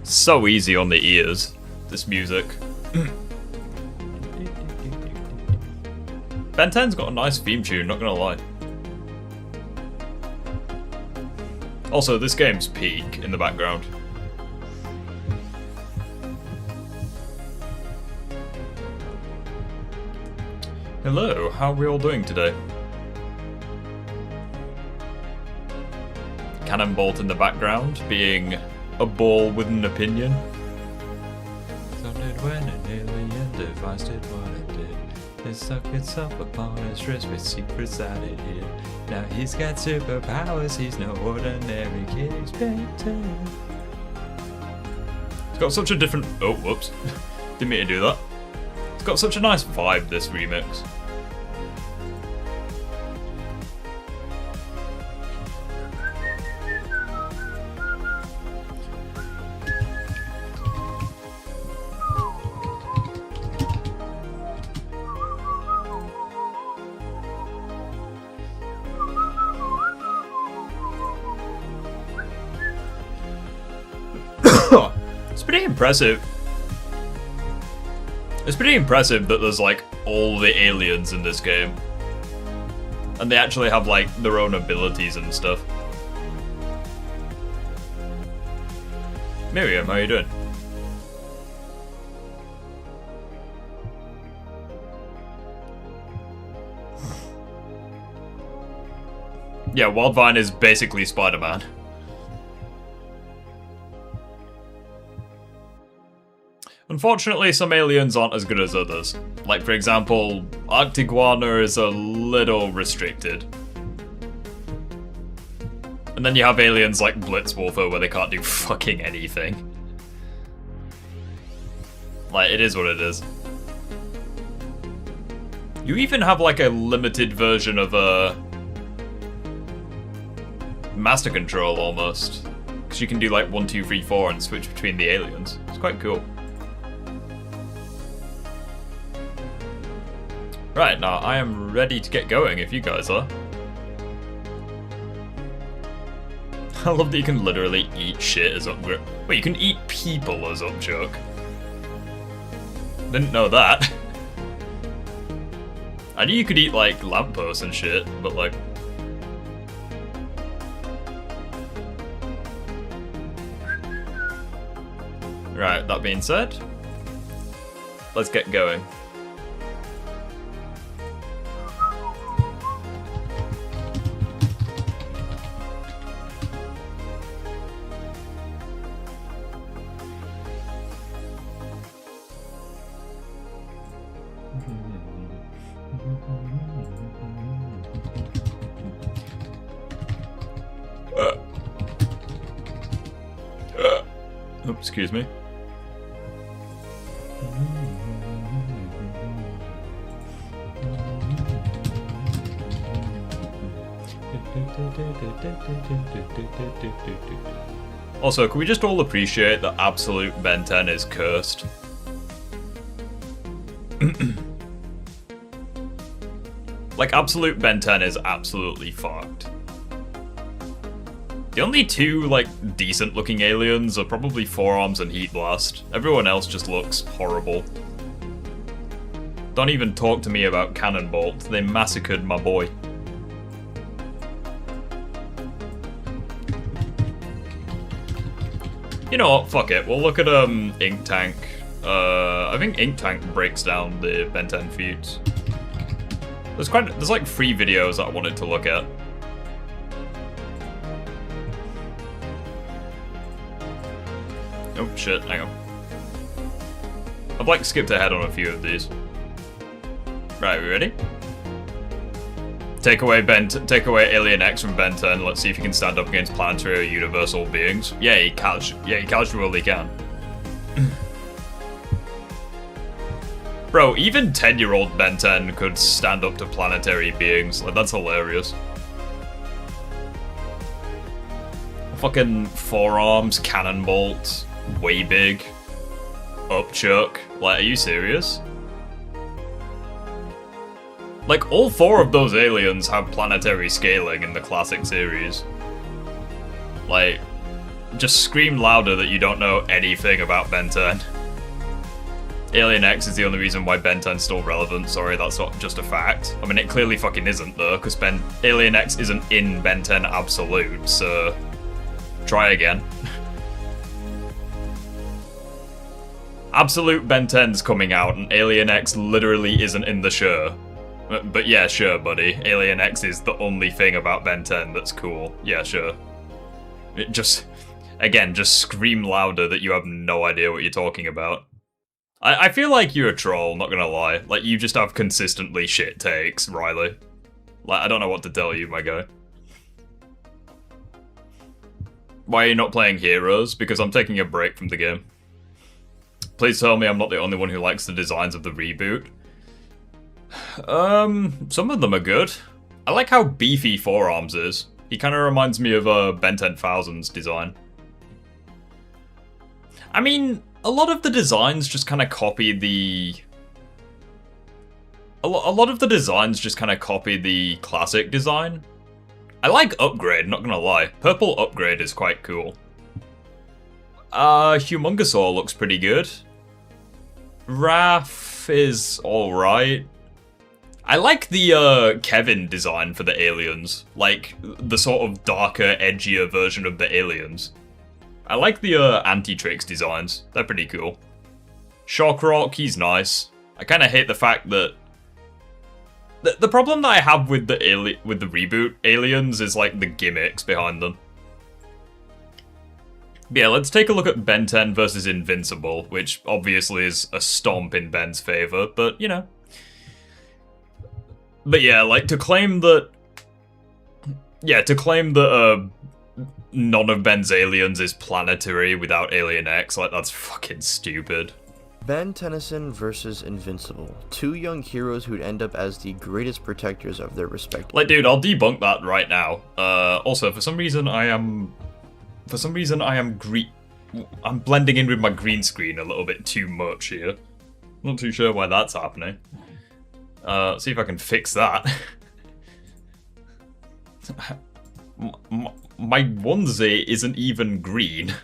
So easy on the ears, this music. Ben 10's got a nice theme tune, not gonna lie. Also, this game's peak in the background. Hello, how are we all doing today? Cannonbolt in the background, being a ball with an opinion. Thundered when an alien device did what it did. It stuck itself upon his wrist with secrets that it hid. Now he's got superpowers, he's no ordinary kid, he's painted. It's got such a different... Oh, whoops. Didn't mean to do that. It's got such a nice vibe, this remix. It's pretty impressive. It's pretty impressive that there's like all the aliens in this game. And they actually have like their own abilities and stuff. Miriam, how you doing? Yeah, Wildvine is basically Spider-Man. Unfortunately, some aliens aren't as good as others. Like, for example, Arctiguana is a little restricted. And then you have aliens like Blitzwolfer where they can't do fucking anything. Like, it is what it is. You even have like a limited version of a Master Control almost. Because you can do like 1, 2, 3, 4 and switch between the aliens. It's quite cool. Right, now I am ready to get going if you guys are. I love that you can literally eat shit as upgrade. Wait, you can eat people as upchuck. Didn't know that. I knew you could eat like lampposts and shit, but like... Right, that being said, let's get going. Oh, excuse me. Also, can we just all appreciate that absolute Ben 10 is cursed? Like, absolute Ben 10 is absolutely fucked. The only two, like, decent-looking aliens are probably Forearms and Heat Blast. Everyone else just looks horrible. Don't even talk to me about Cannonbolt. They massacred my boy. You know what? Fuck it. We'll look at Ink Tank. I think Ink Tank breaks down the Ben 10 feats. There's like 3 videos that I wanted to look at. Oh shit, hang on. I've like skipped ahead on a few of these. Right, we ready? Take away Alien X from Ben 10. Let's see if he can stand up against planetary or universal beings. Yeah, he casually can. Bro, even 10-year-old Ben 10 could stand up to planetary beings. Like, that's hilarious. Fucking Forearms, Cannonbolt, way big, upchuck. Like, are you serious? Like, all 4 of those aliens have planetary scaling in the classic series. Like, just scream louder that you don't know anything about Ben 10. Alien X is the only reason why Ben 10's still relevant. Sorry, that's not just a fact. I mean, it clearly fucking isn't, though, because Alien X isn't in Ben 10 Absolute, so... try again. Absolute Ben 10's coming out, and Alien X literally isn't in the show. But yeah, sure, buddy. Alien X is the only thing about Ben 10 that's cool. Yeah, sure. Again, just scream louder that you have no idea what you're talking about. I feel like you're a troll, not gonna lie. Like, you just have consistently shit takes, Riley. Like, I don't know what to tell you, my guy. Why are you not playing Heroes? Because I'm taking a break from the game. Please tell me I'm not the only one who likes the designs of the reboot. Some of them are good. I like how beefy Forearms is. He kind of reminds me of Ben 10,000's design. I mean, a lot of the designs just kind of copy the... A lot of the designs just kind of copy the classic design. I like Upgrade, not gonna lie. Purple Upgrade is quite cool. Humongousaur looks pretty good. Raph is alright. I like the Kevin design for the aliens. Like, the sort of darker, edgier version of the aliens. I like the Anti-Trix designs. They're pretty cool. Shockrock, he's nice. I kind of hate the fact that... The problem that I have with the reboot aliens is, like, the gimmicks behind them. Yeah, let's take a look at Ben 10 versus Invincible, which obviously is a stomp in Ben's favor, but, you know. But yeah, like, to claim that... Yeah, to claim that, none of Ben's aliens is planetary without Alien X, like, that's fucking stupid. Ben Tennyson versus Invincible. 2 young heroes who'd end up as the greatest protectors of their respective... Like, dude, I'll debunk that right now. Also, for some reason I am I'm blending in with my green screen a little bit too much here. Not too sure why that's happening. See if I can fix that. My onesie isn't even green.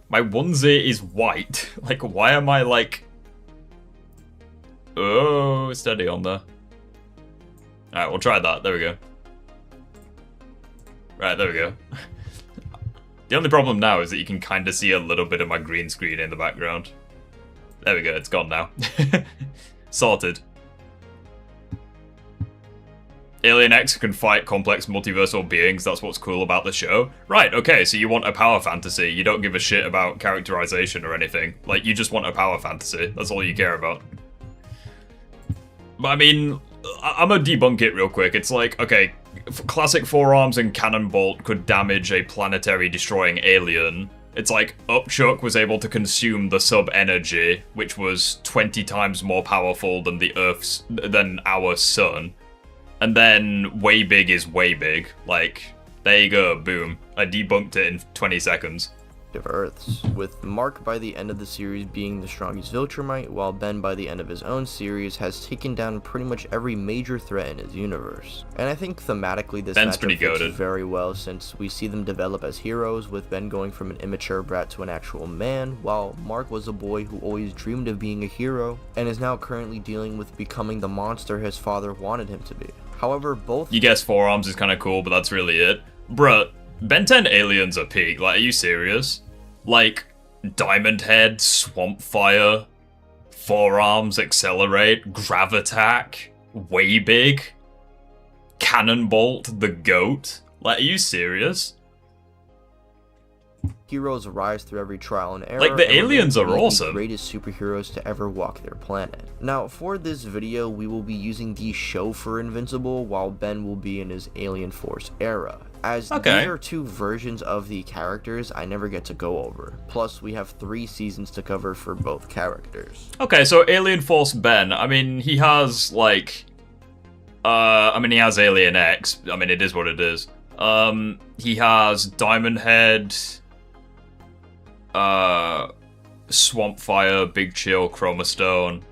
My onesie is white. Like, why am I like... Oh, steady on there. Alright, we'll try that. There we go. Right, there we go. The only problem now is that you can kind of see a little bit of my green screen in the background. There we go, it's gone now. Sorted. Alien X can fight complex multiversal beings, that's what's cool about the show. Right, okay, so you want a power fantasy, you don't give a shit about characterization or anything. Like, you just want a power fantasy, that's all you care about. But I mean, I'm gonna debunk it real quick. It's like, okay, classic Forearms and Cannonbolt could damage a planetary destroying alien. It's like, Upchuck was able to consume the sub-energy, which was 20 times more powerful than than our sun. And then Way Big is Way Big. Like, there you go, boom. I debunked it in 20 seconds. Earths, with Mark by the end of the series being the strongest Viltrumite, while Ben by the end of his own series has taken down pretty much every major threat in his universe. And I think thematically this matchup fits very well, since we see them develop as heroes, with Ben going from an immature brat to an actual man, while Mark was a boy who always dreamed of being a hero, and is now currently dealing with becoming the monster his father wanted him to be. However, both... You guess Forearms is kind of cool, but that's really it. Bruh. Ben 10 aliens are peak, like, are you serious? Like, Diamond Head, Swamp Fire, Forearms, Accelerate, Gravitack, Way Big, Cannonbolt, the GOAT. Like, are you serious? Heroes rise through every trial and error. Like, the aliens are awesome. The greatest superheroes to ever walk their planet. Now, for this video, we will be using the show for Invincible, while Ben will be in his Alien Force era. As these are 2 versions of the characters I never get to go over. Plus, we have 3 seasons to cover for both characters. Okay, so Alien Force Ben, I mean, he has, like... he has Alien X. I mean, it is what it is. He has Diamond Head... Swamp Fire, Big Chill, Chroma Stone.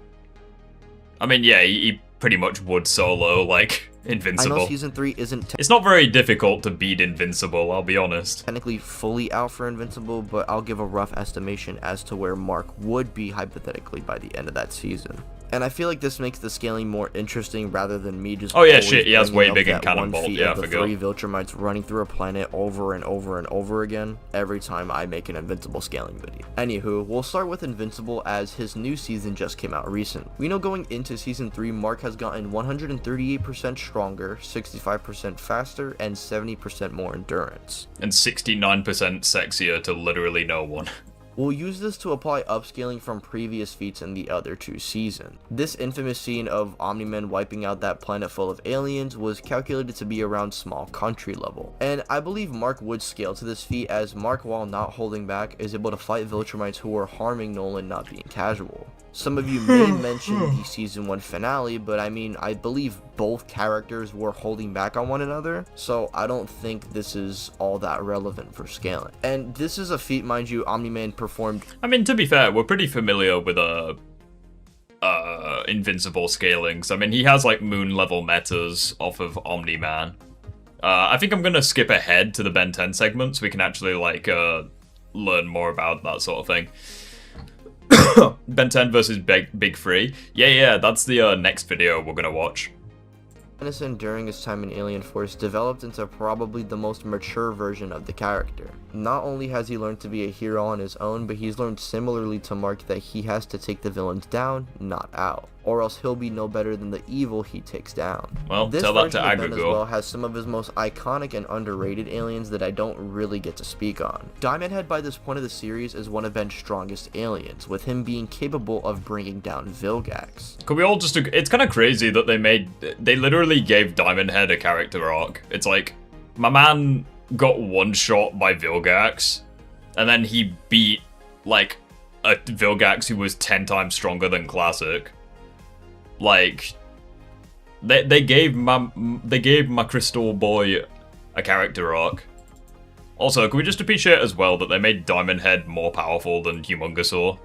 I mean, yeah, he pretty much would solo, like, Invincible. I know Season 3 isn't It's not very difficult to beat Invincible, I'll be honest. technically fully out for Invincible, but I'll give a rough estimation as to where Mark would be hypothetically by the end of that season. And I feel like this makes the scaling more interesting rather than me just. Oh yeah, shit, he has way big in that Cannonball. one feat Yeah, I of the forgot. 3 Viltrumites running through a planet over and over and over again every time I make an Invincible scaling video. Anywho, we'll start with Invincible as his new season just came out recent. We know going into Season 3, Mark has gotten 138% stronger, 65% faster, and 70% more endurance. And 69% sexier to literally no one. We'll use this to apply upscaling from previous feats in the other 2 seasons. This infamous scene of Omni-Men wiping out that planet full of aliens was calculated to be around small country level. And I believe Mark would scale to this feat, as Mark, while not holding back, is able to fight Viltrumites who are harming Nolan not being casual. Some of you may mention the Season 1 finale, but I mean, I believe both characters were holding back on one another, so I don't think this is all that relevant for scaling. And this is a feat, mind you, Omni-Man performed. I mean, to be fair, we're pretty familiar with Invincible scalings. I mean, he has like moon level metas off of Omni-Man. I think I'm gonna skip ahead to the Ben 10 segment so we can actually like learn more about that sort of thing. Ben 10 versus Big Free. Yeah, that's the next video we're gonna watch. Tennyson, during his time in Alien Force, developed into probably the most mature version of the character. Not only has he learned to be a hero on his own, but he's learned similarly to Mark that he has to take the villains down, not out, or else he'll be no better than the evil he takes down. Well, this tell that version to of Ben as Agrigo. well has some of his most iconic and underrated aliens that I don't really get to speak on. Diamond Head by this point of the series is one of Ben's strongest aliens, with him being capable of bringing down Vilgax. Could we all just... It's kind of crazy that they literally gave Diamond Head a character arc. It's like, my man got one shot by Vilgax, and then he beat, like, a Vilgax who was 10 times stronger than Classic. Like, they gave my Crystal Boy a character arc. Also, can we just appreciate as well that they made Diamond Head more powerful than Humongosaur?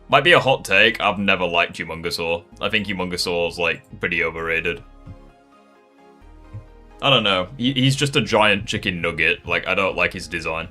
Might be a hot take, I've never liked Humongosaur. I think Humongosaur's, like, pretty overrated. I don't know, he's just a giant chicken nugget, like, I don't like his design.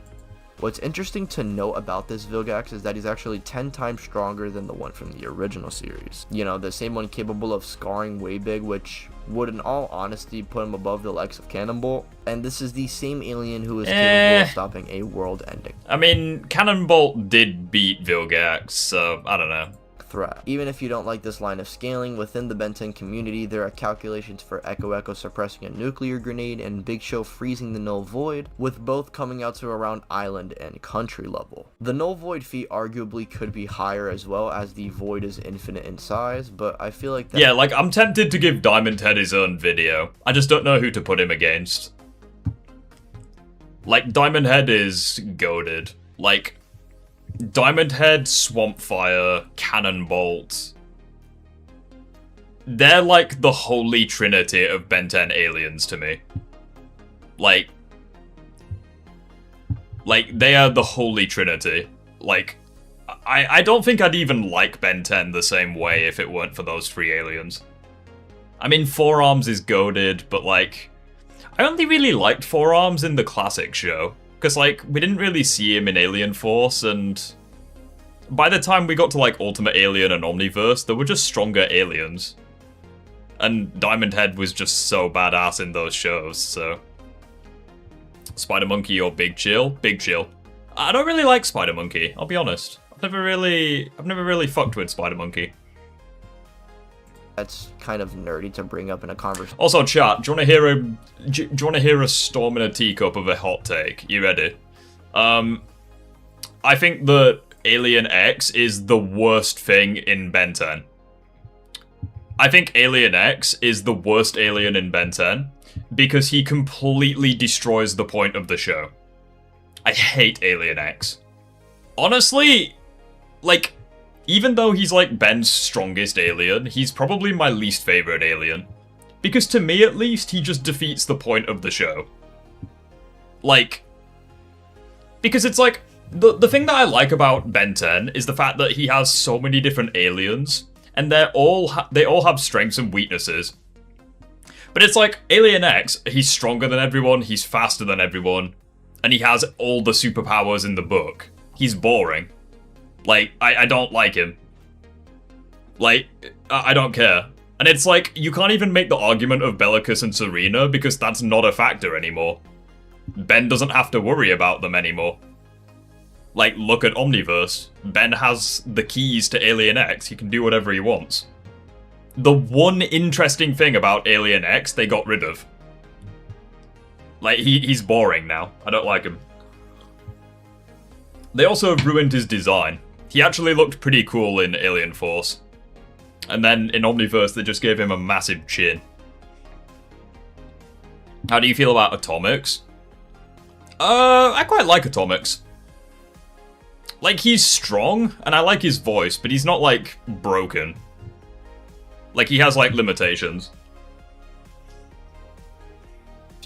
What's interesting to note about this Vilgax is that he's actually 10 times stronger than the one from the original series. You know, the same one capable of scarring way big, which would in all honesty put him above the likes of Cannonbolt. And this is the same alien who is capable of stopping a world-ending I mean, Cannonbolt did beat Vilgax, so I don't know. threat. Even if you don't like this line of scaling, within the Ben 10 community there are calculations for Echo suppressing a nuclear grenade and Big Show freezing the Null Void, with both coming out to around island and country level. The Null Void feat arguably could be higher as well, as the Void is infinite in size, but I feel like that... Yeah, like, I'm tempted to give Diamond Head his own video. I just don't know who to put him against. Like, Diamond Head is goated. Like, Diamond Head, Swampfire, Cannonbolt. They're like the holy trinity of Ben 10 aliens to me. Like, they are the holy trinity. Like, I don't think I'd even like Ben 10 the same way if it weren't for those 3 aliens. I mean, Forearms is goated, but like, I only really liked Forearms in the classic show. Because, like, we didn't really see him in Alien Force, and by the time we got to, like, Ultimate Alien and Omniverse, there were just stronger aliens. And Diamond Head was just so badass in those shows, so... Spider Monkey or Big Chill? Big Chill. I don't really like Spider Monkey, I'll be honest. I've never really fucked with Spider Monkey. That's kind of nerdy to bring up in a conversation. Also, chat, do you want to hear a storm in a teacup of a hot take? You ready? I think that Alien X is the worst thing in Ben 10. I think Alien X is the worst alien in Ben 10 because he completely destroys the point of the show. I hate Alien X. Honestly, like, even though he's like Ben's strongest alien, he's probably my least favorite alien. Because to me, at least, he just defeats the point of the show. Like, because it's like, the thing that I like about Ben 10 is the fact that he has so many different aliens, and they all have strengths and weaknesses. But it's like, Alien X, he's stronger than everyone, he's faster than everyone, and he has all the superpowers in the book. He's boring. Like, I don't like him. Like, I don't care. And it's like, you can't even make the argument of Bellicus and Serena because that's not a factor anymore. Ben doesn't have to worry about them anymore. Like, look at Omniverse. Ben has the keys to Alien X, he can do whatever he wants. The one interesting thing about Alien X, they got rid of. Like, he's boring now. I don't like him. They also ruined his design. He actually looked pretty cool in Alien Force. And then in Omniverse, they just gave him a massive chin. How do you feel about Atomics? I quite like Atomics. Like, he's strong, and I like his voice, but he's not, like, broken. Like, he has, like, limitations.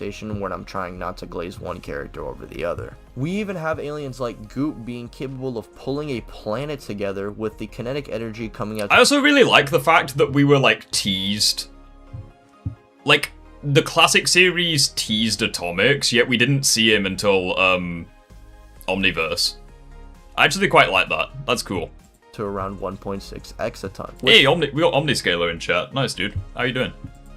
When I'm trying not to glaze one character over the other. We even have aliens like Goop being capable of pulling a planet together with the kinetic energy coming out. I also really like the fact that we were, like, teased. Like, the classic series teased Atomics, yet we didn't see him until, Omniverse. I actually quite like that. That's cool. To around 1.6 exaton. Hey, we got Omniscaler in chat. Nice, dude. How you doing?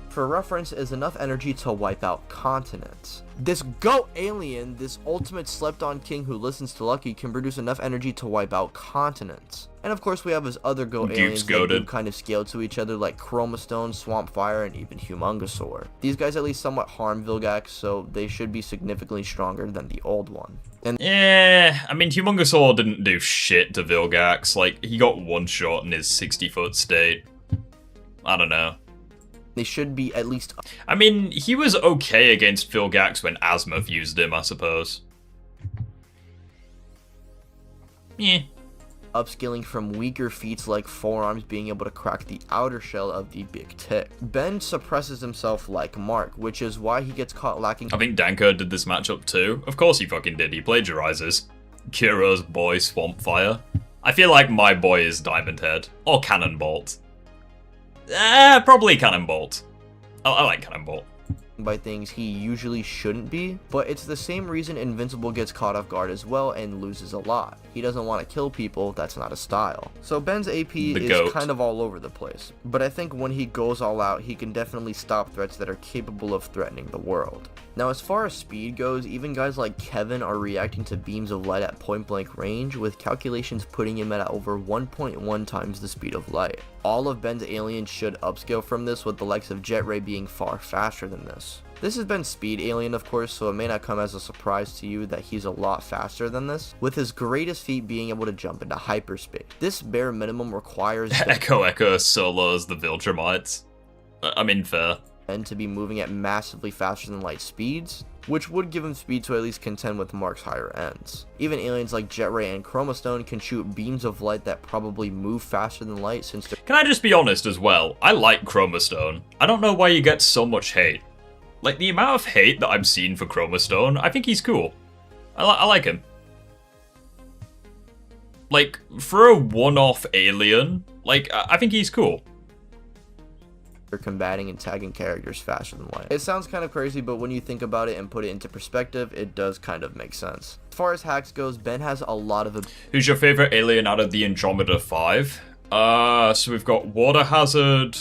For reference, is enough energy to wipe out continents. This GOAT alien, this ultimate slept-on king who listens to Lucky, can produce enough energy to wipe out continents. And of course we have his other GOAT aliens that do kind of scale to each other, like Chromastone, Swampfire, and even Humungosaur. These guys at least somewhat harm Vilgax, so they should be significantly stronger than the old one. And yeah, I mean, Humungosaur didn't do shit to Vilgax. Like, he got one shot in his 60-foot state. I don't know. They should be at least... I mean, he was okay against Vilgax when Azimuth used him, I suppose. Yeah. Upscaling from weaker feats like forearms being able to crack the outer shell of the big tick. Ben suppresses himself like Mark, which is why he gets caught lacking... I think Danko did this matchup too. Of course he fucking did, he plagiarizes. Kuro's boy, Swampfire. I feel like my boy is Diamond Head. Or Cannonbolt. Probably Cannonbolt. I like Cannonbolt. By things he usually shouldn't be, but it's the same reason Invincible gets caught off guard as well and loses a lot. He doesn't want to kill people, that's not his style. So Ben's AP is kind of all over the place, but I think when he goes all out, he can definitely stop threats that are capable of threatening the world. Now as far as speed goes, even guys like Kevin are reacting to beams of light at point blank range, with calculations putting him at over 1.1 times the speed of light. All of Ben's aliens should upscale from this, with the likes of Jet Ray being far faster than this. This has been Speed Alien, of course, so it may not come as a surprise to you that he's a lot faster than this, with his greatest feat being able to jump into hyperspace. This bare minimum requires Echo solos the Viltrumites. I mean, fair. And to be moving at massively faster than light speeds, which would give him speed to at least contend with Mark's higher ends. Even aliens like Jet Ray and Chromastone can shoot beams of light that probably move faster than light since they're... Can I just be honest as well? I like Chromastone. I don't know why you get so much hate. Like, the amount of hate that I've seen for Chromastone, I think he's cool. I like him. Like, for a one-off alien, like, I think he's cool. They're combating and tagging characters faster than light. It sounds kind of crazy, but when you think about it and put it into perspective, it does kind of make sense. As far as hacks goes, Ben has a lot of... Who's your favorite alien out of the Andromeda 5? So we've got Water Hazard,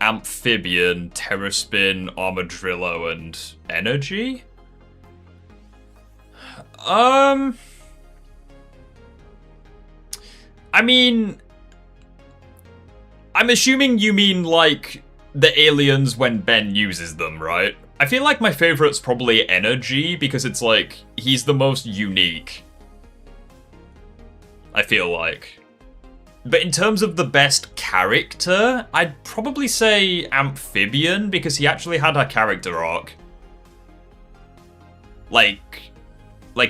Amphibian, Terraspin, Armadillo, and Energy? I mean... I'm assuming you mean, like, the aliens when Ben uses them, right? I feel like my favorite's probably Energy, because it's like, he's the most unique. I feel like. But in terms of the best character, I'd probably say Amphibian, because he actually had a character arc. Like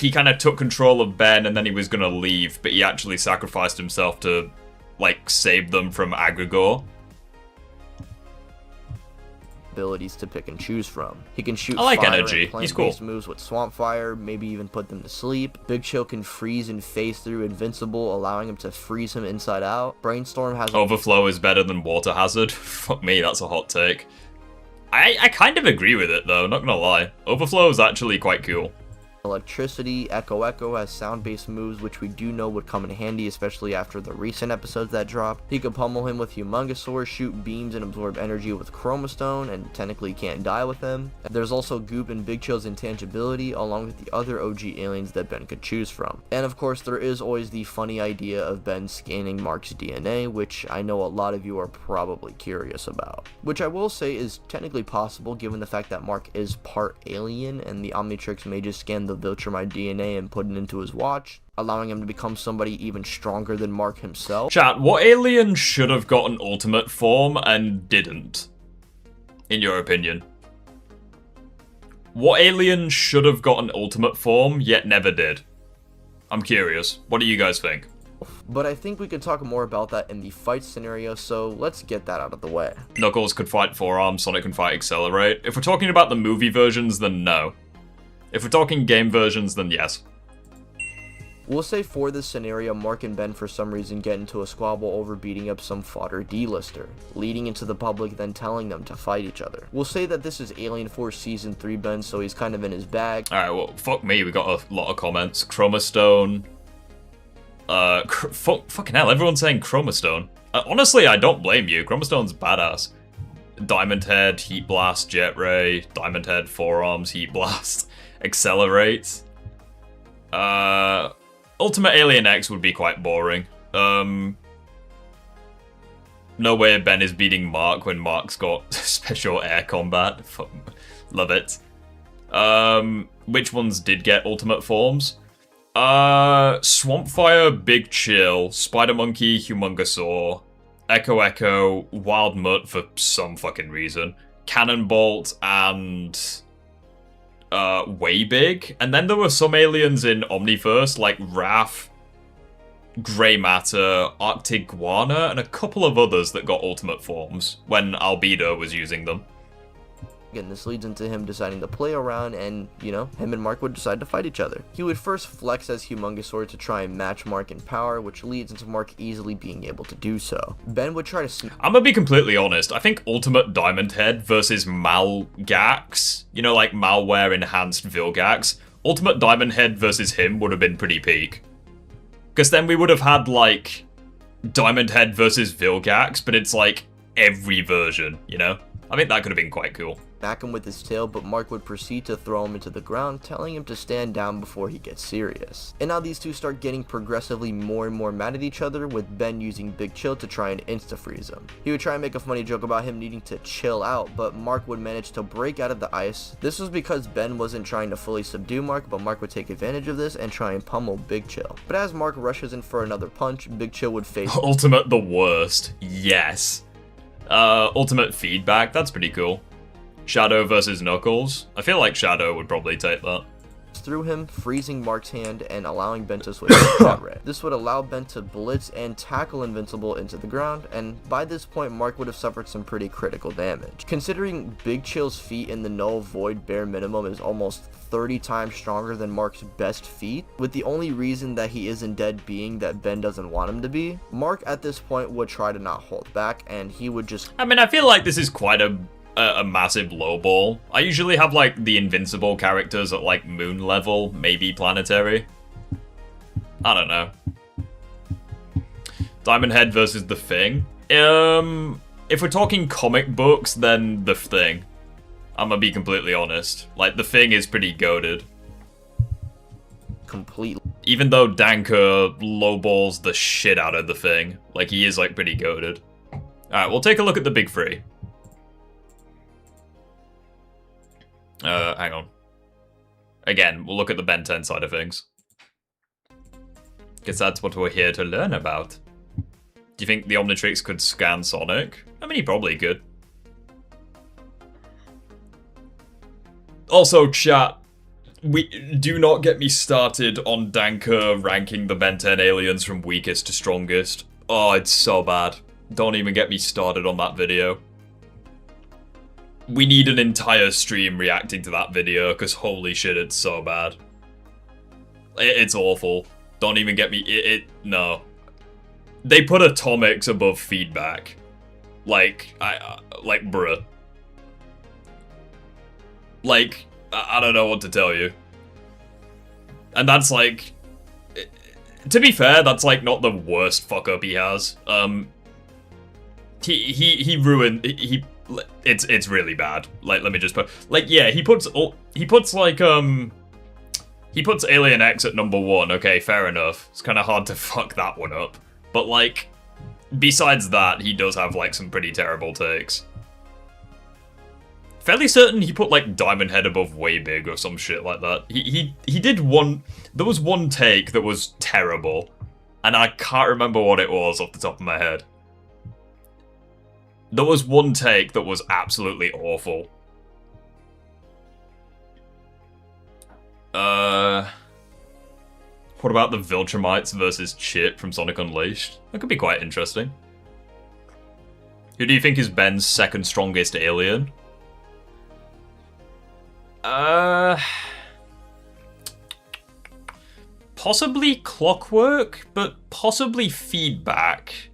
he kind of took control of Ben and then he was gonna leave, but he actually sacrificed himself to, like, save them from Agrigor. abilities to pick and choose from. He can shoot I like fire energy. and He's plant-based cool. moves with Swamp Fire, maybe even put them to sleep. Big Chill can freeze and phase through Invincible, allowing him to freeze him inside out. Brainstorm has Overflow is better than Water Hazard. Fuck me, that's a hot take. I kind of agree with it though, not gonna lie. Overflow is actually quite cool. Electricity. Echo has sound-based moves, which we do know would come in handy, especially after the recent episodes that dropped. He could pummel him with Humongousaur, shoot beams, and absorb energy with Chromastone, and technically can't die with them. There's also Goop and Big Chill's intangibility, along with the other OG aliens that Ben could choose from. And of course, there is always the funny idea of Ben scanning Mark's DNA, which I know a lot of you are probably curious about. Which I will say is technically possible, given the fact that Mark is part alien, and the Omnitrix may just scan the Viltrumite DNA and put it into his watch, allowing him to become somebody even stronger than Mark himself. Chat, what alien should have got an ultimate form and didn't? In your opinion? What alien should have got an ultimate form, yet never did? I'm curious. What do you guys think? But I think we could talk more about that in the fight scenario, so let's get that out of the way. Knuckles could fight Forearm, Sonic can fight Accelerate. If we're talking about the movie versions, then no. If we're talking game versions, then yes. We'll say for this scenario, Mark and Ben for some reason get into a squabble over beating up some fodder D-lister, leading into the public then telling them to fight each other. We'll say that this is Alien Force Season 3 Ben, so he's kind of in his bag. Alright, well, fuck me, we got a lot of comments. Chromastone. Fucking hell, everyone's saying Chromastone. Honestly, I don't blame you. Chromastone's badass. Diamond Head, Heat Blast, Jet Ray, Diamond Head, Forearms, Heat Blast, Accelerate. Ultimate Alien X would be quite boring. No way Ben is beating Mark when Mark's got special air combat. Love it. Which ones did get ultimate forms? Swamp Fire, Big Chill, Spider Monkey, Humongousaur, Echo, Wild Mutt for some fucking reason, Cannonbolt, and Way Big. And then there were some aliens in Omniverse like Raph, Grey Matter, Arctic Guana, and a couple of others that got ultimate forms when Albedo was using them. Again, this leads into him deciding to play around and, you know, him and Mark would decide to fight each other. He would first flex as Humongousaur to try and match Mark in power, which leads into Mark easily being able to do so. Ben would try to I'm gonna be completely honest, I think Ultimate Diamond Head versus Malgax, you know, like Malware Enhanced Vilgax, Ultimate Diamond Head versus him would have been pretty peak. Because then we would have had, like, Diamond Head versus Vilgax, but it's like every version, you know? I think that could have been quite cool. Smack him with his tail, but Mark would proceed to throw him into the ground, telling him to stand down before he gets serious. And now these two start getting progressively more and more mad at each other, with Ben using Big Chill to try and insta-freeze him. He would try and make a funny joke about him needing to chill out, but Mark would manage to break out of the ice. This was because Ben wasn't trying to fully subdue Mark, but Mark would take advantage of this and try and pummel Big Chill. But as Mark rushes in for another punch, Big Chill would face Ultimate the worst. Yes. Ultimate Feedback, that's pretty cool. Shadow versus Knuckles. I feel like Shadow would probably take that. through him, freezing Mark's hand and allowing Ben to switch to Jet Ray. This would allow Ben to blitz and tackle Invincible into the ground, and by this point Mark would have suffered some pretty critical damage. Considering Big Chill's feat in the Null Void bare minimum is almost 30 times stronger than Mark's best feat, with the only reason that he isn't dead being that Ben doesn't want him to be, Mark at this point would try to not hold back, and he would just... I mean, I feel like this is quite a massive lowball. I usually have, like, the Invincible characters at, like, moon level, maybe planetary. I don't know. Diamond Head versus The Thing. If we're talking comic books, then The Thing. I'm gonna be completely honest. Like, The Thing is pretty goated. Completely. Even though Danker lowballs the shit out of The Thing. Like, he is, like, pretty goated. Alright, we'll take a look at the big three. Hang on. Again, we'll look at the Ben 10 side of things. Guess that's what we're here to learn about. Do you think the Omnitrix could scan Sonic? I mean, he probably could. Also, chat, do not get me started on Danker ranking the Ben 10 aliens from weakest to strongest. Oh, it's so bad. Don't even get me started on that video. We need an entire stream reacting to that video, because holy shit, it's so bad. It's awful. Don't even get me... No. They put atomics above feedback. Like, bruh. Like, I don't know what to tell you. And that's like... To be fair, that's like not the worst fuck up he has. He ruined... It's really bad. Like, let me just put... Like, yeah, he puts like, he puts Alien X at number 1. Okay, fair enough. It's kind of hard to fuck that one up. But, like, besides that, he does have, like, some pretty terrible takes. Fairly certain he put, like, Diamond Head above Way Big or some shit like that. He did one... There was one take that was terrible. And I can't remember what it was off the top of my head. There was one take that was absolutely awful. What about the Viltrumites versus Chip from Sonic Unleashed? That could be quite interesting. Who do you think is Ben's second strongest alien? Possibly Clockwork, but possibly Feedback.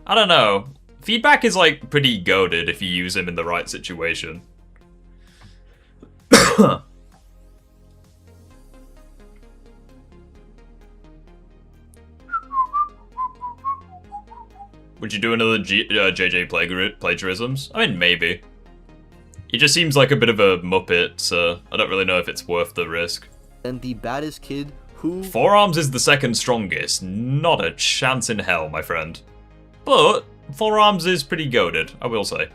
I don't know. Feedback is, like, pretty goated if you use him in the right situation. Would you do another JJ plagiarisms? I mean, maybe. He just seems like a bit of a muppet, so I don't really know if it's worth the risk. And the baddest kid who... Forearms is the second strongest. Not a chance in hell, my friend. But Forearms is pretty goated, I will say.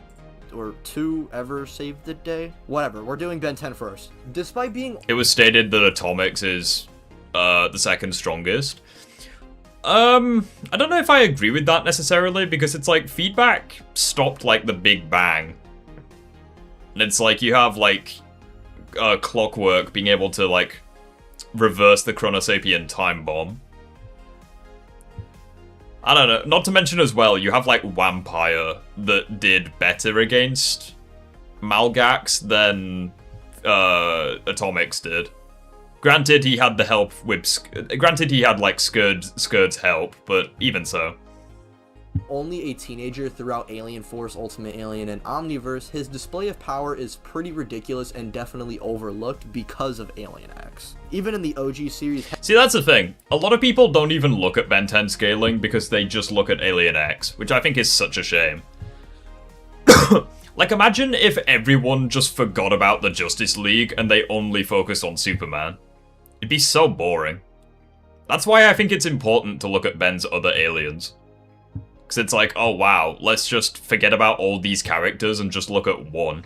Or 2 ever saved the day? Whatever, we're doing Ben 10 first. Despite being... It was stated that Atomics is the second strongest. I don't know if I agree with that necessarily, because it's like Feedback stopped like the Big Bang. And it's like you have like Clockwork being able to like reverse the Chronosapien time bomb. I don't know, not to mention as well, you have like Vampire that did better against Malgax than Atomics did. Granted, he had the help with... Granted, he had, like, Skurd's help, but even so. Only a teenager throughout Alien Force, Ultimate Alien, and Omniverse, his display of power is pretty ridiculous and definitely overlooked because of Alien X. Even in the OG series... See, that's the thing. A lot of people don't even look at Ben 10 scaling because they just look at Alien X, which I think is such a shame. Like, imagine if everyone just forgot about the Justice League and they only focused on Superman. It'd be so boring. That's why I think it's important to look at Ben's other aliens. Because it's like, oh wow, let's just forget about all these characters and just look at one.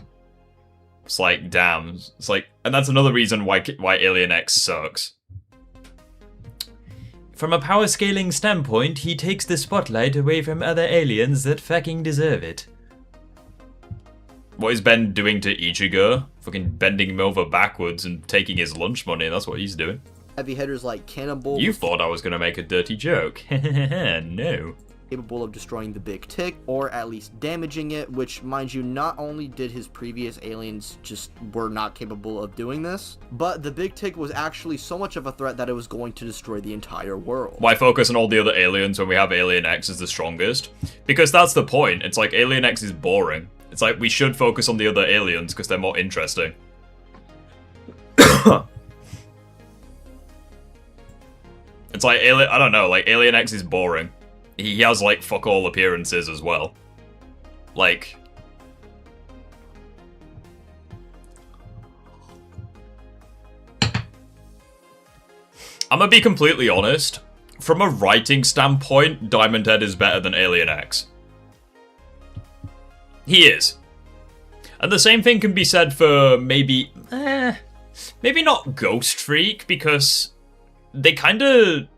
It's like, damn. It's like, and that's another reason why Alien X sucks. From a power scaling standpoint, he takes the spotlight away from other aliens that fucking deserve it. What is Ben doing to Ichigo? Fucking bending him over backwards and taking his lunch money, that's what he's doing. Heavy hitters like Cannonball... You thought I was gonna make a dirty joke. No. Capable of destroying the Big Tick, or at least damaging it, which, mind you, not only did his previous aliens just were not capable of doing this, but the Big Tick was actually so much of a threat that it was going to destroy the entire world. Why focus on all the other aliens when we have Alien X as the strongest? Because that's the point. It's like Alien X is boring. It's like, we should focus on the other aliens because they're more interesting. It's like, I don't know, like, Alien X is boring. He has, like, fuck all appearances as well. Like... I'm gonna be completely honest. From a writing standpoint, Diamond Head is better than Alien X. He is. And the same thing can be said for maybe... maybe not Ghost Freak, because they kinda...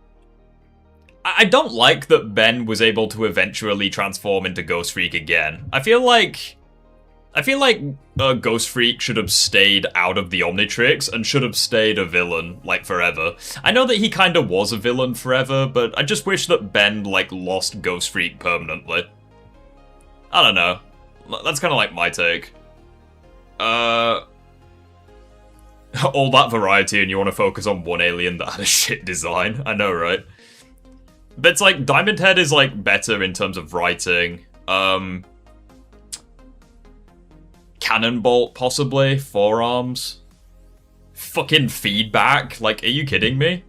I don't like that Ben was able to eventually transform into Ghost Freak again. I feel like Ghost Freak should have stayed out of the Omnitrix and should have stayed a villain, like, forever. I know that he kinda was a villain forever, but I just wish that Ben, like, lost Ghost Freak permanently. I don't know. That's kind of like my take. All that variety and you want to focus on one alien that had a shit design. I know, right? But it's like, Diamond Head is like better in terms of writing. Cannonbolt, possibly. Forearms. Fucking feedback. Like, are you kidding me?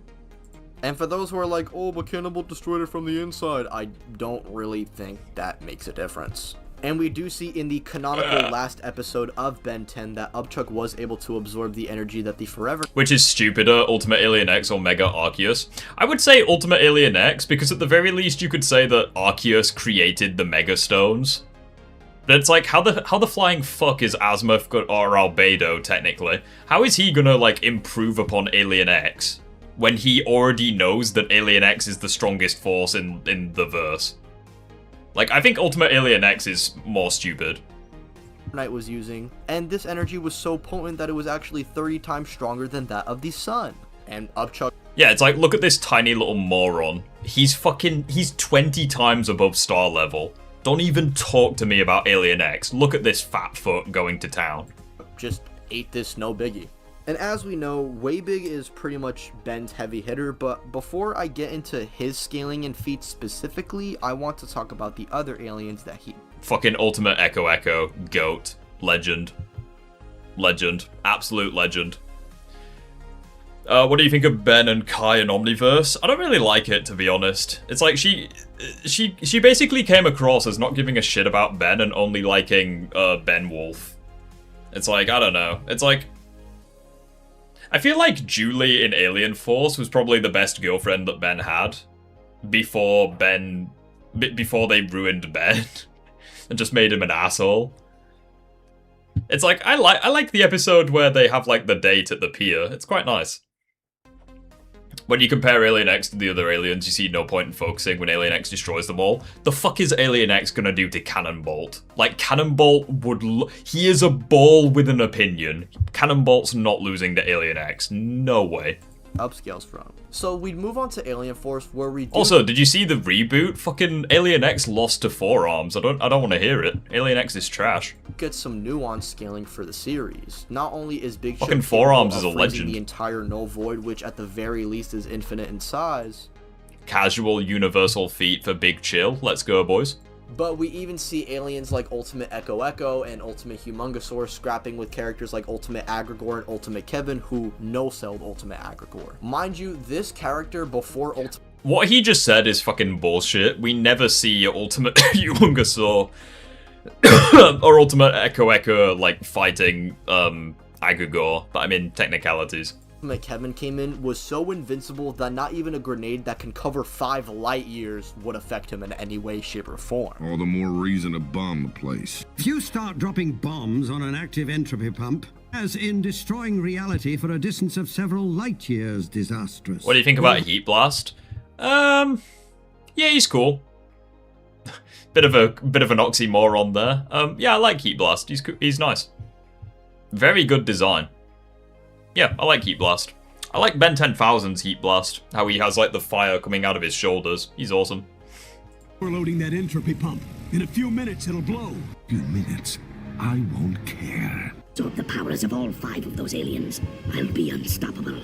And for those who are like, oh, but Cannonbolt destroyed it from the inside, I don't really think that makes a difference. And we do see in the canonical last episode of Ben 10 that Upchuck was able to absorb the energy that the Forever... Which is stupider, Ultimate Alien X or Mega Arceus? I would say Ultimate Alien X, because at the very least you could say that Arceus created the Mega Stones. But it's like, how the flying fuck is Azimuth or Albedo, technically? How is he gonna, like, improve upon Alien X when he already knows that Alien X is the strongest force in the verse? Like, I think Ultimate Alien X is more stupid. Knight was using, and this energy was so potent that it was actually 30 times stronger than that of the sun. And Upchuck... Yeah, it's like, look at this tiny little moron. He's 20 times above star level. Don't even talk to me about Alien X. Look at this fat foot going to town. Just ate this, no biggie. And as we know, Waybig is pretty much Ben's heavy hitter, but before I get into his scaling and feats specifically, I want to talk about the other aliens that he... Fucking Ultimate Echo, GOAT, legend. Legend, absolute legend. What do you think of Ben and Kai in Omniverse? I don't really like it, to be honest. It's like she basically came across as not giving a shit about Ben and only liking Ben Wolf. It's like, I don't know. It's like, I feel like Julie in Alien Force was probably the best girlfriend that Ben had before they ruined Ben and just made him an asshole. It's like, I like the episode where they have like the date at the pier. It's quite nice. When you compare Alien X to the other aliens, you see no point in focusing when Alien X destroys them all. The fuck is Alien X gonna do to Cannonbolt? Like, Cannonbolt would... He is a ball with an opinion. Cannonbolt's not losing to Alien X. No way. Upscales from. So we'd move on to Alien Force, where we do... Also, did you see the reboot? Fucking Alien X lost to Forearms. I don't want to hear it. Alien X is trash. Get some nuance scaling for the series. Not only is Big fucking Forearms is a legend. The entire Null Void, which at the very least is infinite in size. Casual universal feat for Big Chill. Let's go, boys. But we even see aliens like Ultimate Echo and Ultimate Humongosaur scrapping with characters like Ultimate Agrigor and Ultimate Kevin, who no-selled Ultimate Agrigor. Mind you, this character before Ultimate... What he just said is fucking bullshit. We never see Ultimate Humongosaur or Ultimate Echo like fighting Agrigor, but I mean technicalities. Kevin came in was so invincible that not even a grenade that can cover 5 light years would affect him in any way, shape, or form. All the more reason to bomb the place. If you start dropping bombs on an active entropy pump, as in destroying reality for a distance of several light years, disastrous. What do you think about Heat Blast? Yeah, he's cool. bit of an oxymoron there. Yeah, I like Heat Blast. He's nice. Very good design. Yeah, I like Heat Blast. I like Ben 10,000's Heat Blast. How he has, like, the fire coming out of his shoulders. He's awesome. We're loading that entropy pump. In a few minutes, it'll blow. Few minutes. I won't care. Absorb the powers of all 5 of those aliens. I'll be unstoppable.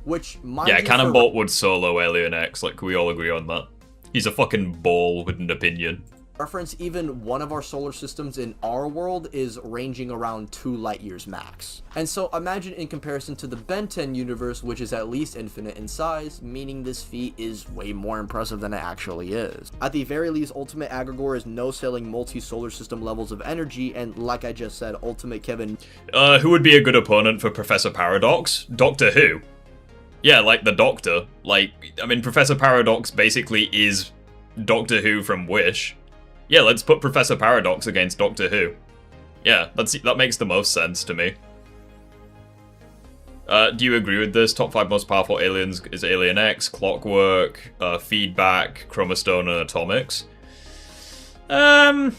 Which, yeah, Cannonbolt would solo Alien X. Like, can we all agree on that? He's a fucking ball with an opinion. Reference, even one of our solar systems in our world is ranging around 2 light years max. And so imagine in comparison to the Ben 10 universe, which is at least infinite in size, meaning this feat is way more impressive than it actually is. At the very least, Ultimate Agrigor is no-selling multi-solar system levels of energy, and like I just said, Ultimate Kevin... Who would be a good opponent for Professor Paradox? Doctor Who. Yeah, like the Doctor. Like, I mean, Professor Paradox basically is Doctor Who from Wish. Yeah, let's put Professor Paradox against Doctor Who. Yeah, that makes the most sense to me. Do you agree with this? Top 5 most powerful aliens is Alien X, Clockwork, Feedback, Chromostone, and Atomics. I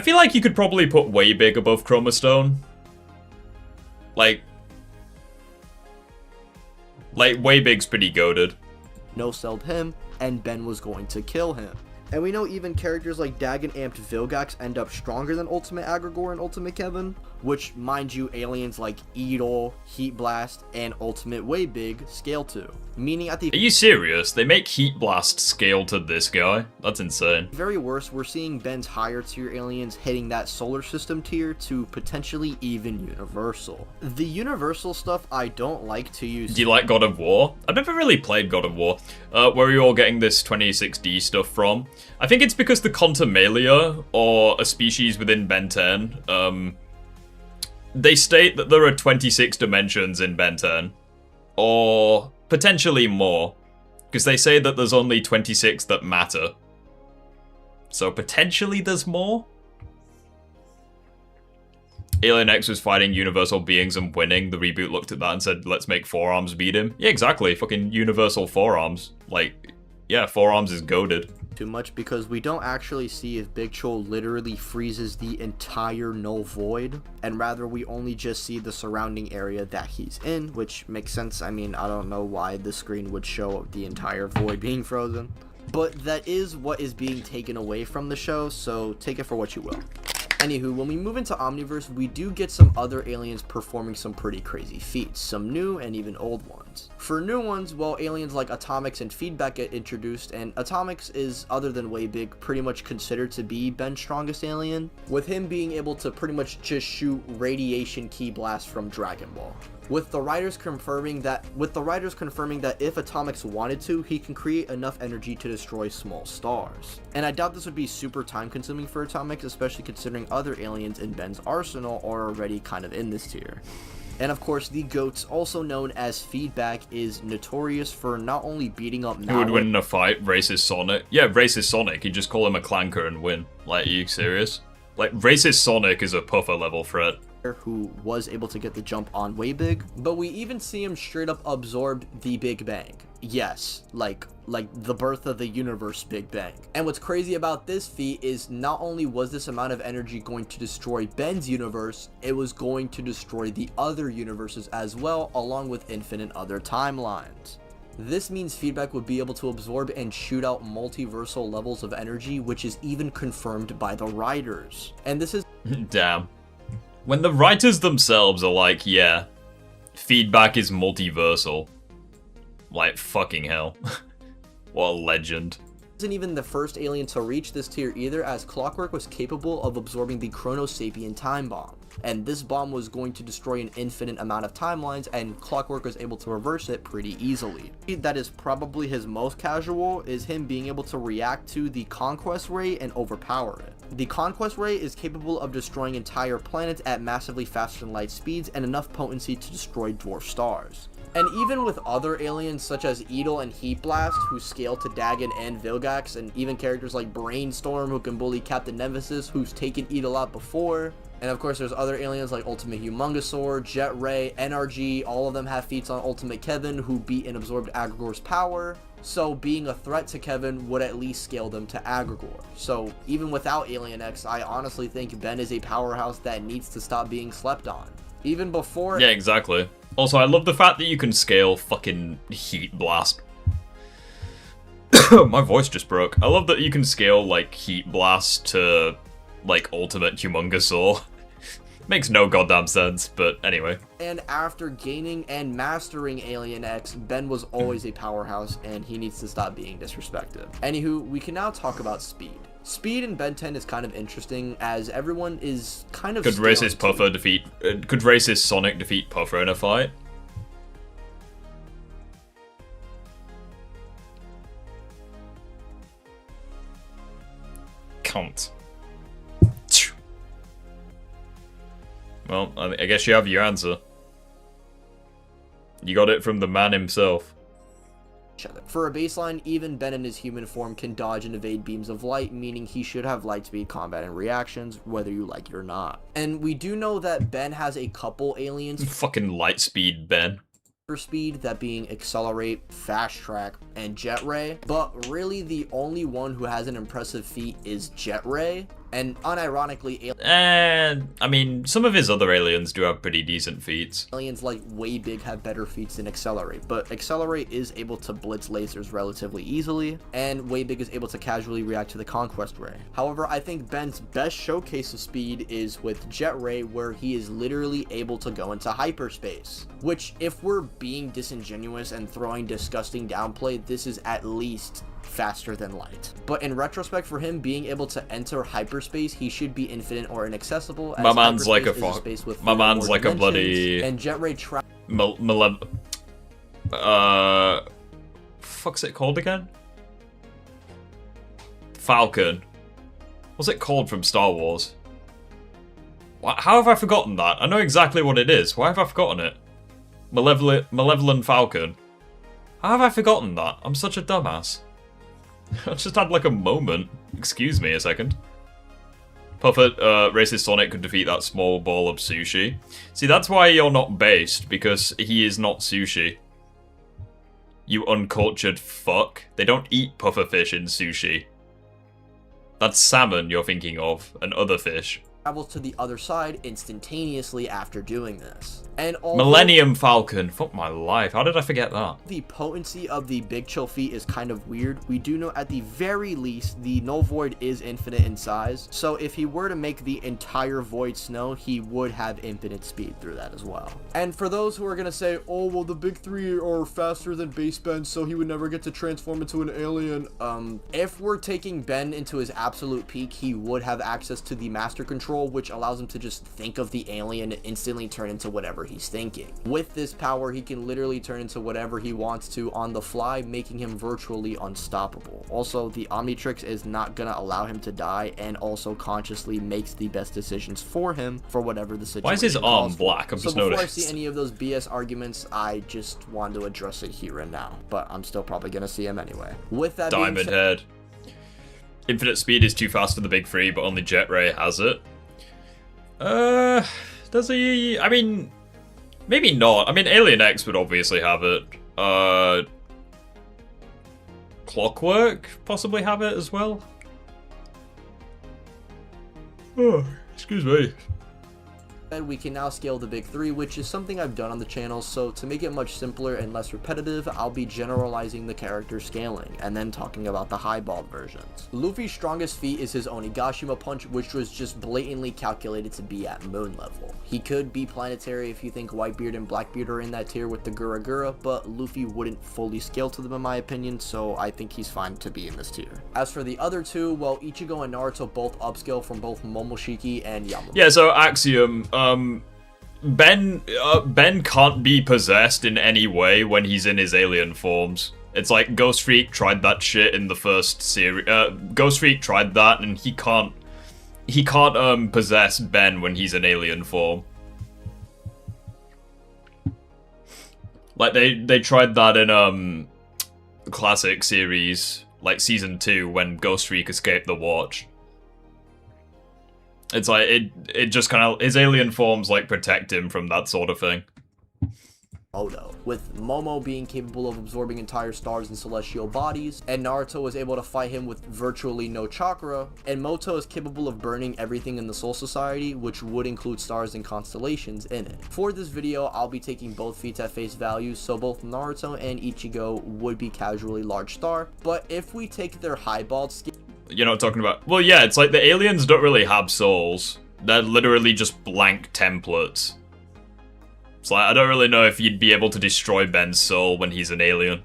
feel like you could probably put Waybig above Chromostone. Like Waybig's pretty goated. No-selled him, and Ben was going to kill him. And we know even characters like Dagon Amped Vilgax end up stronger than Ultimate Agrigor and Ultimate Kevin. which, mind you, aliens like Eagle, Heat Blast, and Ultimate Way Big scale to. Meaning at the Are you serious? They make Heat Blast scale to this guy? That's insane. very worst, we're seeing Ben's higher tier aliens hitting that solar system tier to potentially even Universal. The Universal stuff I don't like to use. Do you like God of War? I've never really played God of War. Where are you all getting this 26D stuff from? I think it's because the Contumalia, or a species within Ben 10, they state that there are 26 dimensions in Ben 10. Or potentially more. Because they say that there's only 26 that matter. So potentially there's more? Alien X was fighting universal beings and winning. The reboot looked at that and said, let's make Forearms beat him. Yeah, exactly. Fucking universal Forearms. Like, yeah, Forearms is goated. Too much because we don't actually see if Big Chol literally freezes the entire null void, and rather we only just see the surrounding area that he's in, which makes sense. I mean, I don't know why the screen would show the entire void being frozen, but that is what is being taken away from the show, so take it for what you will. Anywho, when we move into Omniverse, we do get some other aliens performing some pretty crazy feats, some new and even old ones. For new ones, well, aliens like Atomics and Feedback get introduced, and Atomics is, other than Way Big, pretty much considered to be Ben's strongest alien, with him being able to pretty much just shoot radiation ki blasts from Dragon Ball. With the writers confirming that if Atomics wanted to, he can create enough energy to destroy small stars. And I doubt this would be super time consuming for Atomics, especially considering other aliens in Ben's arsenal are already kind of in this tier. And of course, the GOATs, also known as Feedback, is notorious for not only beating up Who would win in a fight? Racist Sonic? Yeah, Racist Sonic. You just call him a clanker and win. Like, are you serious? Like, Racist Sonic is a puffer level threat. Who was able to get the jump on Way Big, but we even see him straight up absorb the Big Bang. Yes, like the birth of the universe Big Bang. And what's crazy about this feat is not only was this amount of energy going to destroy Ben's universe, it was going to destroy the other universes as well, along with infinite other timelines. This means Feedback would be able to absorb and shoot out multiversal levels of energy, which is even confirmed by the writers. And this is damn. When the writers themselves are like, yeah, Feedback is multiversal. Like, fucking hell. What a legend. Isn't even the first alien to reach this tier either, as Clockwork was capable of absorbing the Chronosapien time bomb. And this bomb was going to destroy an infinite amount of timelines, and Clockwork was able to reverse it pretty easily. That is probably his most casual, is him being able to react to the Conquest Ray and overpower it. The Conquest Ray is capable of destroying entire planets at massively faster than light speeds and enough potency to destroy dwarf stars. And even with other aliens such as Eagle and Heat Blast, who scale to Dagon and Vilgax, and even characters like Brainstorm, who can bully Captain Nemesis, who's taken Eagle out before. And of course there's other aliens like Ultimate Humongosaur, Jet Ray, NRG, all of them have feats on Ultimate Kevin, who beat and absorbed Agrigor's power. So being a threat to Kevin would at least scale them to Agrigor. So even without Alien X, I honestly think Ben is a powerhouse that needs to stop being slept on. Even before... Yeah, exactly. Also, I love the fact that you can scale fucking Heat Blast. My voice just broke. I love that you can scale, like, Heat Blast to, like, Ultimate Humongosaur. Makes no goddamn sense, but anyway. And after gaining and mastering Alien X, Ben was always a powerhouse, and he needs to stop being disrespected. Anywho, we can now talk about speed. Speed in Ben 10 is kind of interesting, as everyone is kind of... Could Racist Sonic defeat Puffer in a fight? Can't. Well, I guess you have your answer. You got it from the man himself. For a baseline, even Ben in his human form can dodge and evade beams of light, meaning he should have light speed combat and reactions, whether you like it or not. And we do know that Ben has a couple aliens. Fucking light speed, Ben. For speed, that being Accelerate, Fast Track, and Jet Ray. But really, the only one who has an impressive feat is Jet Ray. And unironically, And I mean, some of his other aliens do have pretty decent feats. aliens like Way Big have better feats than Accelerate, but Accelerate is able to blitz lasers relatively easily, and Way Big is able to casually react to the Conquest Ray. However, I think Ben's best showcase of speed is with Jet Ray, where he is literally able to go into hyperspace, which, if we're being disingenuous and throwing disgusting downplay, this is at least faster than light. But in retrospect, for him being able to enter hyperspace, he should be infinite or inaccessible. As My man's like a hyperspace is space with my four man's more like a dimensions, bloody and Jet Ray fuck's it called again? Falcon. What's it called from Star Wars? How have I forgotten that? I know exactly what it is. Why have I forgotten it? Malevolent Falcon. How have I forgotten that? I'm such a dumbass. I just had like a moment. Excuse me a second. Puffet, racist Sonic could defeat that small ball of sushi. See, that's why you're not based, because he is not sushi. You uncultured fuck. They don't eat pufferfish in sushi. That's salmon you're thinking of, and other fish. travels to the other side instantaneously after doing this. And Millennium Falcon. Fuck my life. How did I forget that? The potency of the Big Chill feat is kind of weird. We do know at the very least the Null Void is infinite in size. So if he were to make the entire Void snow, he would have infinite speed through that as well. And for those who are going to say, oh, well, the big three are faster than base Ben, so he would never get to transform into an alien. If we're taking Ben into his absolute peak, he would have access to the Master Control, which allows him to just think of the alien and instantly turn into whatever he's thinking. With this power, he can literally turn into whatever he wants to on the fly, making him virtually unstoppable. Also, the Omnitrix is not gonna allow him to die, and also consciously makes the best decisions for him for whatever the situation. Why is his arm black? I've So just before noticed. I see any of those BS arguments, I just wanted to address it here and now, but I'm still probably gonna see him anyway. With that being Diamond said, Head. Infinite speed is too fast for the big three, but only Jet Ray has it. Does he? I mean, maybe not. I mean, Alien X would obviously have it. Clockwork possibly have it as well. Oh, excuse me. we can now scale the big three, which is something I've done on the channel. So to make it much simpler and less repetitive, I'll be generalizing the character scaling and then talking about the highball versions. Luffy's strongest feat is his Onigashima punch, which was just blatantly calculated to be at moon level. He could be planetary if you think Whitebeard and Blackbeard are in that tier with the Gura Gura, but Luffy wouldn't fully scale to them in my opinion, so I think he's fine to be in this tier. As for the other two, well, Ichigo and Naruto both upscale from both Momoshiki and Yamamoto. Yeah, so Axiom. Ben can't be possessed in any way when he's in his alien forms. It's like Ghost Freak tried that shit in the first series. Ghost Freak tried that, and he can't possess Ben when he's in alien form. Like they tried that in the classic series, like season 2, when Ghost Freak escaped the Watch. It's like, it just kind of, his alien forms, like, protect him from that sort of thing. Odo, with Momo being capable of absorbing entire stars and celestial bodies, and Naruto was able to fight him with virtually no chakra, and Moto is capable of burning everything in the Soul Society, which would include stars and constellations in it. For this video, I'll be taking both feats at face value, so both Naruto and Ichigo would be casually large star, but if we take their highballed skill, You're not talking about... Well, yeah, it's like the aliens don't really have souls. They're literally just blank templates. It's like, I don't really know if you'd be able to destroy Ben's soul when he's an alien.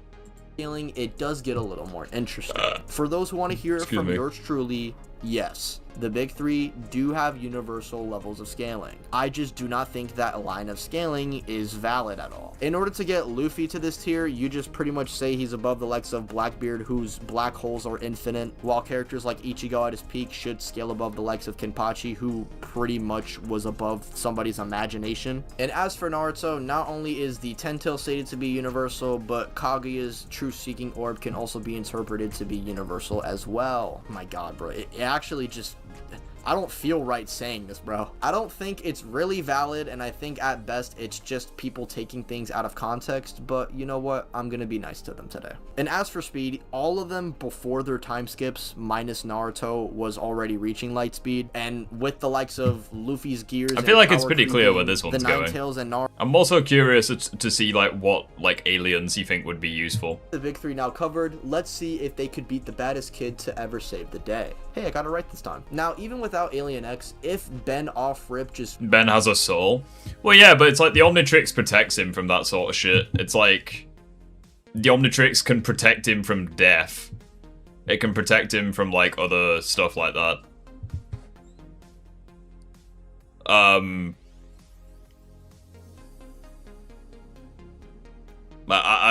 it does get a little more interesting. For those who want to hear it from yours truly, yes, the big three do have universal levels of scaling. I just do not think that line of scaling is valid at all. In order to get Luffy to this tier, you just pretty much say he's above the likes of Blackbeard, whose black holes are infinite, while characters like Ichigo at his peak should scale above the likes of Kenpachi, who pretty much was above somebody's imagination. And as for Naruto, not only is the Ten-Tail stated to be universal, but Kaguya's truth-seeking orb can also be interpreted to be universal as well. My god, bro, it actually just... I don't feel right saying this, bro. I don't think it's really valid, and I think at best it's just people taking things out of context, but you know what? I'm gonna be nice to them today. And as for speed, all of them before their time skips, minus Naruto, was already reaching light speed, and with the likes of Luffy's gears, I feel like it's power pretty clear where creeping, this one's the Nine going. Tails and Naruto. I'm also curious to see like what like aliens you think would be useful. The big three now covered. Let's see if they could beat the baddest kid to ever save the day. Hey, I got it right this time. Now, even without Alien X, if Ben off rip just... Ben has a soul? Well, yeah, but it's like the Omnitrix protects him from that sort of shit. It's like the Omnitrix can protect him from death. It can protect him from like other stuff like that. I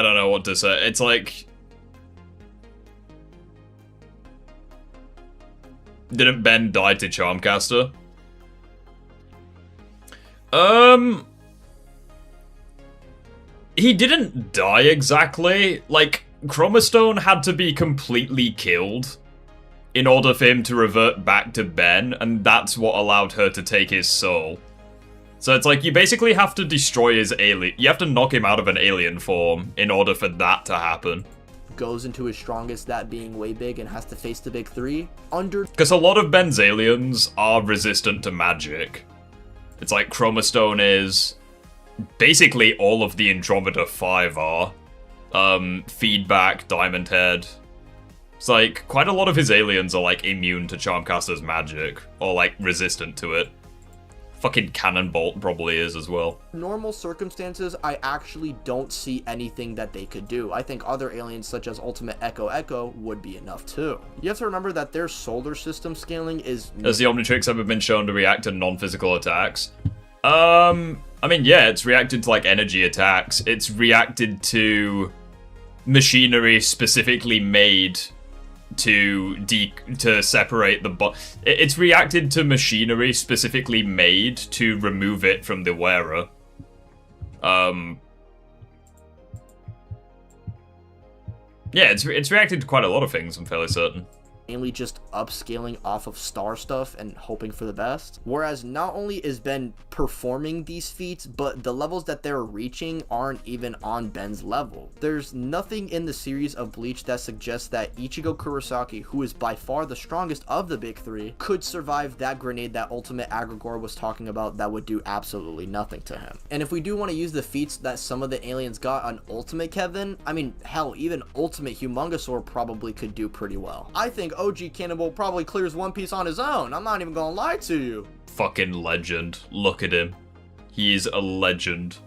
don't know what to say. It's like... Didn't Ben die to Charmcaster? He didn't die exactly. Like, Chromastone had to be completely killed in order for him to revert back to Ben, and that's what allowed her to take his soul. So it's like, you basically have to destroy his alien... You have to knock him out of an alien form in order for that to happen. Goes into his strongest, that being way big, and has to face the big three under... Because a lot of Ben's aliens are resistant to magic. It's like Chromastone is... Basically all of the Andromeda 5 are. Feedback, Diamond Head. It's like, quite a lot of his aliens are like immune to Charmcaster's magic. Or like resistant to it. Fucking Cannonbolt probably is as well. Normal circumstances, I actually don't see anything that they could do. I think other aliens such as Ultimate Echo would be enough too. You have to remember that their solar system scaling is... Has the Omnitrix ever been shown to react to non-physical attacks? I mean, yeah, it's reacted to like energy attacks. It's reacted machinery specifically made to separate the it's reacted to machinery specifically made to remove it from the wearer. Yeah, it's reacted to quite a lot of things, I'm fairly certain. Mainly just upscaling off of star stuff and hoping for the best. Whereas not only is Ben performing these feats, but the levels that they're reaching aren't even on Ben's level. There's nothing in the series of Bleach that suggests that Ichigo Kurosaki, who is by far the strongest of the big three, could survive that grenade that Ultimate Agrigor was talking about that would do absolutely nothing to him. And if we do want to use the feats that some of the aliens got on Ultimate Kevin, I mean, hell, even Ultimate Humongosaur probably could do pretty well. I think OG Cannibal probably clears One Piece on his own. I'm not even gonna lie to you. Fucking legend. Look at him. He is a legend.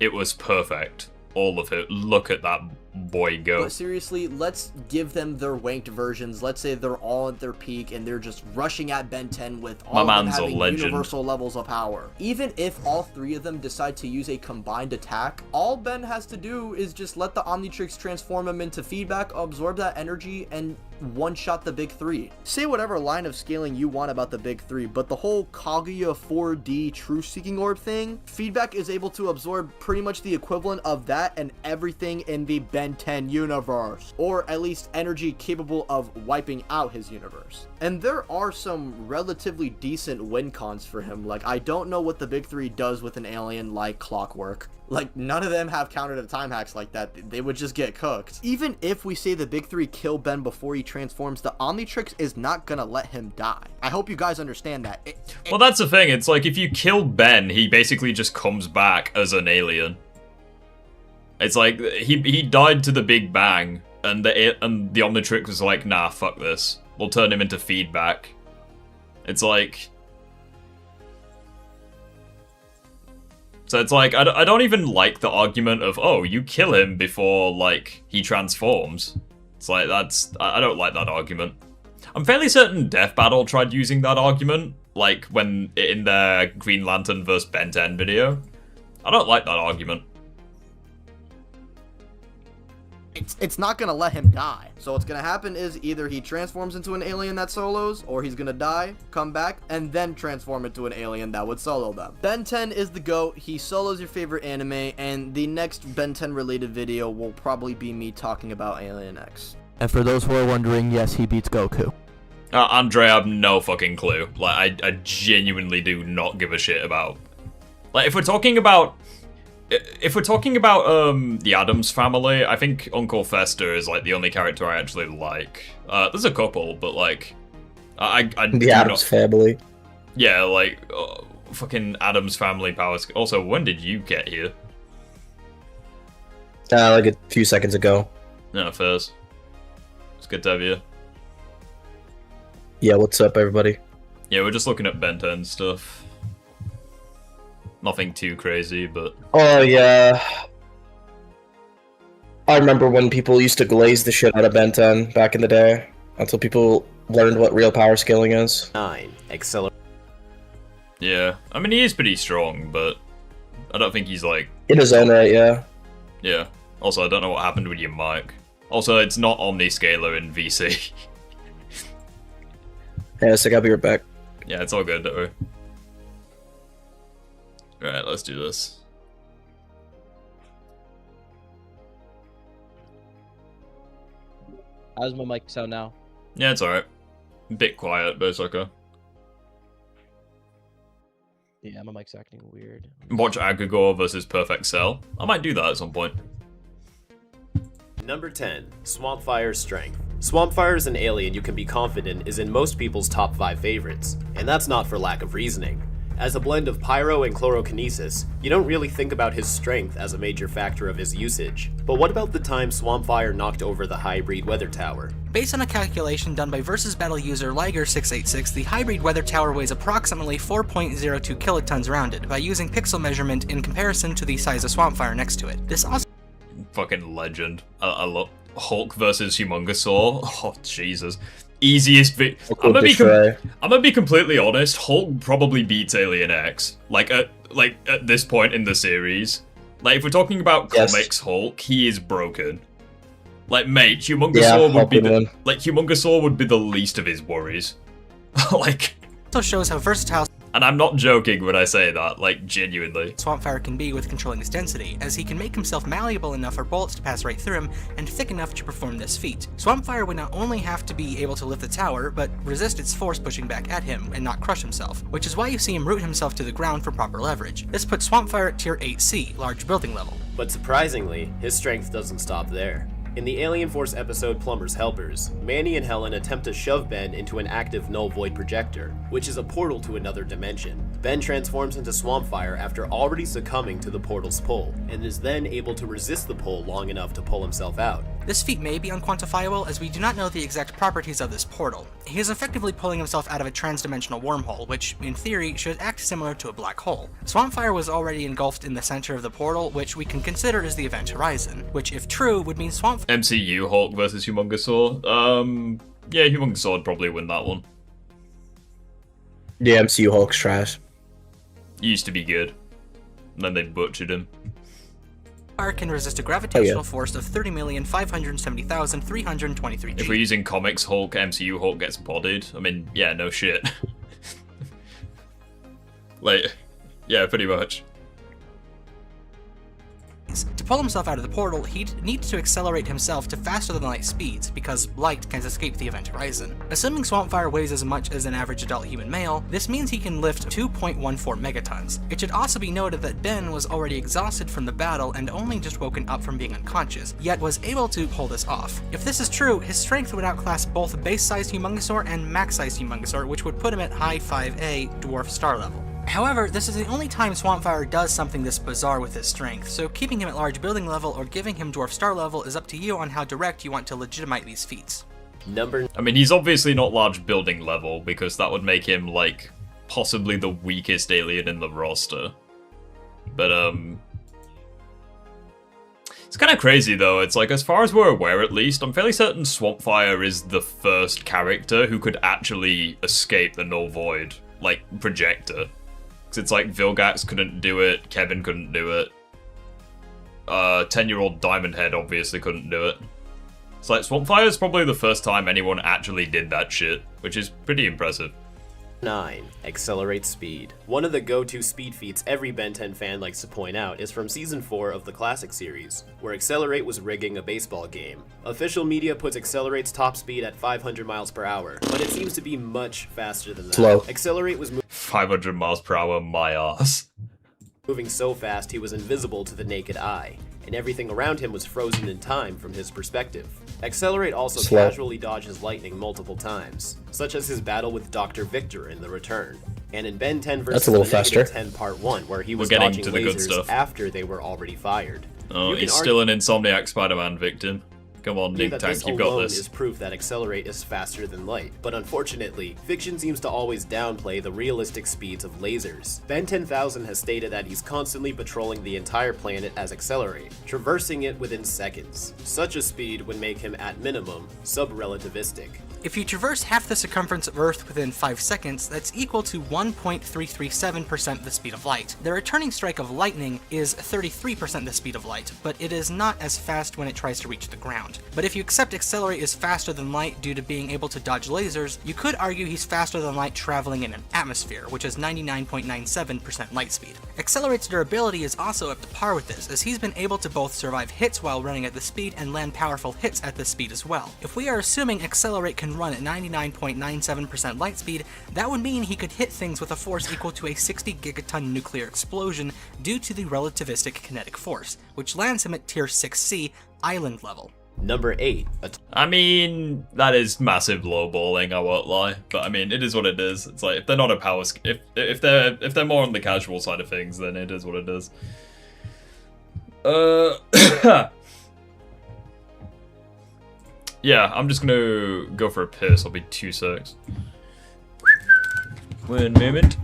It was perfect. All of it. Look at that boy go. But seriously, let's give them their wanked versions. Let's say they're all at their peak and they're just rushing at Ben 10 with all of them having universal levels of power. Even if all three of them decide to use a combined attack, all Ben has to do is just let the Omnitrix transform him into feedback, absorb that energy, and one-shot the big three. Say whatever line of scaling you want about the big three, but the whole Kaguya 4D Truth-Seeking Orb thing, feedback is able to absorb pretty much the equivalent of that and everything in the Ben 10 universe, or at least energy capable of wiping out his universe. And there are some relatively decent win cons for him. Like, I don't know what the big three does with an alien like Clockwork. Like, none of them have counter to time hacks like that. They would just get cooked. Even if we say the big three kill Ben before he transforms, the Omnitrix is not gonna let him die. I hope you guys understand that. Well, that's the thing. It's like, if you kill Ben, he basically just comes back as an alien. It's like, he died to the Big Bang, and the Omnitrix was like, nah, fuck this. We'll turn him into feedback. It's like... So it's like, I don't even like the argument of, oh, you kill him before, like, he transforms. It's like, I don't like that argument. I'm fairly certain Death Battle tried using that argument, like, when in their Green Lantern vs. Ben 10 video. I don't like that argument. It's not gonna let him die. So what's gonna happen is either he transforms into an alien that solos, or he's gonna die, come back, and then transform into an alien that would solo them. Ben 10 is the GOAT. He solos your favorite anime, and the next Ben 10 related video will probably be me talking about Alien X. And for those who are wondering, yes, he beats Goku. Andre, I have no fucking clue. Like, I genuinely do not give a shit about... Like, if we're talking about the Addams family, I think Uncle Fester is, like, the only character I actually like. There's a couple, but, like... The Addams family. Yeah, like, fucking Addams family powers. Also, when did you get here? Like a few seconds ago. No, first. It's good to have you. Yeah, what's up, everybody? Yeah, we're just looking at Ben 10 stuff. Nothing too crazy, but... Oh, yeah. I remember when people used to glaze the shit out of Ben 10 back in the day, until people learned what real power scaling is. 9. Accelerate. Yeah, I mean, he is pretty strong, but I don't think he's, like... In his own right, yeah. Yeah. Also, I don't know what happened with your mic. Also, it's not Omniscaler in VC. Yeah, so I'll be right back. Yeah, it's all good, don't worry. Alright, let's do this. How's my mic sound now? Yeah, it's alright. A bit quiet, but it's okay. Yeah, my mic's acting weird. Watch Agagor versus Perfect Cell. I might do that at some point. Number 10. Swampfire's strength. Swampfire is an alien you can be confident is in most people's top 5 favorites, and that's not for lack of reasoning. As a blend of pyro and chlorokinesis, you don't really think about his strength as a major factor of his usage. But what about the time Swampfire knocked over the Hybrid Weather Tower? Based on a calculation done by Versus Battle user Liger686, the Hybrid Weather Tower weighs approximately 4.02 kilotons rounded, by using pixel measurement in comparison to the size of Swampfire next to it. This also... Fucking legend. I love Hulk versus Humongosaur. Oh, Jesus. Easiest I'm gonna be completely honest, Hulk probably beats Alien X. Like at this point in the series. Like, if we're talking about comics Hulk, he is broken. Like, mate, Humongosaur would be Humongosaur would be the least of his worries. Like, also shows how versatile... And I'm not joking when I say that, like, genuinely. Swampfire can be with controlling his density, as he can make himself malleable enough for bullets to pass right through him, and thick enough to perform this feat. Swampfire would not only have to be able to lift the tower, but resist its force pushing back at him, and not crush himself, which is why you see him root himself to the ground for proper leverage. This puts Swampfire at tier 8C, large building level. But surprisingly, his strength doesn't stop there. In the Alien Force episode Plumber's Helpers, Manny and Helen attempt to shove Ben into an active null void projector, which is a portal to another dimension. Ben transforms into Swampfire after already succumbing to the portal's pull, and is then able to resist the pull long enough to pull himself out. This feat may be unquantifiable, as we do not know the exact properties of this portal. He is effectively pulling himself out of a transdimensional wormhole, which, in theory, should act similar to a black hole. Swampfire was already engulfed in the center of the portal, which we can consider as the event horizon, which, if true, would mean Swampfire... MCU Hulk versus Humongosaur. Yeah, Humongosaur would probably win that one. Yeah, MCU Hulk's trash. He used to be good. And then they butchered him. Can resist a gravitational force of 30,570,323 G. If we're using comics Hulk, MCU Hulk gets bodied. I mean, yeah, no shit. Like, yeah, pretty much. To pull himself out of the portal, he'd need to accelerate himself to faster than light speeds, because light can't escape the event horizon. Assuming Swampfire weighs as much as an average adult human male, this means he can lift 2.14 megatons. It should also be noted that Ben was already exhausted from the battle and only just woken up from being unconscious, yet was able to pull this off. If this is true, his strength would outclass both base-sized Humongosaur and max-sized Humongosaur, which would put him at high 5A dwarf star level. However, this is the only time Swampfire does something this bizarre with his strength, so keeping him at large building level or giving him dwarf star level is up to you on how direct you want to legitimize these feats. I mean, he's obviously not large building level, because that would make him, like, possibly the weakest alien in the roster. But, it's kind of crazy, though. It's like, as far as we're aware, at least, I'm fairly certain Swampfire is the first character who could actually escape the null void, like, projector. It's like Vilgax couldn't do it, Kevin couldn't do it. 10-year-old Diamond Head obviously couldn't do it. It's like Swampfire is probably the first time anyone actually did that shit, which is pretty impressive. 9. Accelerate speed. One of the go-to speed feats every Ben 10 fan likes to point out is from Season 4 of the Classic series, where Accelerate was rigging a baseball game. Official media puts Accelerate's top speed at 500 miles per hour, but it seems to be much faster than that. Slow. Accelerate was 500 miles per hour, my ass. moving so fast he was invisible to the naked eye, and everything around him was frozen in time from his perspective. Accelerate also Slow. casually dodges lightning multiple times, such as his battle with Dr. Victor in The Return, and in Ben 10 vs. That's a little the Negative faster. 10 Part 1, where he was getting dodging to the good lasers stuff. after they were already fired. Oh, You can he's still an Insomniac Spider-Man victim. Come on, argue Nick that this Tank, you've got alone this. is proof that Accelerate is faster than light, but unfortunately, fiction seems to always downplay the realistic speeds of lasers. Ben 10,000 has stated that he's constantly patrolling the entire planet as Accelerate, traversing it within seconds. Such a speed would make him, at minimum, sub-relativistic. If you traverse half the circumference of Earth within 5 seconds, that's equal to 1.337% the speed of light. The returning strike of lightning is 33% the speed of light, but it is not as fast when it tries to reach the ground. But if you accept Accelerate is faster than light due to being able to dodge lasers, you could argue he's faster than light traveling in an atmosphere, which is 99.97% light speed. Accelerate's durability is also up to par with this, as he's been able to both survive hits while running at this speed and land powerful hits at this speed as well. If we are assuming Accelerate can run at 99.97% light speed, that would mean he could hit things with a force equal to a 60 gigaton nuclear explosion due to the relativistic kinetic force, which lands him at tier 6C, island level. Number 8. I mean, that is massive lowballing, I won't lie. But I mean, it is what it is. It's like, if they're not a power... If they're more on the casual side of things, then it is what it is. Yeah, I'm just gonna go for a piss. I'll be 2 secs. 1 moment.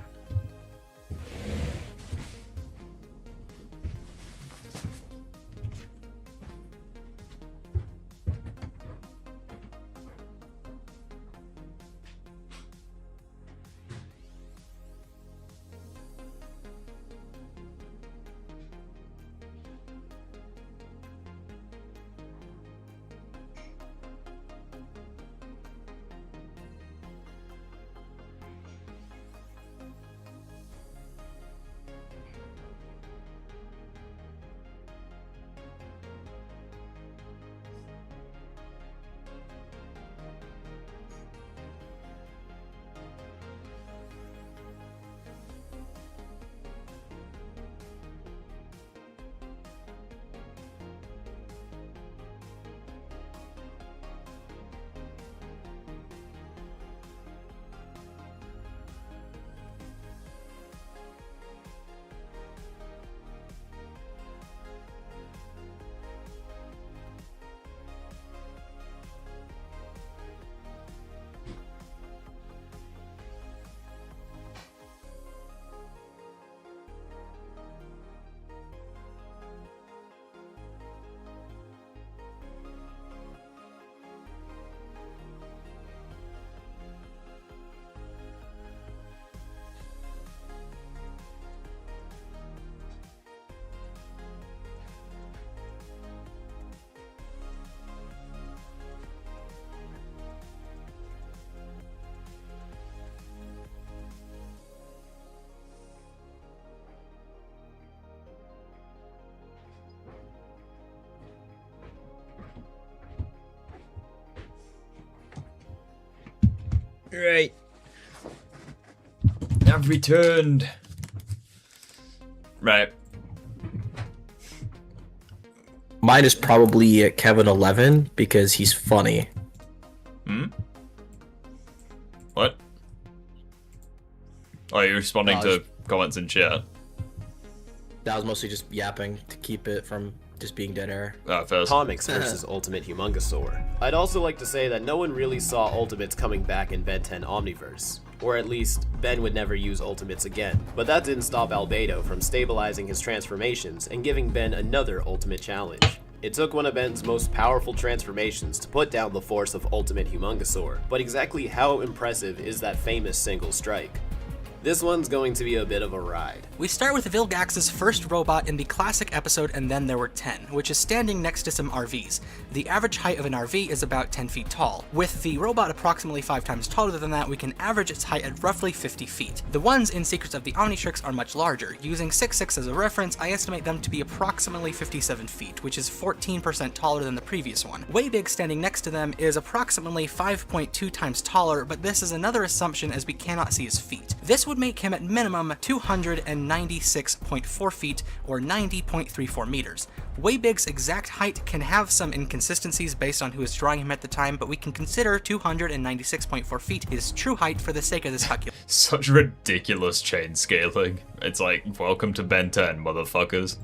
Right. I've returned. Right. Mine is probably Kevin 11 because he's funny. Hmm? What? Oh, you're responding to comments in chat? That was mostly just yapping to keep it from just being dead air. First. Comics versus Ultimate Humongosaur. I'd also like to say that no one really saw Ultimates coming back in Ben 10 Omniverse. Or at least, Ben would never use Ultimates again. But that didn't stop Albedo from stabilizing his transformations and giving Ben another Ultimate challenge. It took one of Ben's most powerful transformations to put down the force of Ultimate Humongosaur, but exactly how impressive is that famous single strike? This one's going to be a bit of a ride. We start with Vilgax's first robot in the classic episode And Then There Were 10, which is standing next to some RVs. The average height of an RV is about 10 feet tall. With the robot approximately 5 times taller than that, we can average its height at roughly 50 feet. The ones in Secrets of the Omnitrix are much larger. Using 6'6" as a reference, I estimate them to be approximately 57 feet, which is 14% taller than the previous one. Waybig standing next to them is approximately 5.2 times taller, but this is another assumption as we cannot see his feet. This would make him at minimum 296.4 feet or 90.34 meters. Waybig's exact height can have some inconsistencies based on who is drawing him at the time, but we can consider 296.4 feet his true height for the sake of this calculation. Such ridiculous chain scaling. It's like, welcome to Ben 10, motherfuckers.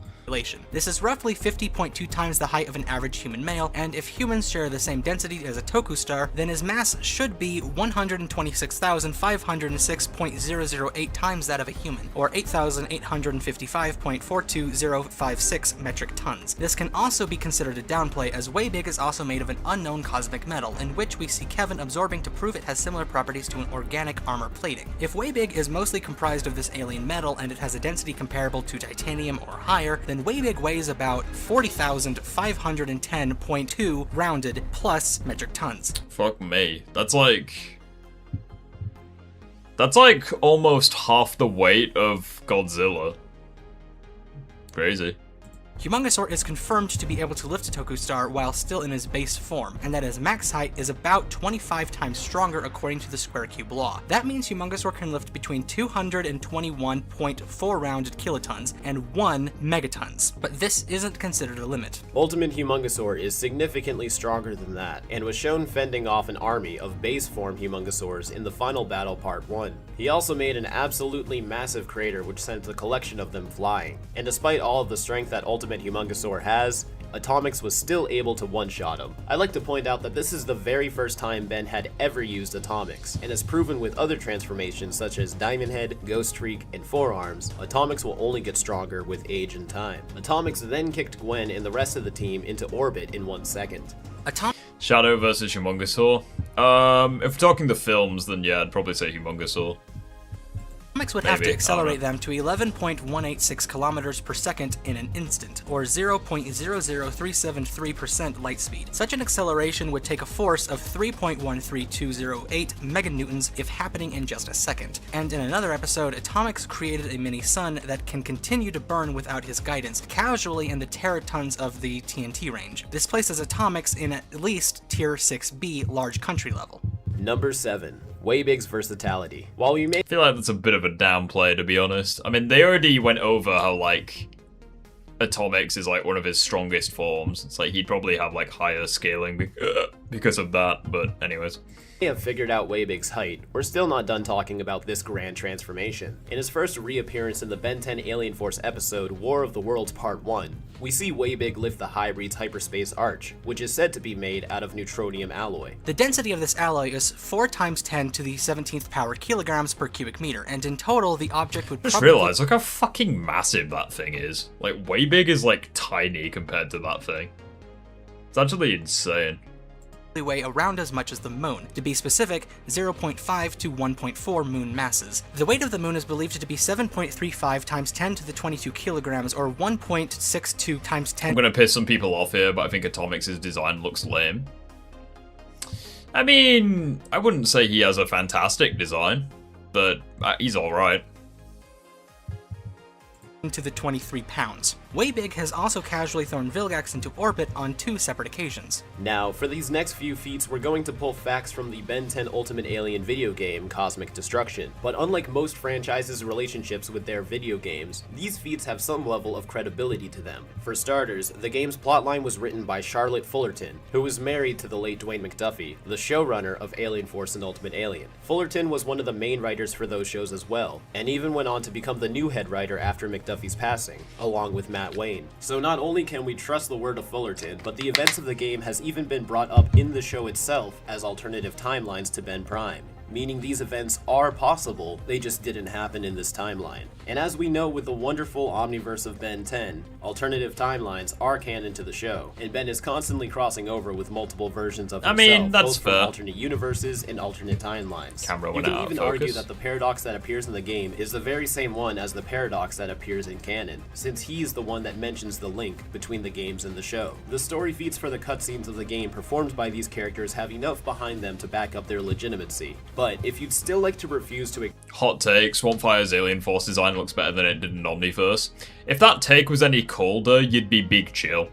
This is roughly 50.2 times the height of an average human male, and if humans share the same density as a Toku star, then his mass should be 126,506.008 times that of a human, or 8,855.42056 metric tons. This can also be considered a downplay, as Waybig is also made of an unknown cosmic metal, in which we see Kevin absorbing to prove it has similar properties to an organic armor plating. If Waybig is mostly comprised of this alien metal and it has a density comparable to titanium or higher, then Waybig weighs about 40,510.2 rounded plus metric tons. Fuck me. That's like almost half the weight of Godzilla. Crazy. Humongosaur is confirmed to be able to lift a Toku star while still in his base form, and that his max height is about 25 times stronger according to the square cube law. That means Humongosaur can lift between 221.4 rounded kilotons and 1 megatons, but this isn't considered a limit. Ultimate Humongosaur is significantly stronger than that, and was shown fending off an army of base form Humongosaurs in the final battle part 1. He also made an absolutely massive crater which sent a collection of them flying, and despite all of the strength that Ultimate Humongosaur has, Atomics was still able to one-shot him. I'd like to point out that this is the very first time Ben had ever used Atomics, and as proven with other transformations such as Diamond Head, Ghost Streak, and Forearms, Atomics will only get stronger with age and time. Atomics then kicked Gwen and the rest of the team into orbit in 1 second. Shadow versus Humongosaur. If we're talking the films, then yeah, I'd probably say Humongosaur. Atomics would have to accelerate them to 11.186 kilometers per second in an instant, or 0.00373% light speed. Such an acceleration would take a force of 3.13208 meganewtons if happening in just a second. And in another episode, Atomics created a mini sun that can continue to burn without his guidance, casually in the teratons of the TNT range. This places Atomics in at least Tier 6B large country level. Number 7. Waybig's versatility. While we may I feel like that's a bit of a downplay, to be honest. I mean, they already went over how, like, Atomics is, like, one of his strongest forms. It's like, he'd probably have, like, higher scaling because of that, but anyways. Have figured out Waybig's height, we're still not done talking about this grand transformation. In his first reappearance in the Ben 10 Alien Force episode War of the Worlds Part 1, we see Waybig lift the Hybrid's hyperspace arch, which is said to be made out of neutronium alloy. The density of this alloy is 4 times 10 to the 17th power kilograms per cubic meter, and in total the object would just realize, look how fucking massive that thing is. Like, Waybig is like tiny compared to that thing. It's actually insane. Weigh around as much as the moon. To be specific, 0.5 to 1.4 moon masses. The weight of the moon is believed to be 7.35 times 10 to the 22 kilograms, or 1.62 times 10. I'm gonna piss some people off here, but I think Atomics' design looks lame. I mean, I wouldn't say he has a fantastic design, but he's alright. To the 23 pounds. Waybig has also casually thrown Vilgax into orbit on 2 separate occasions. Now, for these next few feats, we're going to pull facts from the Ben 10 Ultimate Alien video game, Cosmic Destruction. But unlike most franchises' relationships with their video games, these feats have some level of credibility to them. For starters, the game's plotline was written by Charlotte Fullerton, who was married to the late Dwayne McDuffie, the showrunner of Alien Force and Ultimate Alien. Fullerton was one of the main writers for those shows as well, and even went on to become the new head writer after McDuffie's passing, along with Matt Wayne. So not only can we trust the word of Fullerton, but the events of the game has even been brought up in the show itself as alternative timelines to Ben Prime. meaning these events are possible, they just didn't happen in this timeline. And as we know with the wonderful omniverse of Ben 10, alternative timelines are canon to the show, and Ben is constantly crossing over with multiple versions of himself, that's both from fair. alternate universes and alternate timelines. Camera You went can out of even argue focus. that the paradox that appears in the game is the very same one as the paradox that appears in canon, since he's the one that mentions the link between the games and the show. The story feats for the cutscenes of the game performed by these characters have enough behind them to back up their legitimacy. But if you'd still like to refuse to Hot take, Swampfire's Alien Force design looks better than it did in Omniverse. If that take was any colder, you'd be big chill.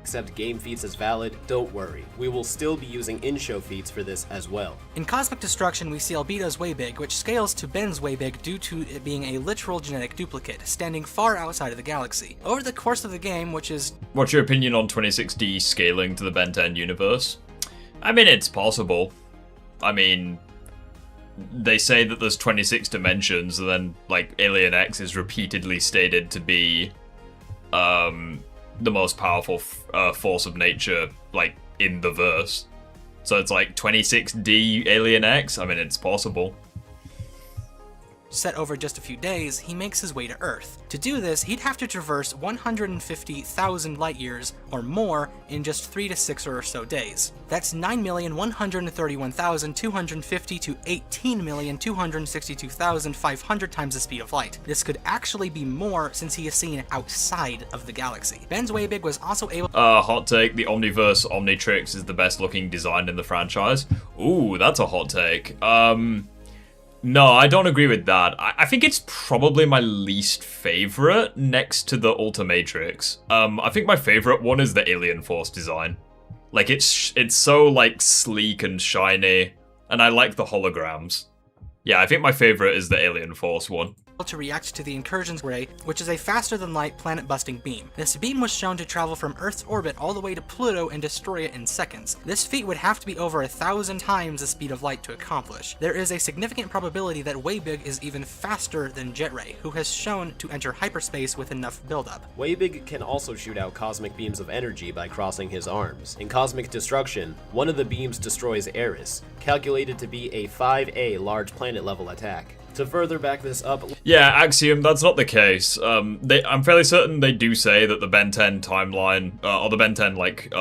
accept game feats as valid, don't worry. We will still be using in-show feats for this as well. In Cosmic Destruction, we see Albedo's Waybig, which scales to Ben's Waybig due to it being a literal genetic duplicate, standing far outside of the galaxy. Over the course of the game, which is... What's your opinion on 26D scaling to the Ben 10 universe? I mean, it's possible. I mean, they say that there's 26 dimensions, and then, like, Alien X is repeatedly stated to be, the most powerful force of nature, like, in the verse. So it's like 26D Alien X? I mean, it's possible. Set over just a few days, he makes his way to Earth. To do this, he'd have to traverse 150,000 light years or more in just 3 to 6 or so days. That's 9,131,250 to 18,262,500 times the speed of light. This could actually be more since he is seen outside of the galaxy. Ben's Waybig was also able Hot take, the Omniverse Omnitrix is the best looking design in the franchise. Ooh, that's a hot take. No, I don't agree with that. I think it's probably my least favorite next to the Ultimatrix. I think my favorite one is the Alien Force design. Like, it's so, like, sleek and shiny, and I like the holograms. Yeah, I think my favorite is the Alien Force one. to react to the incursion's ray, which is a faster-than-light planet-busting beam. This beam was shown to travel from Earth's orbit all the way to Pluto and destroy it in seconds. This feat would have to be over 1,000 times the speed of light to accomplish. There is a significant probability that Waybig is even faster than Jetray, who has shown to enter hyperspace with enough buildup. Waybig can also shoot out cosmic beams of energy by crossing his arms. In Cosmic Destruction, one of the beams destroys Eris, calculated to be a 5A large planet-level attack. To further back this up... Yeah, Axiom, that's not the case. I'm fairly certain they do say that the Ben 10 timeline, or the Ben 10, like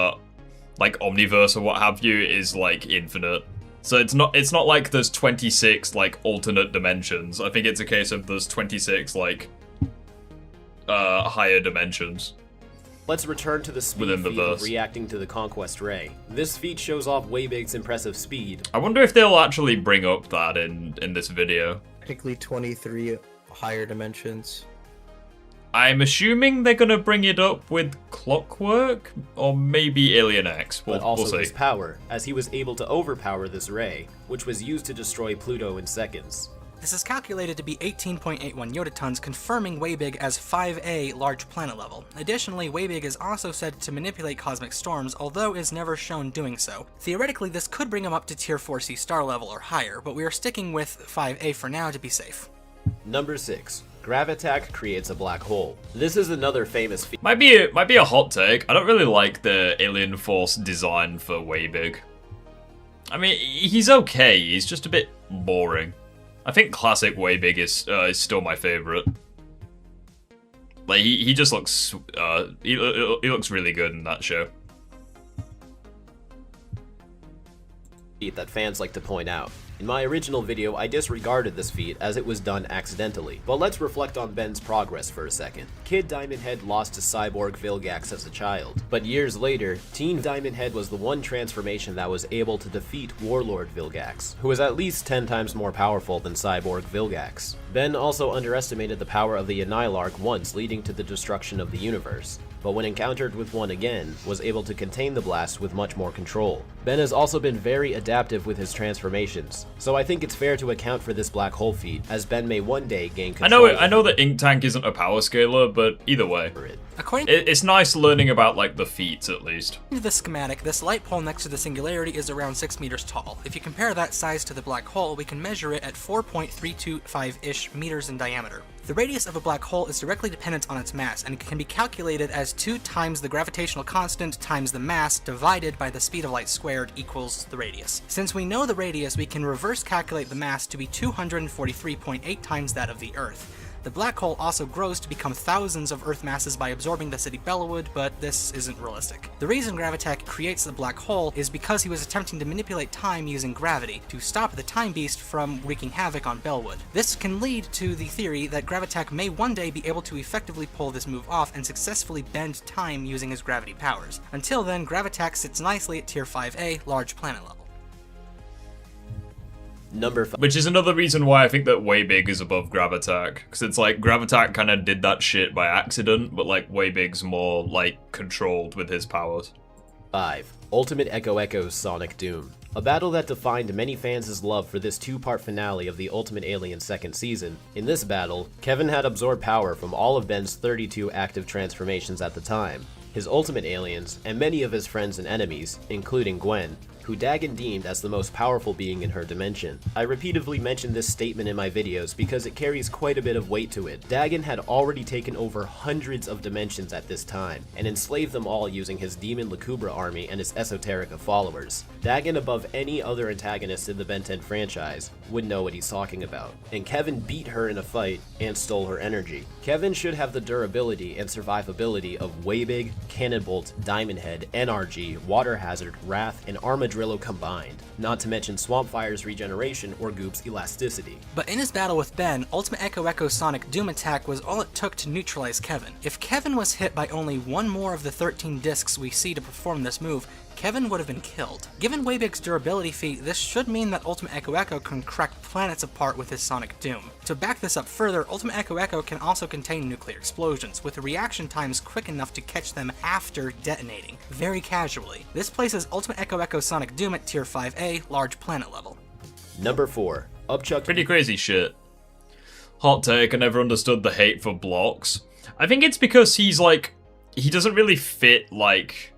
Omniverse or what have you, is, like, infinite. So it's not like there's 26, like, alternate dimensions. I think it's a case of there's 26, like, higher dimensions. Let's return to the speed feat of reacting to the Conquest Ray. This feat shows off Waybig's impressive speed. I wonder if they'll actually bring up that in this video. Technically 23 higher dimensions. I'm assuming they're gonna bring it up with Clockwork, or maybe Alien X. But also we'll see. his power, as he was able to overpower this ray, which was used to destroy Pluto in seconds. This is calculated to be 18.81 yotatons, confirming Waybig as 5A large planet level. Additionally, Waybig is also said to manipulate cosmic storms, although is never shown doing so. Theoretically, this could bring him up to tier 4C star level or higher, but we are sticking with 5A for now to be safe. Number 6. Gravitack creates a black hole. This is another famous feat. Might be a hot take. I don't really like the Alien Force design for Waybig. I mean, he's okay. He's just a bit boring. I think classic Waybig is still my favorite. Like he just looks he looks really good in that show. That fans like to point out. In my original video, I disregarded this feat as it was done accidentally, but let's reflect on Ben's progress for a second. Kid Diamond Head lost to Cyborg Vilgax as a child, but years later, Teen Diamond Head was the one transformation that was able to defeat Warlord Vilgax, who was at least 10 times more powerful than Cyborg Vilgax. Ben also underestimated the power of the Annihilarch once, leading to the destruction of the universe, but when encountered with one again, was able to contain the blast with much more control. Ben has also been very adaptive with his transformations, so I think it's fair to account for this black hole feat, as Ben may one day gain control. I know that Ink Tank isn't a power scaler, but either way. According It's nice learning about, like, the feats, at least. to the schematic, this light pole next to the singularity is around 6 meters tall. If you compare that size to the black hole, we can measure it at 4.325-ish meters in diameter. The radius of a black hole is directly dependent on its mass, and can be calculated as 2 times the gravitational constant times the mass divided by the speed of light squared equals the radius. Since we know the radius, we can reverse calculate the mass to be 243.8 times that of the Earth. The black hole also grows to become thousands of Earth masses by absorbing the city Bellwood, but this isn't realistic. The reason Gravitack creates the black hole is because he was attempting to manipulate time using gravity to stop the time beast from wreaking havoc on Bellwood. This can lead to the theory that Gravitack may one day be able to effectively pull this move off and successfully bend time using his gravity powers. Until then, Gravitack sits nicely at tier 5A, large planet level. Number 5. Which is another reason why I think that Waybig is above Gravitack. Because it's like, Gravitack kind of did that shit by accident, but like, Waybig's more, like, controlled with his powers. 5. Ultimate Echo Echo's Sonic Doom. A battle that defined many fans' love for this 2-part finale of the Ultimate Alien second season. In this battle, Kevin had absorbed power from all of Ben's 32 active transformations at the time, his Ultimate Aliens, and many of his friends and enemies, including Gwen, who Dagon deemed as the most powerful being in her dimension. I repeatedly mention this statement in my videos because it carries quite a bit of weight to it. Dagon had already taken over hundreds of dimensions at this time, and enslaved them all using his Demon Lacubra army and his Esoterica followers. Dagon, above any other antagonist in the Ben 10 franchise, would know what he's talking about, and Kevin beat her in a fight and stole her energy. Kevin should have the durability and survivability of Waybig, Cannonbolt, Diamond Head, NRG, Water Hazard, Wrath, and Armadillo combined, not to mention Swampfire's regeneration or Goop's elasticity. But in his battle with Ben, Ultimate Echo Echo's Sonic Doom attack was all it took to neutralize Kevin. If Kevin was hit by only one more of the 13 discs we see to perform this move, Kevin would have been killed. Given Waybig's durability feat, this should mean that Ultimate Echo Echo can crack planets apart with his Sonic Doom. To back this up further, Ultimate Echo Echo can also contain nuclear explosions, with the reaction times quick enough to catch them after detonating, very casually. This places Ultimate Echo Echo Sonic Doom at tier 5A, large planet level. Number 4. Upchuck. Pretty crazy shit. Hot take, I never understood the hate for blocks. I think it's because he's like, he doesn't really fit, like,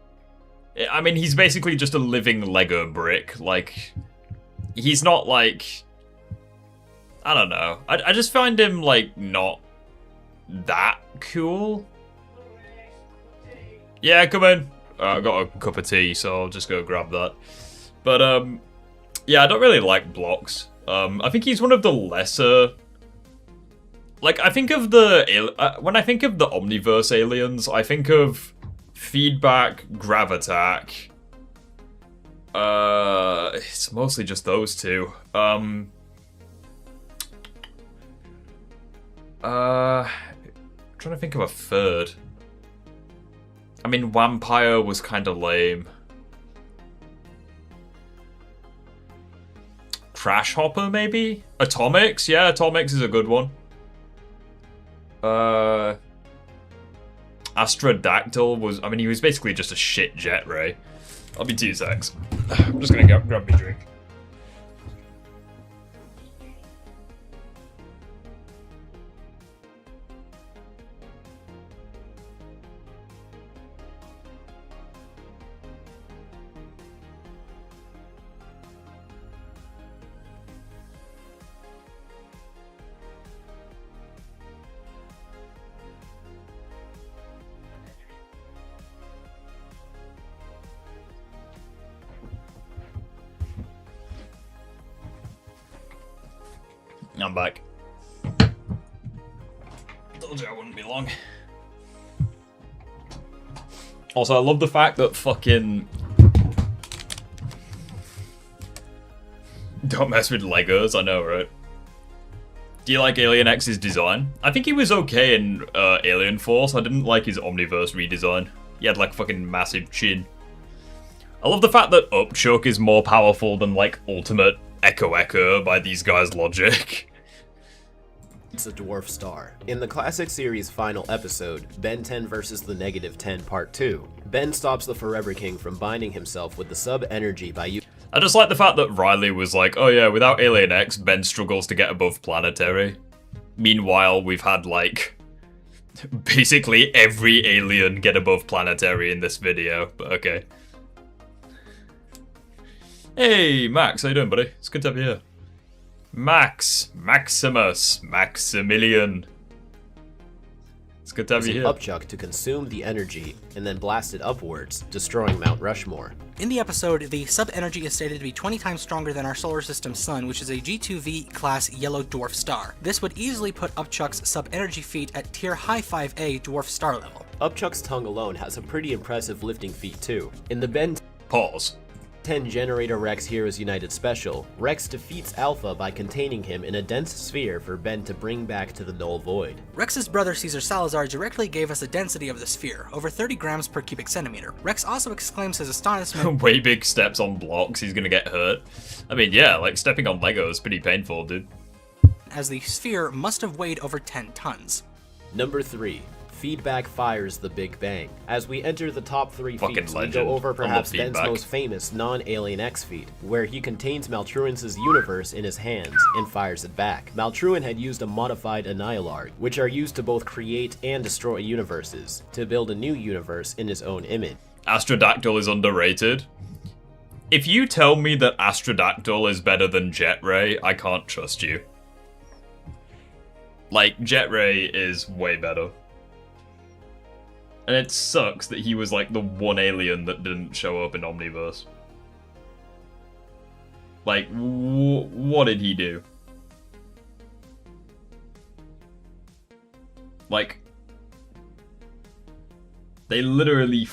I mean, he's basically just a living Lego brick. Like, he's not like, I don't know. I just find him, like, not that cool. Yeah, come in. I got a cup of tea, so I'll just go grab that. But, yeah, I don't really like blocks. I think he's one of the lesser... Like, I think of the... when I think of the Omniverse aliens, I think of Feedback, Gravitack. It's mostly just those two. Trying to think of a third. I mean, Vampire was kind of lame. Crash Hopper, maybe? Atomics? Yeah, Atomics is a good one. Astrodactyl was... I mean, he was basically just a shit jet ray. I'll be 2 secs. I'm just gonna grab me a drink. I'm back. Told you I wouldn't be long. Also, I love the fact that fucking... Don't mess with Legos, I know, right? Do you like Alien X's design? I think he was okay in Alien Force. I didn't like his Omniverse redesign. He had like fucking massive chin. I love the fact that Upchuck is more powerful than like Ultimate Echo Echo by these guys' logic. It's a dwarf star. In the classic series' final episode, Ben 10 vs. the -10 Part 2, Ben stops the Forever King from binding himself with the sub-energy by using... I just like the fact that Riley was like, oh yeah, without Alien X, Ben struggles to get above planetary. Meanwhile, we've had like Basically every alien get above planetary in this video, but okay. Hey, Max, how you doing, buddy? It's good to have you here. Max, Maximus, Maximilian. It's good to have you here. Upchuck to consume the energy and then blast it upwards, destroying Mount Rushmore. In the episode, the sub-energy is stated to be 20 times stronger than our solar system's sun, which is a G2V class yellow dwarf star. This would easily put Upchuck's sub-energy feat at tier high 5A dwarf star level. Upchuck's tongue alone has a pretty impressive lifting feat too. In the Ben Pause. 10 Generator Rex Heroes United Special, Rex defeats Alpha by containing him in a dense sphere for Ben to bring back to the Null Void. Rex's brother Caesar Salazar directly gave us the density of the sphere, over 30 grams per cubic centimeter. Rex also exclaims his astonishment. Way big steps on blocks, he's gonna get hurt. I mean, yeah, like stepping on Lego is pretty painful, dude. As the sphere must have weighed over 10 tons. Number 3. Feedback fires the Big Bang. As we enter the top 3 Fucking feats, legend. we go over I love perhaps Ben's Feedback. most famous non-Alien X feat, where he contains Maltruance's universe in his hands and fires it back. Maltruan had used a modified Annihilar, which are used to both create and destroy universes, to build a new universe in his own image. Astrodactyl is underrated. If you tell me that Astrodactyl is better than Jet Ray, I can't trust you. Like, Jet Ray is way better. And it sucks that he was like the one alien that didn't show up in Omniverse. Like, what did he do? Like, they literally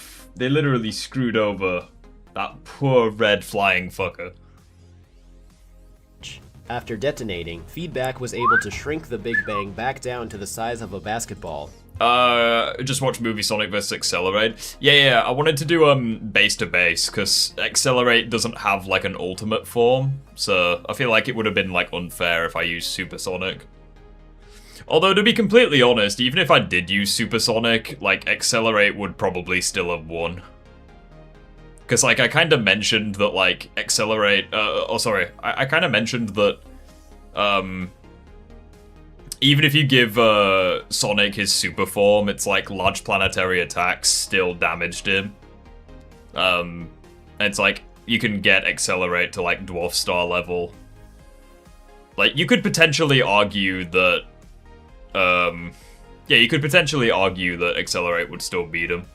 screwed over that poor red flying fucker. After detonating, Feedback was able to shrink the Big Bang back down to the size of a basketball. Just watch movie Sonic vs. Accelerate. Yeah, I wanted to do, base to base, because Accelerate doesn't have, like, an ultimate form, so I feel like it would have been, like, unfair if I used Supersonic. Although, to be completely honest, even if I did use Supersonic, like, Accelerate would probably still have won. Because, like, I kind of mentioned that, like, Accelerate, I kind of mentioned that, even if you give Sonic his super form, it's like large planetary attacks still damaged him. And it's like, you can get Accelerate to like Dwarf Star level. Like, you could potentially argue that, yeah, you could potentially argue that Accelerate would still beat him.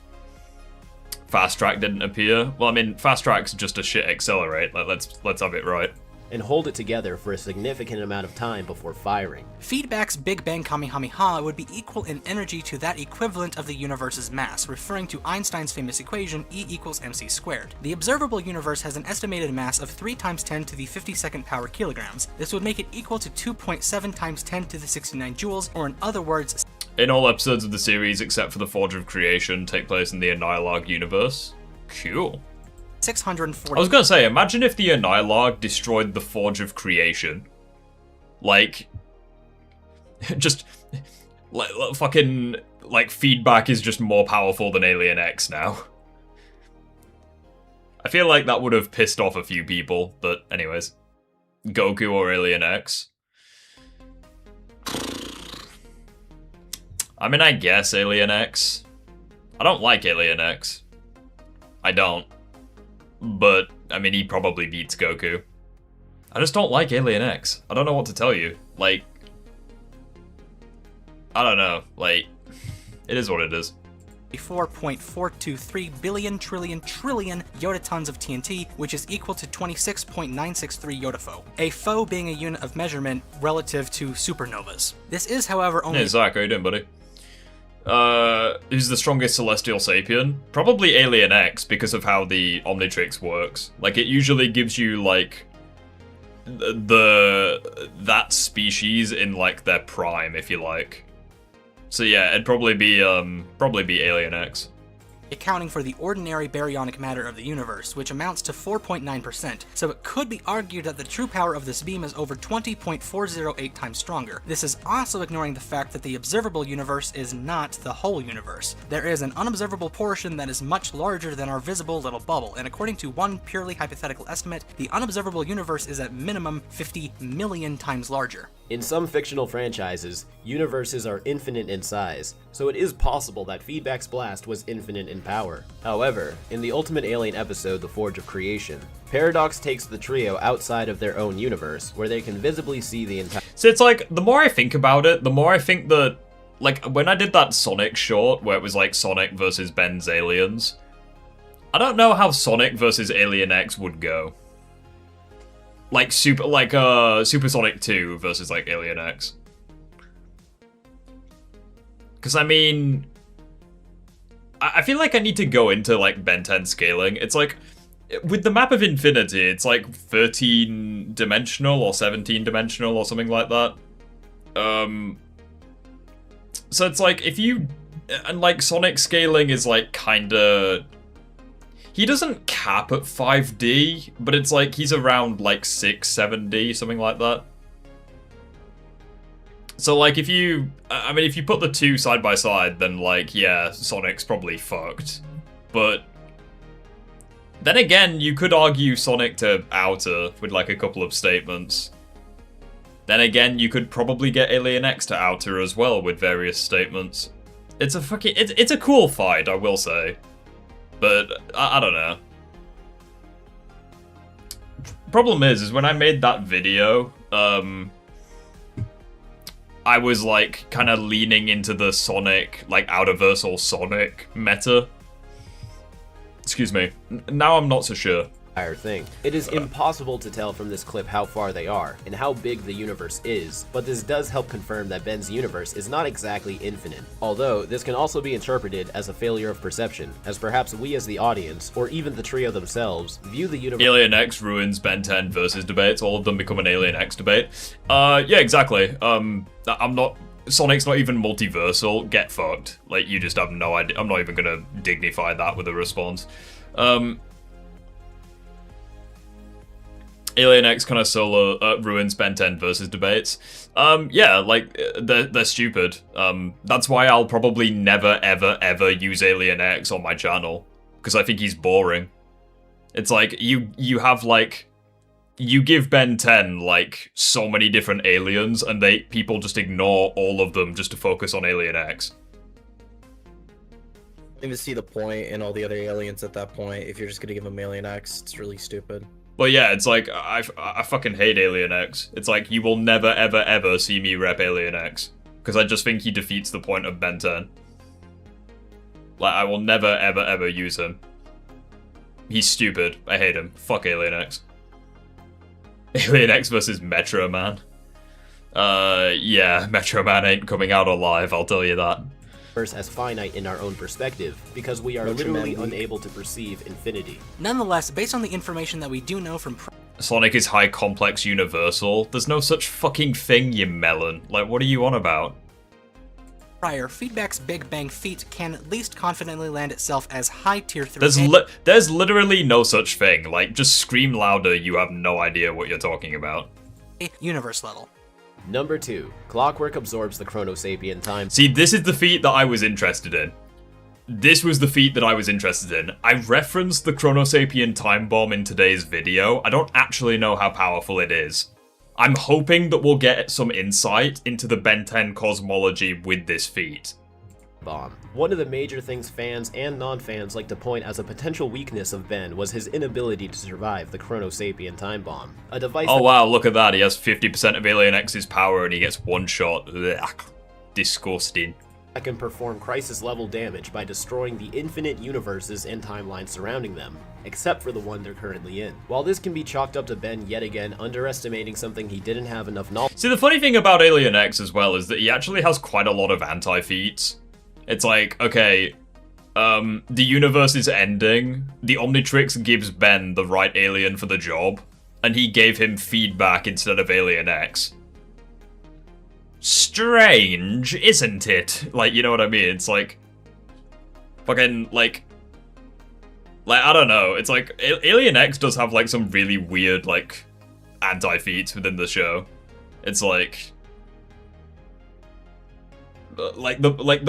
Fast Track didn't appear. Well, I mean, Fast Track's just a shit Accelerate. Like, let's have it right. And hold it together for a significant amount of time before firing. Feedback's Big Bang Kamehameha would be equal in energy to that equivalent of the universe's mass, referring to Einstein's famous equation E equals mc squared. The observable universe has an estimated mass of 3 times 10 to the 52nd power kilograms. This would make it equal to 2.7 times 10 to the 69 joules, or in other words... In all episodes of the series, except for the Forge of Creation, take place in the Annihilar universe. Cool. 640. I was gonna say, imagine if the Annihilar destroyed the Forge of Creation. Like, just, like, fucking, like, Feedback is just more powerful than Alien X now. I feel like that would have pissed off a few people, but anyways. Goku or Alien X? I mean, I guess Alien X. I don't like Alien X. I don't. But, I mean, he probably beats Goku. I just don't like Alien X. I don't know what to tell you. Like, I don't know. Like, it is what it is. 4.423 billion trillion yotatons of TNT, which is equal to 26.963 yotafoe. A foe being a unit of measurement relative to supernovas. This is, however, only... Hey, Zach, how you doing, buddy? Who's the strongest celestial sapien? Probably Alien X, because of how the Omnitrix works. Like, it usually gives you, like, that species in, like, their prime, if you like. So yeah, it'd probably be Alien X. accounting for the ordinary baryonic matter of the universe, which amounts to 4.9%, so it could be argued that the true power of this beam is over 20.408 times stronger. This is also ignoring the fact that the observable universe is not the whole universe. There is an unobservable portion that is much larger than our visible little bubble, and according to one purely hypothetical estimate, the unobservable universe is at minimum 50 million times larger. In some fictional franchises, universes are infinite in size, so it is possible that Feedback's blast was infinite in power. However, in the Ultimate Alien episode The Forge of Creation, Paradox takes the trio outside of their own universe, where they can visibly see the entire— So it's like, the more I think about it, the more I think that, like, when I did that Sonic short, where it was like Sonic versus Ben's aliens, I don't know how Sonic versus Alien X would go. Like Super Sonic 2 versus like Alien X. Because I mean, I feel like I need to go into like Ben 10 scaling. It's like, with the map of infinity, it's like 13 dimensional or 17 dimensional or something like that. So it's like, if you, and like Sonic scaling is like kinda, he doesn't cap at 5D, but it's like he's around like 6, 7D, something like that. So like if you, I mean if you put the two side by side, then like yeah, Sonic's probably fucked. But then again, you could argue Sonic to Outer with like a couple of statements. Then again, you could probably get Alien X to Outer as well with various statements. It's a fucking, it's a cool fight, I will say. But, I don't know. Problem is when I made that video, I was, like, kind of leaning into the Sonic, like, Outerversal Sonic meta. Excuse me. Now I'm not so sure. Thing. It is impossible to tell from this clip how far they are, and how big the universe is, but this does help confirm that Ben's universe is not exactly infinite. Although, this can also be interpreted as a failure of perception, as perhaps we as the audience, or even the trio themselves, view the universe— Alien X ruins Ben 10 versus debates, all of them become an Alien X debate. Yeah, exactly. I'm not— Sonic's not even multiversal, get fucked. Like, you just have no idea. I'm not even gonna dignify that with a response. Alien X kind of solo ruins Ben 10 versus debates. Yeah, like, they're stupid. That's why I'll probably never, ever, ever use Alien X on my channel. Because I think he's boring. It's like, you have, like, you give Ben 10, like, so many different aliens, and people just ignore all of them just to focus on Alien X. I don't even see the point in all the other aliens at that point. If you're just gonna give him Alien X, it's really stupid. Well, yeah, it's like, I fucking hate Alien X. It's like, you will never, ever, ever see me rep Alien X. Because I just think he defeats the point of Ben 10. Like, I will never, ever, ever use him. He's stupid. I hate him. Fuck Alien X. Alien X versus Metro Man. Yeah, Metro Man ain't coming out alive, I'll tell you that. As finite in our own perspective, because we are literally unable to perceive infinity. Nonetheless, based on the information that we do know from Sonic is high complex universal. There's no such fucking thing, you melon. Like, what are you on about? prior, Feedback's Big Bang feat can at least confidently land itself as high tier 3. There's literally no such thing. Like, just scream louder, you have no idea what you're talking about. Universe level. Number 2. Clockwork absorbs the Chronosapien time. See, this is the feat that I was interested in. This was the feat that I was interested in. I referenced the Chronosapien time bomb in today's video. I don't actually know how powerful it is. I'm hoping that we'll get some insight into the Ben 10 cosmology with this feat. Bomb. One of the major things fans and non-fans like to point as a potential weakness of Ben was his inability to survive the Chronosapien time bomb. A device Oh wow, look at that. He has 50% of Alien X's power and he gets one shot. Ugh. Disgusting. that can perform crisis-level damage by destroying the infinite universes and timelines surrounding them, except for the one they're currently in. While this can be chalked up to Ben yet again underestimating something he didn't have enough knowledge. See, the funny thing about Alien X as well is that he actually has quite a lot of anti-feats. It's like, okay, the universe is ending, the Omnitrix gives Ben the right alien for the job, and he gave him feedback instead of Alien X. Strange, isn't it? Like, you know what I mean? It's like, fucking, like, Like, I don't know. It's like Alien X does have like some really weird like anti-feats within the show. It's like the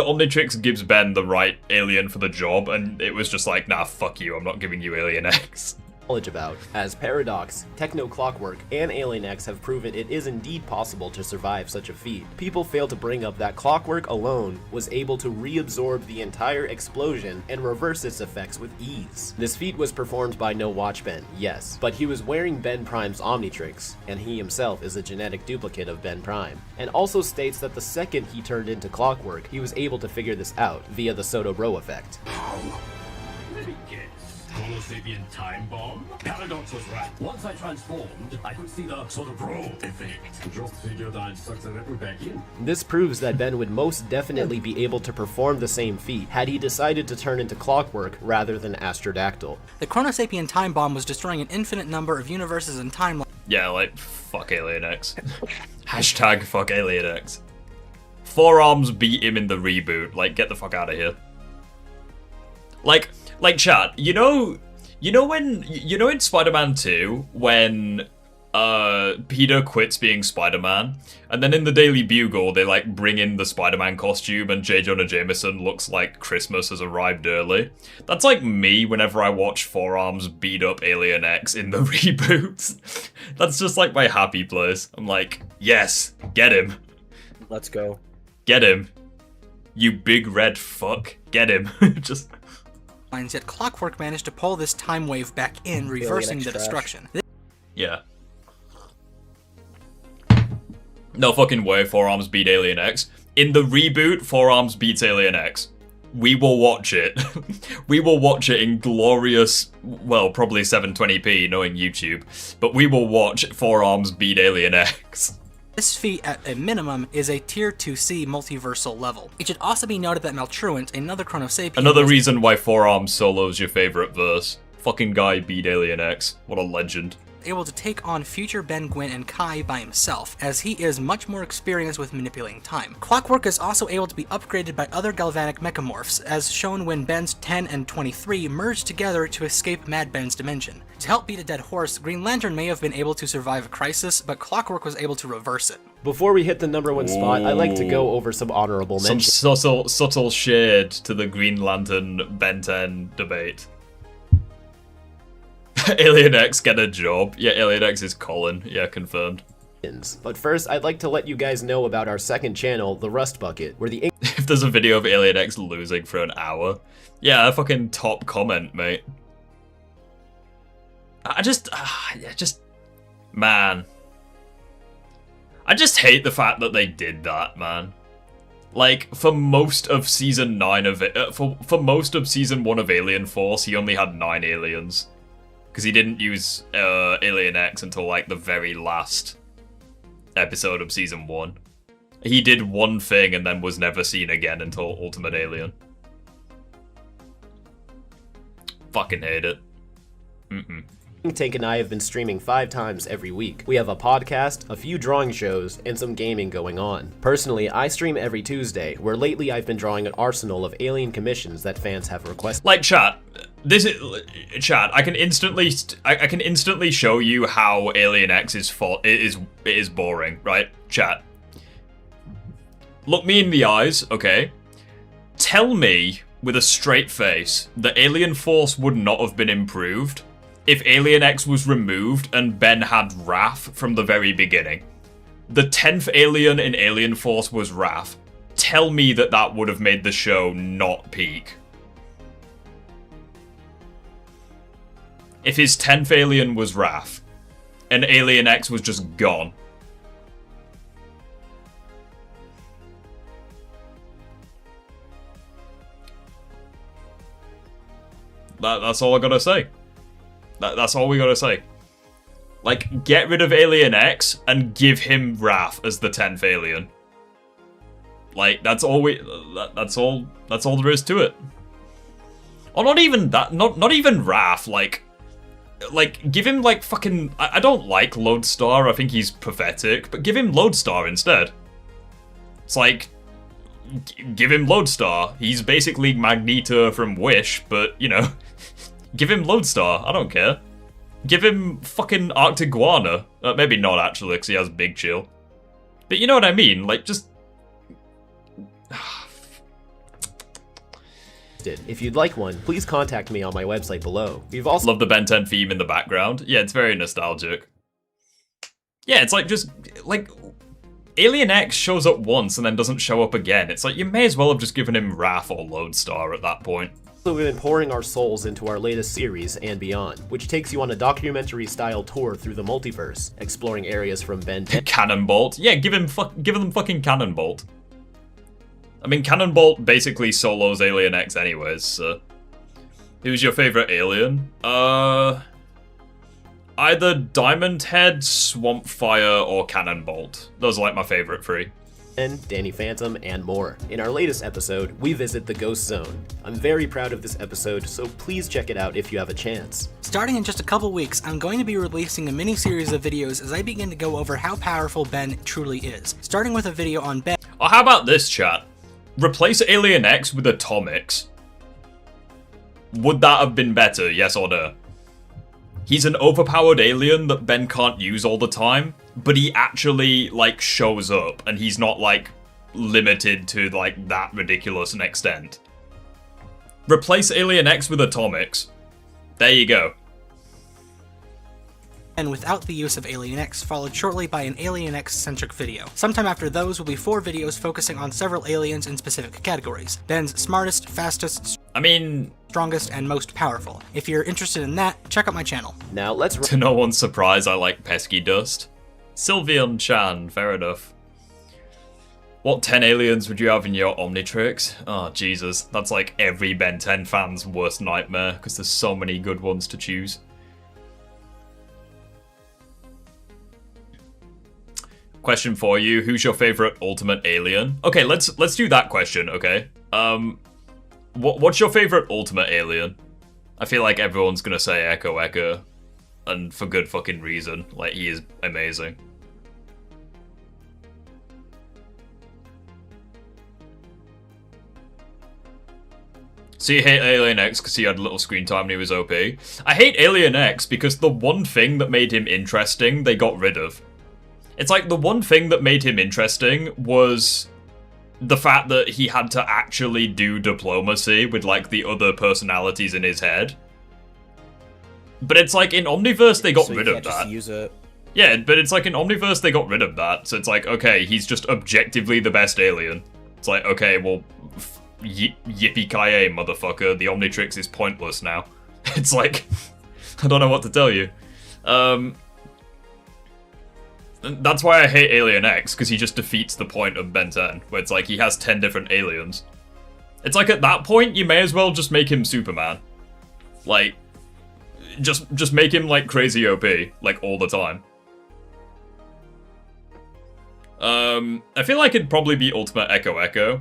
Omnitrix gives Ben the right alien for the job, and it was just like, nah, fuck you, I'm not giving you Alien X. Knowledge about, as Paradox, Techno Clockwork, and Alien X have proven it is indeed possible to survive such a feat. People fail to bring up that Clockwork alone was able to reabsorb the entire explosion and reverse its effects with ease. This feat was performed by No Watch Ben, yes, but he was wearing Ben Prime's Omnitrix, and he himself is a genetic duplicate of Ben Prime, and also states that the second he turned into Clockwork, he was able to figure this out via the Soto Bro effect. Let me guess. Chronosapien time bomb? Paradox was right. Once I transformed, I could see the sort of bro effect. Just figured I'd suck the ripple back in. This proves that Ben would most definitely be able to perform the same feat had he decided to turn into Clockwork rather than Astrodactyl. The Chronosapien time bomb was destroying an infinite number of universes and timelines. Yeah, like, fuck Alien X. Hashtag fuck Alien X. Forearms beat him in the reboot. Like, get the fuck out of here. Like chat, you know in Spider-Man 2 when Peter quits being Spider-Man, and then in the Daily Bugle they like bring in the Spider-Man costume and J. Jonah Jameson looks like Christmas has arrived early. That's like me whenever I watch Forearms beat up Alien X in the reboots. That's just like my happy place. I'm like, yes, get him. Let's go. Get him. You big red fuck. Get him. Just... Yet Clockwork managed to pull this time wave back in, reversing the destruction. Yeah. No fucking way Forearms beat Alien X. In the reboot, Forearms beats Alien X. We will watch it. We will watch it in glorious, well, probably 720p, knowing YouTube. But we will watch Forearms beat Alien X. This feat, at a minimum, is a Tier 2C multiversal level. It should also be noted that Maltruant, another Chronosapien... Another reason why Forearms Solo's your favorite verse. Fucking guy beat Alien X. What a legend. Able to take on future Ben, Gwen, and Kai by himself, as he is much more experienced with manipulating time. Clockwork is also able to be upgraded by other galvanic mechamorphs, as shown when Ben's 10 and 23 merged together to escape Mad Ben's dimension. To help beat a dead horse, Green Lantern may have been able to survive a crisis, but Clockwork was able to reverse it. Before we hit the number one spot, I'd like to go over some honorable mentions. Some subtle shade to the Green Lantern Ben 10 debate. Alien X get a job. Yeah, Alien X is Colin. Yeah, confirmed. But first, I'd like to let you guys know about our second channel, The Rust Bucket, where the... If there's a video of Alien X losing for an hour. Yeah, a fucking top comment, mate. Man. I just hate the fact that they did that, man. Like, for most of Season 9 of it... for most of Season 1 of Alien Force, he only had 9 aliens. Because he didn't use Alien X until, like, the very last episode of Season 1. He did one thing and then was never seen again until Ultimate Alien. Fucking hate it. Tank and I have been streaming 5 times every week. We have a podcast, a few drawing shows, and some gaming going on. Personally, I stream every Tuesday, where lately I've been drawing an arsenal of alien commissions that fans have requested. Like, chat, I can instantly show you how Alien X is boring, right? Chat. Look me in the eyes, okay? Tell me with a straight face that Alien Force would not have been improved if Alien X was removed and Ben had Wrath from the very beginning. The 10th alien in Alien Force was Wrath. Tell me that that would have made the show not peak. If his 10th alien was Wrath, and Alien X was just gone. That's all I gotta say. That's all we gotta say. Like, get rid of Alien X and give him Wrath as the 10th alien. Like, that's all that's all there is to it. Or not even that, not even Wrath, like give him like fucking, I don't like Lodestar, I think he's pathetic, but give him Lodestar instead. It's like, give him Lodestar. He's basically Magneto from Wish, but, you know, Give him Lodestar, I don't care. Give him fucking Arctiguana. Maybe not, actually, because he has Big Chill. But you know what I mean? Like, just... If you'd like one, please contact me on my website below. We've also... Love the Ben 10 theme in the background. Yeah, it's very nostalgic. Yeah, it's like, just... Like, Alien X shows up once and then doesn't show up again. It's like, you may as well have just given him Wrath or Lodestar at that point. So we've been pouring our souls into our latest series, And Beyond, which takes you on a documentary-style tour through the multiverse, exploring areas from Ben 10... Cannonbolt. Yeah, give them fucking Cannonbolt. I mean, Cannonbolt basically solos Alien X anyways, so... Who's your favorite alien? Either Diamond Head, Swampfire, or Cannonbolt. Those are like my favorite three. And Danny Phantom, and more. In our latest episode, we visit the Ghost Zone. I'm very proud of this episode, so please check it out if you have a chance. Starting in just a couple weeks, I'm going to be releasing a mini-series of videos as I begin to go over how powerful Ben truly is. Starting with a video on Ben... Or how about this, chat? Replace Alien X with Atomics. Would that have been better, yes or no? He's an overpowered alien that Ben can't use all the time, but he actually, like, shows up, and he's not, like, limited to, like, that ridiculous an extent. Replace Alien X with Atomics. There you go. And without the use of Alien X, followed shortly by an Alien X-centric video. Sometime after those will be 4 videos focusing on several aliens in specific categories. Ben's smartest, fastest, strongest, and most powerful. If you're interested in that, check out my channel. Now let's... To no one's surprise, I like Pesky Dust. Sylveon Chan, fair enough. What 10 aliens would you have in your Omnitrix? Oh, Jesus. That's like every Ben 10 fan's worst nightmare, because there's so many good ones to choose. Question for you, who's your favorite ultimate alien? Okay, let's do that question, okay? What's your favorite ultimate alien? I feel like everyone's gonna say Echo Echo, and for good fucking reason. Like, he is amazing. So you hate Alien X because he had little screen time and he was OP? I hate Alien X because the one thing that made him interesting, they got rid of. It's like the one thing that made him interesting was the fact that he had to actually do diplomacy with, like, the other personalities in his head. But it's like, in Omniverse, they got rid of that. Just use it. Yeah, but it's like, in Omniverse, they got rid of that. So it's like, okay, he's just objectively the best alien. It's like, okay, well, yippee-ki-yay, motherfucker. The Omnitrix is pointless now. It's like, I don't know what to tell you. That's why I hate Alien X, because he just defeats the point of Ben 10, where it's like he has 10 different aliens. It's like, at that point, you may as well just make him Superman. Like, just make him, like, crazy OP, like, all the time. I feel like it'd probably be Ultimate Echo Echo.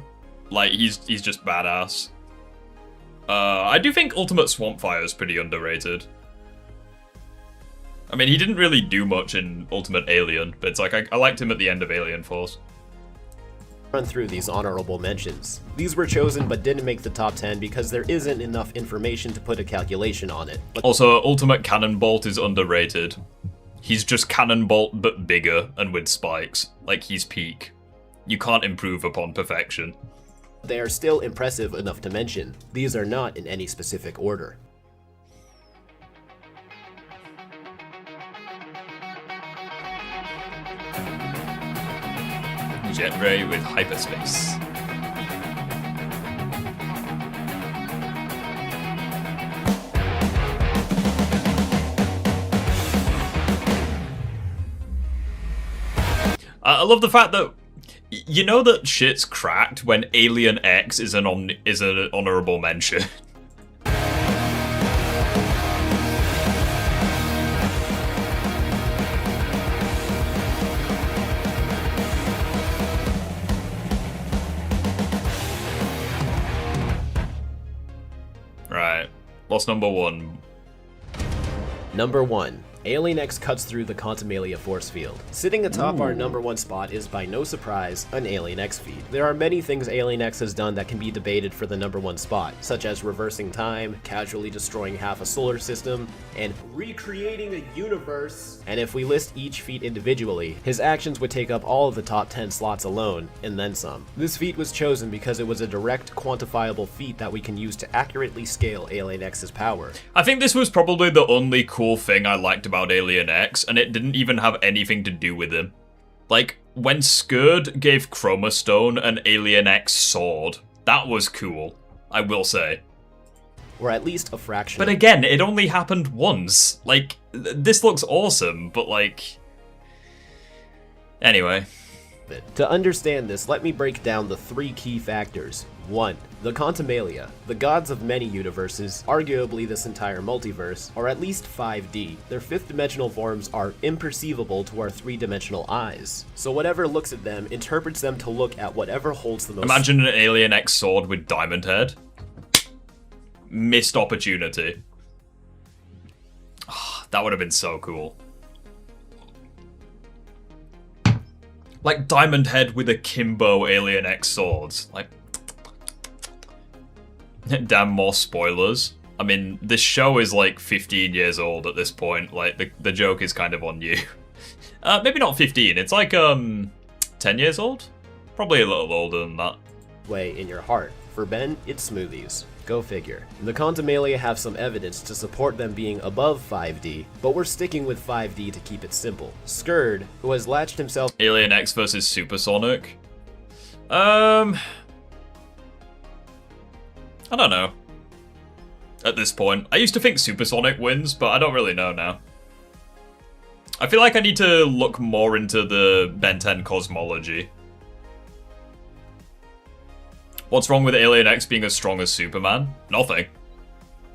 Like, he's just badass. I do think Ultimate Swampfire is pretty underrated. I mean, he didn't really do much in Ultimate Alien, but it's like, I liked him at the end of Alien Force. Run through these honorable mentions. These were chosen but didn't make the top 10 because there isn't enough information to put a calculation on it. But also, Ultimate Cannonbolt is underrated. He's just Cannonbolt but bigger and with spikes. Like, he's peak. You can't improve upon perfection. They are still impressive enough to mention. These are not in any specific order. Jet Ray with hyperspace. I love the fact that you know that shit's cracked when Alien X is an honorable mention. Right. What's number 1? Number 1. Alien X cuts through the Quantumania force field. Sitting atop our #1 spot is by no surprise an Alien X feat. There are many things Alien X has done that can be debated for the #1 spot, such as reversing time, casually destroying half a solar system, and recreating a universe. And if we list each feat individually, his actions would take up all of the top 10 slots alone, and then some. This feat was chosen because it was a direct, quantifiable feat that we can use to accurately scale Alien X's power. I think this was probably the only cool thing I liked about Alien X, and it didn't even have anything to do with him. Like, when Skurd gave Chroma Stone an Alien X sword, that was cool, I will say. Or at least a fraction. But again, it only happened once. Like, this looks awesome, but like... Anyway. To understand this, let me break down the 3 key factors. 1. The Quantumania. The gods of many universes, arguably this entire multiverse, are at least 5D. Their 5th-dimensional forms are imperceivable to our 3-dimensional eyes. So whatever looks at them interprets them to look at whatever holds the most... Imagine an Alien X sword with Diamond Head. Missed opportunity. Oh, that would have been so cool. Like Diamond Head with akimbo Alien X swords. Like, damn, more spoilers. I mean, this show is like 15 years old at this point. Like, the joke is kind of on you. Maybe not 15. It's like, 10 years old? Probably a little older than that. Way in your heart. For Ben, it's smoothies. Go figure. The Quantumania have some evidence to support them being above 5D, but we're sticking with 5D to keep it simple. Skurd, who has latched himself... Alien X versus Supersonic? I don't know. At this point. I used to think Supersonic wins, but I don't really know now. I feel like I need to look more into the Ben 10 cosmology. What's wrong with Alien X being as strong as Superman? Nothing.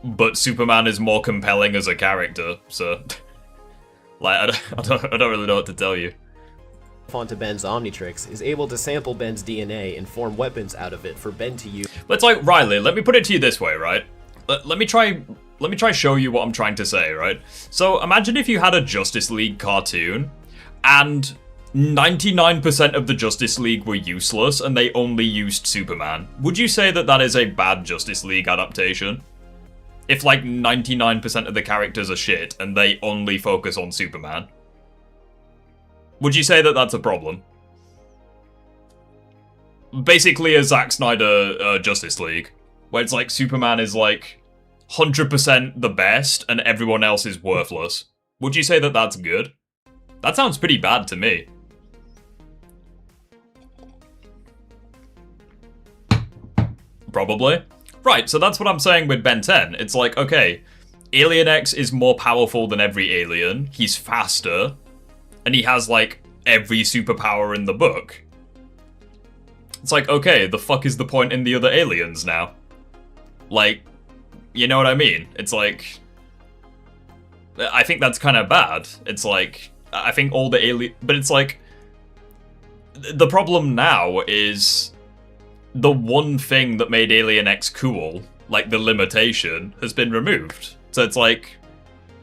But Superman is more compelling as a character, so... like, I don't really know what to tell you. Onto Ben's Omnitrix, is able to sample Ben's DNA and form weapons out of it for Ben to use. But it's like, Riley, let me put it to you this way, right? Let me try show you what I'm trying to say, right? So imagine if you had a Justice League cartoon, and 99% of the Justice League were useless, and they only used Superman. Would you say that that is a bad Justice League adaptation? If like 99% of the characters are shit, and they only focus on Superman? Would you say that that's a problem? Basically a Zack Snyder Justice League, where it's like Superman is like 100% the best and everyone else is worthless. Would you say that that's good? That sounds pretty bad to me. Probably. Right, so that's what I'm saying with Ben 10. It's like, okay, Alien X is more powerful than every alien, he's faster, and he has, like, every superpower in the book. It's like, okay, the fuck is the point in the other aliens now? Like, you know what I mean? It's like... I think that's kind of bad. It's like, I think all the alien... But it's like... The problem now is... The one thing that made Alien X cool, like the limitation, has been removed. So it's like...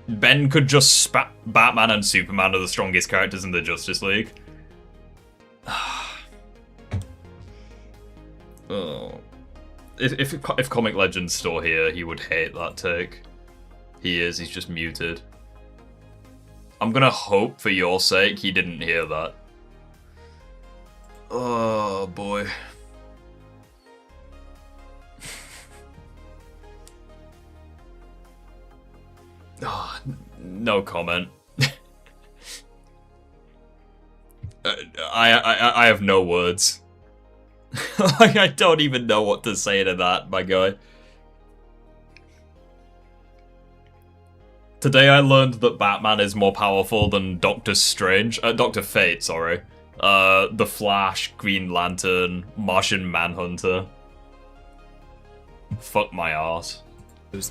Ben could just Batman and Superman are the strongest characters in the Justice League. Oh. If Comic Legend's still here, he would hate that take. He is, he's just muted. I'm gonna hope, for your sake, he didn't hear that. Oh, boy. Oh, no comment. I have no words. I don't even know what to say to that, my guy. Today I learned that Batman is more powerful than Doctor Strange. Dr. Fate, sorry. The Flash, Green Lantern, Martian Manhunter. Fuck my arse.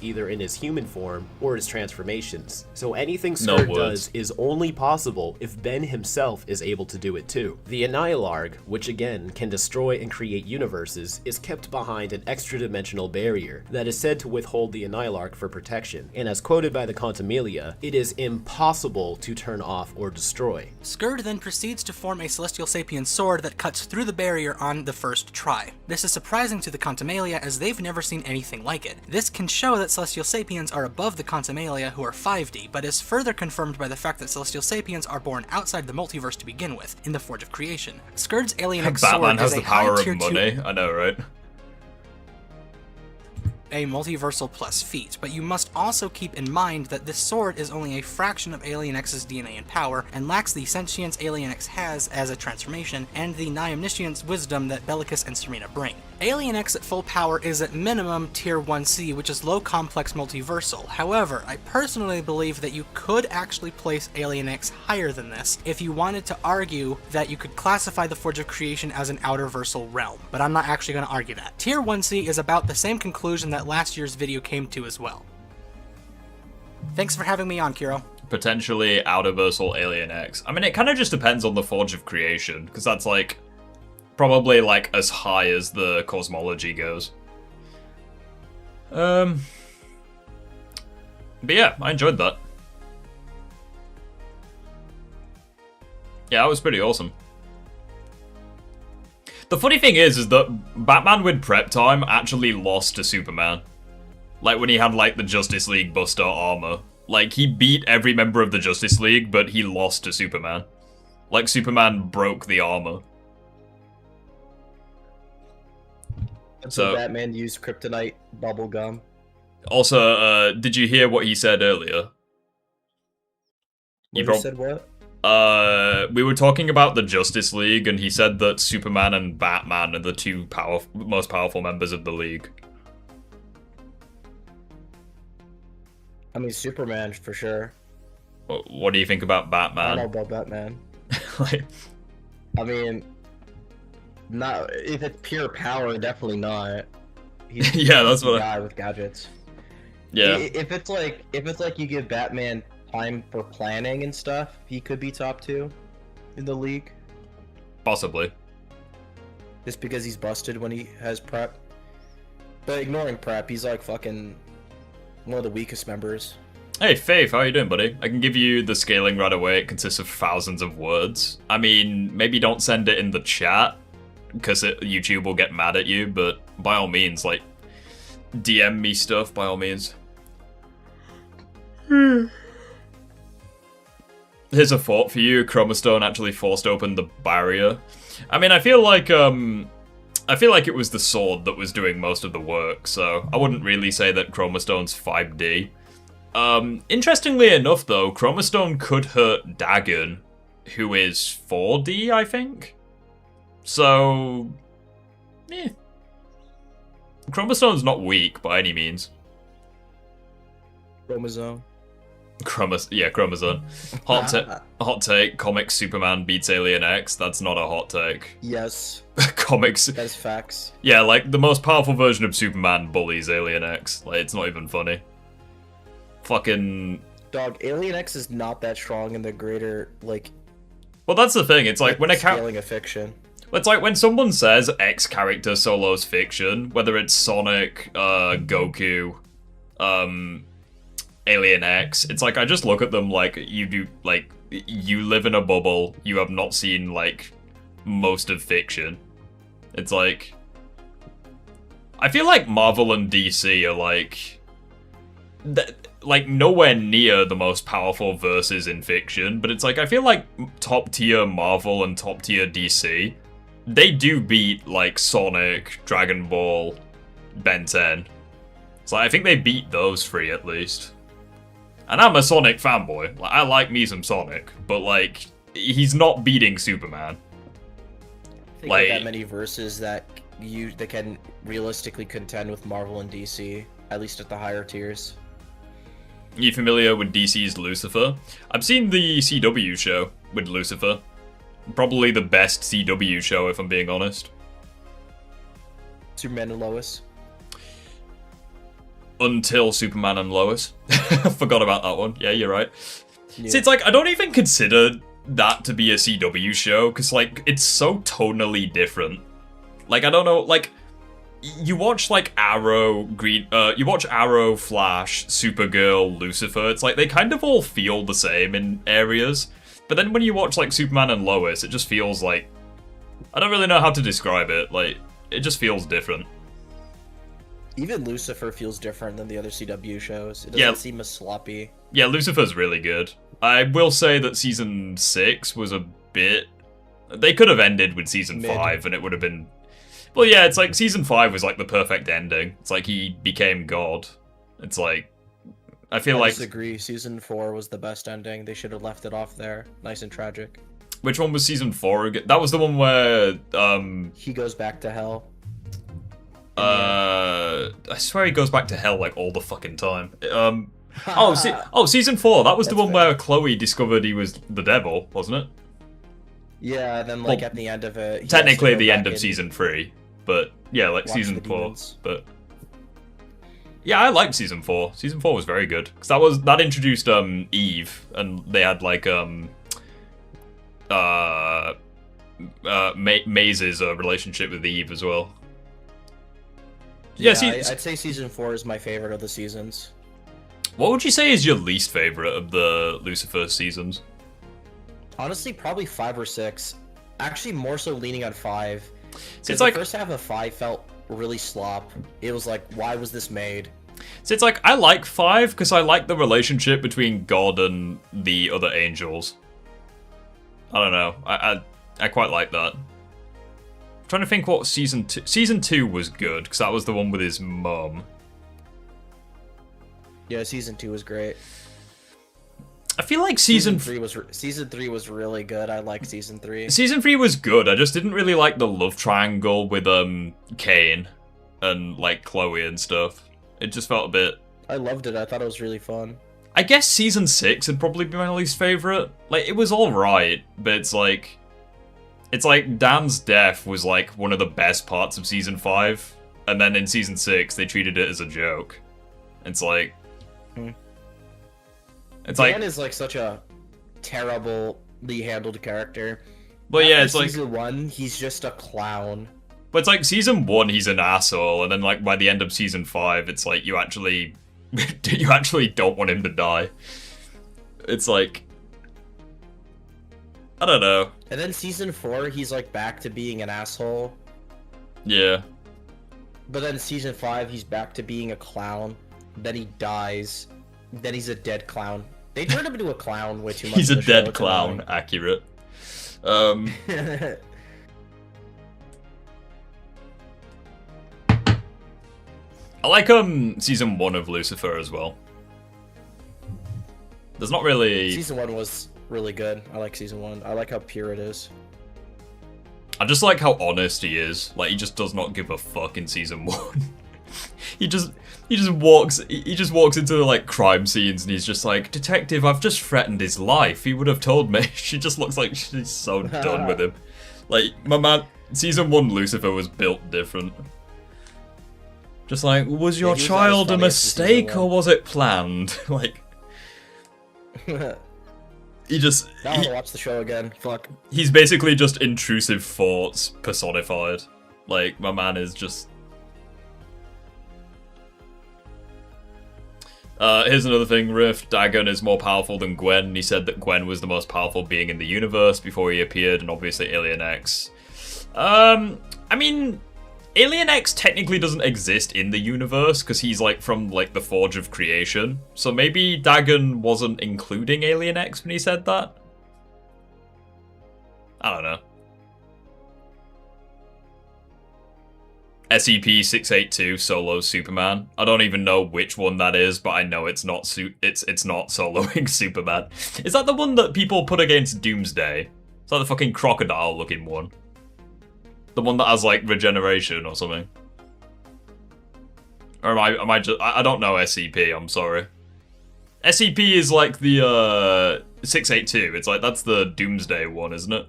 either in his human form or his transformations. So anything No Skurd words. does is only possible if Ben himself is able to do it too. The Annihilarg, which again can destroy and create universes, is kept behind an extra-dimensional barrier that is said to withhold the Annihilarg for protection, and as quoted by the Quantumelia, it is impossible to turn off or destroy. Skurd then proceeds to form a Celestial Sapien sword that cuts through the barrier on the first try. This is surprising to the Quantumelia as they've never seen anything like it. This can show that Celestial Sapiens are above the Quantumelia, who are 5D, but is further confirmed by the fact that Celestial Sapiens are born outside the multiverse to begin with, in the Forge of Creation. Skurd's Alien X Batman sword has is the a high power tier of 2 money. I know, right? a multiversal plus feat, but you must also keep in mind that this sword is only a fraction of Alien X's DNA and power, and lacks the sentience Alien X has as a transformation, and the nigh-omniscience wisdom that Bellicus and Serena bring. Alien X at full power is at minimum tier 1C, which is low complex multiversal. However, I personally believe that you could actually place Alien X higher than this if you wanted to argue that you could classify the Forge of Creation as an outerversal realm, but I'm not actually going to argue that. Tier 1C is about the same conclusion that last year's video came to as well. Thanks for having me on, Kiro. Potentially outerversal Alien X. I mean, it kind of just depends on the Forge of Creation, because that's like probably like as high as the Cosmology goes. But yeah, I enjoyed that. Yeah, that was pretty awesome. The funny thing is that Batman with prep time actually lost to Superman. Like when he had like the Justice League Buster armor. Like he beat every member of the Justice League, but he lost to Superman. Like Superman broke the armor. So Batman used kryptonite bubble gum. Also, did you hear what he said earlier? He said what? We were talking about the Justice League, and he said that Superman and Batman are the two most powerful members of the League. I mean, Superman for sure. What do you think about Batman? I don't know about Batman. Like, I mean, not if it's pure power, definitely not. He's yeah, that's what. Guy with gadgets. Yeah. If it's like you give Batman time for planning and stuff, he could be top 2 in the league. Possibly. Just because he's busted when he has prep. But ignoring prep, he's like fucking one of the weakest members. Hey, Faith, how you doing, buddy? I can give you the scaling right away. It consists of thousands of words. I mean, maybe don't send it in the chat, because YouTube will get mad at you, but by all means, like, DM me stuff, by all means. Here's a thought for you. Chromastone actually forced open the barrier. I mean, I feel like it was the sword that was doing most of the work, so I wouldn't really say that Chromastone's 5D. Interestingly enough, though, Chromastone could hurt Dagon, who is 4D, I think? So, yeah. Chromastone's not weak by any means. Chromosome. Chromosome. Hot take, comics Superman beats Alien X. That's not a hot take. Yes. Comics. That's facts. Yeah, like, the most powerful version of Superman bullies Alien X. Like, it's not even funny. Fucking... Dog, Alien X is not that strong in the greater, like... Well, that's the thing. It's like, when a scaling a fiction. It's like when someone says X character solos fiction, whether it's Sonic, Goku, Alien X, it's like I just look at them like you live in a bubble, you have not seen like most of fiction. It's like I feel like Marvel and DC are like nowhere near the most powerful verses in fiction, but it's like I feel like top tier Marvel and top tier DC, they do beat like Sonic, Dragon Ball, Ben 10. So I think they beat those 3 at least. And I'm a Sonic fanboy. Like, I like me some Sonic, but like he's not beating Superman. I think like that many verses that can realistically contend with Marvel and DC, at least at the higher tiers. You familiar with DC's Lucifer? I've seen the CW show with Lucifer. Probably the best CW show, if I'm being honest. Superman and Lois. until Superman and Lois. Forgot about that one. Yeah, you're right. Yeah. See, it's like, I don't even consider that to be a CW show, because, like, it's so tonally different. Like, I don't know, like, you watch, like, Arrow, you watch Arrow, Flash, Supergirl, Lucifer, it's like, they kind of all feel the same in areas, but then when you watch, like, Superman and Lois, it just feels like, I don't really know how to describe it, like, it just feels different. Even Lucifer feels different than the other CW shows. It doesn't seem as sloppy. Yeah, Lucifer's really good. I will say that season 6 was a bit... They could have ended with season 5 and it would have been... Well, yeah, it's like season 5 was like the perfect ending. It's like he became God. It's like... I disagree. Season 4 was the best ending. They should have left it off there. Nice and tragic. Which one was season 4 again? That was the one where... He goes back to hell. I swear he goes back to hell like all the fucking time. Season 4. That was the one where Chloe discovered he was the devil, wasn't it? Yeah, and then like at the end of it. Technically, the end of season 3, but yeah, like season 4. Demons. But yeah, I liked season 4. Season 4 was very good because that introduced Eve, and they had like Maze's relationship with Eve as well. Yeah, I'd say season 4 is my favorite of the seasons. What would you say is your least favorite of the Lucifer seasons? Honestly, probably 5 or 6. Actually, more so leaning on 5. It's the like first half of 5 felt really slop. It was like, why was this made? So it's like, I like 5 because I like the relationship between God and the other angels. I don't know. I quite like that. I'm trying to think what season 2... Season 2 was good because that was the one with his mum. Yeah, season 2 was great. I feel like season 3 was really good. I liked season 3. Season 3 was good. I just didn't really like the love triangle with Kane and like Chloe and stuff. It just felt a bit... I loved it. I thought it was really fun. I guess season 6 would probably be my least favorite. Like, it was alright, but it's like Dan's death was like one of the best parts of season 5, and then in season 6 they treated it as a joke. It's like... Dan is like such a terribly handled character. But yeah, it's like season 1, he's just a clown. But it's like season 1, he's an asshole, and then like by the end of season 5, it's like you actually don't want him to die. It's like, I don't know. And then season 4, he's like back to being an asshole. Yeah. But then season 5, he's back to being a clown. Then he dies. Then he's a dead clown. They turned him into a clown way too much. He's a dead clown, accurate. I like season 1 of Lucifer as well. There's not really... Season 1 was really good. I like season 1. I like how pure it is. I just like how honest he is. Like, he just does not give a fuck in season 1. He just walks into like crime scenes and he's just like, "Detective, I've just threatened his life. He would have told me." She just looks like she's so done with him. Like, my man, season 1 Lucifer was built different. Just like, was your child a mistake or was it planned? Like, he just... Now I want to watch the show again. Fuck. He's basically just intrusive thoughts personified. Like, my man is just... Here's another thing, Riff. Dagon is more powerful than Gwen. He said that Gwen was the most powerful being in the universe before he appeared, and obviously Alien X. I mean, Alien X technically doesn't exist in the universe, because he's, like, from, like, the Forge of Creation. So maybe Dagon wasn't including Alien X when he said that? I don't know. SCP-682 solos Superman. I don't even know which one that is, but I know it's not it's not soloing Superman. Is that the one that people put against Doomsday? Is that the fucking crocodile looking one? The one that has like regeneration or something? Or am I just... I don't know SCP, I'm sorry. SCP is like the 682. It's like, that's the Doomsday one, isn't it?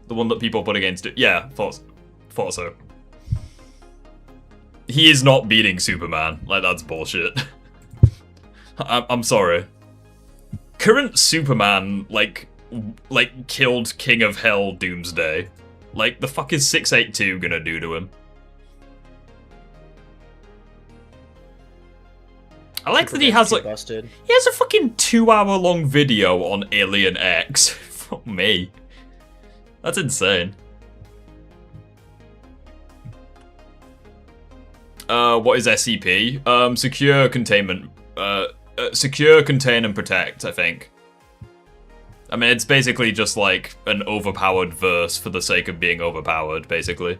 The one that people put against it. Yeah, thought so. he is not beating Superman. Like, that's bullshit. I'm sorry. Current Superman, like killed King of Hell Doomsday. Like, the fuck is 682 gonna do to him? I like that he has, like... Busted. He has a fucking 2-hour-long video on Alien X. Fuck me. That's insane. What is SCP? Secure, containment... secure, contain, and protect, I think. I mean, it's basically just, like, an overpowered verse for the sake of being overpowered, basically.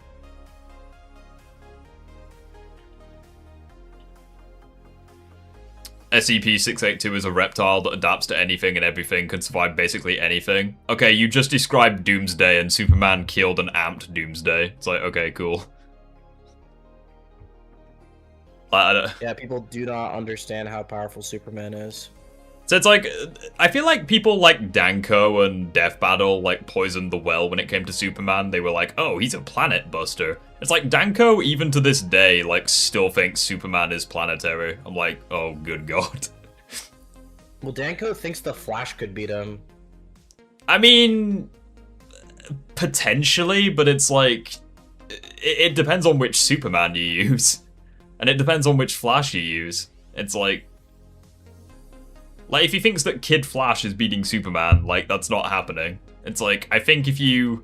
SCP-682 is a reptile that adapts to anything and everything, can survive basically anything. Okay, you just described Doomsday, and Superman killed an amped Doomsday. It's like, okay, cool. Yeah, people do not understand how powerful Superman is. So it's like, I feel like people like Danko and Death Battle, like, poisoned the well when it came to Superman. They were like, oh, he's a planet buster. It's like, Danko, even to this day, like, still thinks Superman is planetary. I'm like, oh, good God. Well, Danko thinks the Flash could beat him. I mean, potentially, but it's like, it depends on which Superman you use. And it depends on which Flash you use. It's like, if he thinks that Kid Flash is beating Superman, like, that's not happening. It's like, I think if you...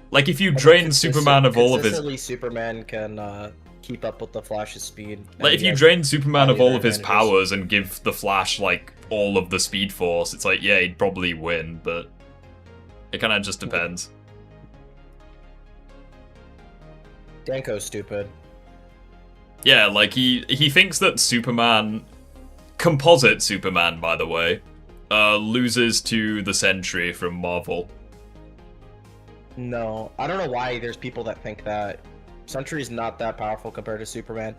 Like, if you drain Superman of all of his... Consistently, Superman can keep up with the Flash's speed. Like, if you drain Superman of all of his powers and give the Flash, like, all of the Speed Force, it's like, yeah, he'd probably win, but... It kind of just depends. Danko's stupid. Yeah, like, he thinks that Superman... Composite Superman, by the way, loses to the Sentry from Marvel. No, I don't know why there's people that think that. Sentry's not that powerful compared to Superman.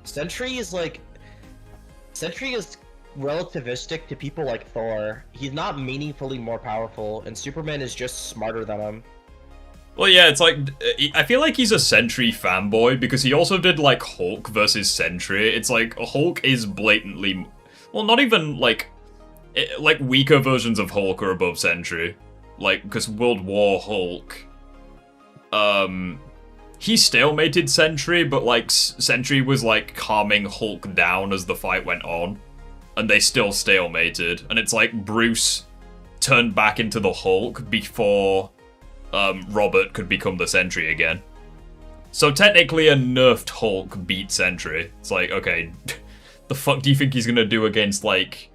Sentry is relativistic to people like Thor. He's not meaningfully more powerful, and Superman is just smarter than him. Well, yeah, it's like, I feel like he's a Sentry fanboy, because he also did, like, Hulk versus Sentry. It's like, Hulk is blatantly... Well, not even, like, weaker versions of Hulk are above Sentry. Like, because World War Hulk, he stalemated Sentry, but, like, Sentry was, like, calming Hulk down as the fight went on. And they still stalemated. And it's like Bruce turned back into the Hulk before, Robert could become the Sentry again. So technically a nerfed Hulk beat Sentry. It's like, okay... The fuck do you think he's gonna do against, like,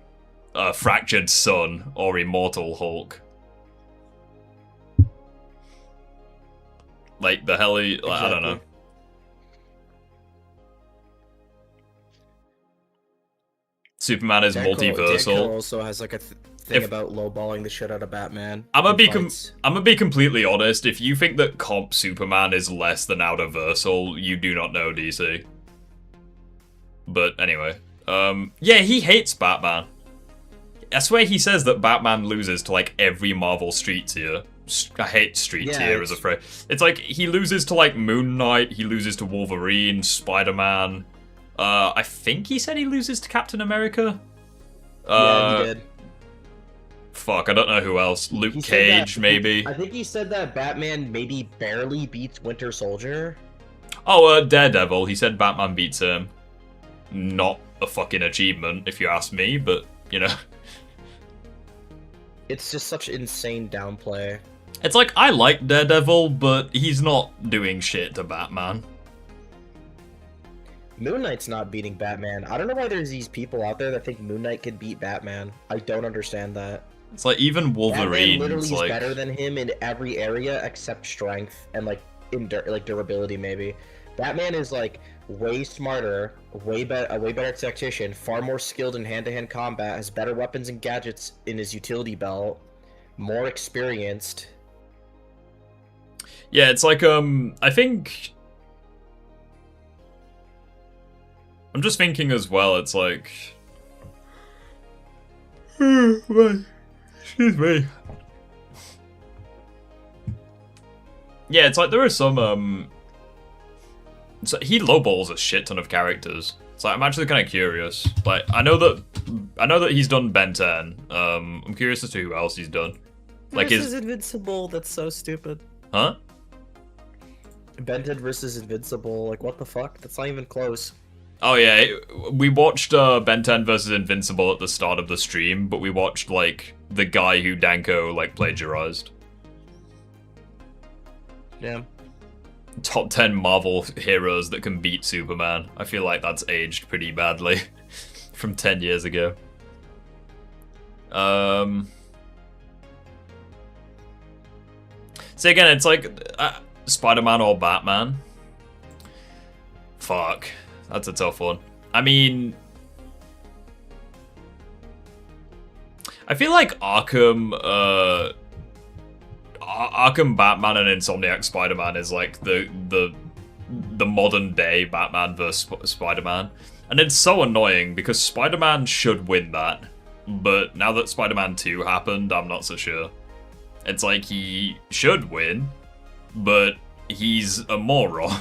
Fractured Sun or Immortal Hulk? Like, the hell he... Exactly. I don't know. Superman is multiversal. Danko also has, like, a thing about lowballing the shit out of Batman. I'm gonna be completely honest. If you think that comp Superman is less than Outerversal, you do not know DC. But anyway, yeah, he hates Batman. I swear he says that Batman loses to, like, every Marvel street tier. I hate street tier as a phrase. It's like, he loses to, like, Moon Knight, he loses to Wolverine, Spider-Man. I think he said he loses to Captain America. Yeah, he did. Fuck, I don't know who else. Luke Cage, maybe. I think he said that Batman maybe barely beats Winter Soldier. Oh, Daredevil. He said Batman beats him. Not a fucking achievement, if you ask me, but, you know. It's just such insane downplay. It's like, I like Daredevil, but he's not doing shit to Batman. Moon Knight's not beating Batman. I don't know why there's these people out there that think Moon Knight could beat Batman. I don't understand that. It's like, even Wolverine, Batman literally is like... better than him in every area except strength and, like, durability, maybe. Batman is, like, way smarter, a way better tactician, far more skilled in hand-to-hand combat, has better weapons and gadgets in his utility belt, more experienced. Yeah, it's like, I think... I'm just thinking as well, it's like... Excuse me. Yeah, it's like there are some, So he lowballs a shit ton of characters. So I'm actually kind of curious. Like, I know that he's done Ben 10. I'm curious as to who else he's done. Like versus Invincible, that's so stupid. Huh? Ben 10 versus Invincible, like what the fuck? That's not even close. Oh yeah, we watched Ben 10 versus Invincible at the start of the stream, but we watched like the guy who Danko like plagiarized. Yeah. Top 10 Marvel heroes that can beat Superman. I feel like that's aged pretty badly from 10 years ago. So again, it's like Spider-Man or Batman. Fuck. That's a tough one. I mean, I feel like Arkham Batman and Insomniac Spider-Man is like the modern day Batman versus Spider-Man. And it's so annoying because Spider-Man should win that. But now that Spider-Man 2 happened, I'm not so sure. It's like he should win, but he's a moron.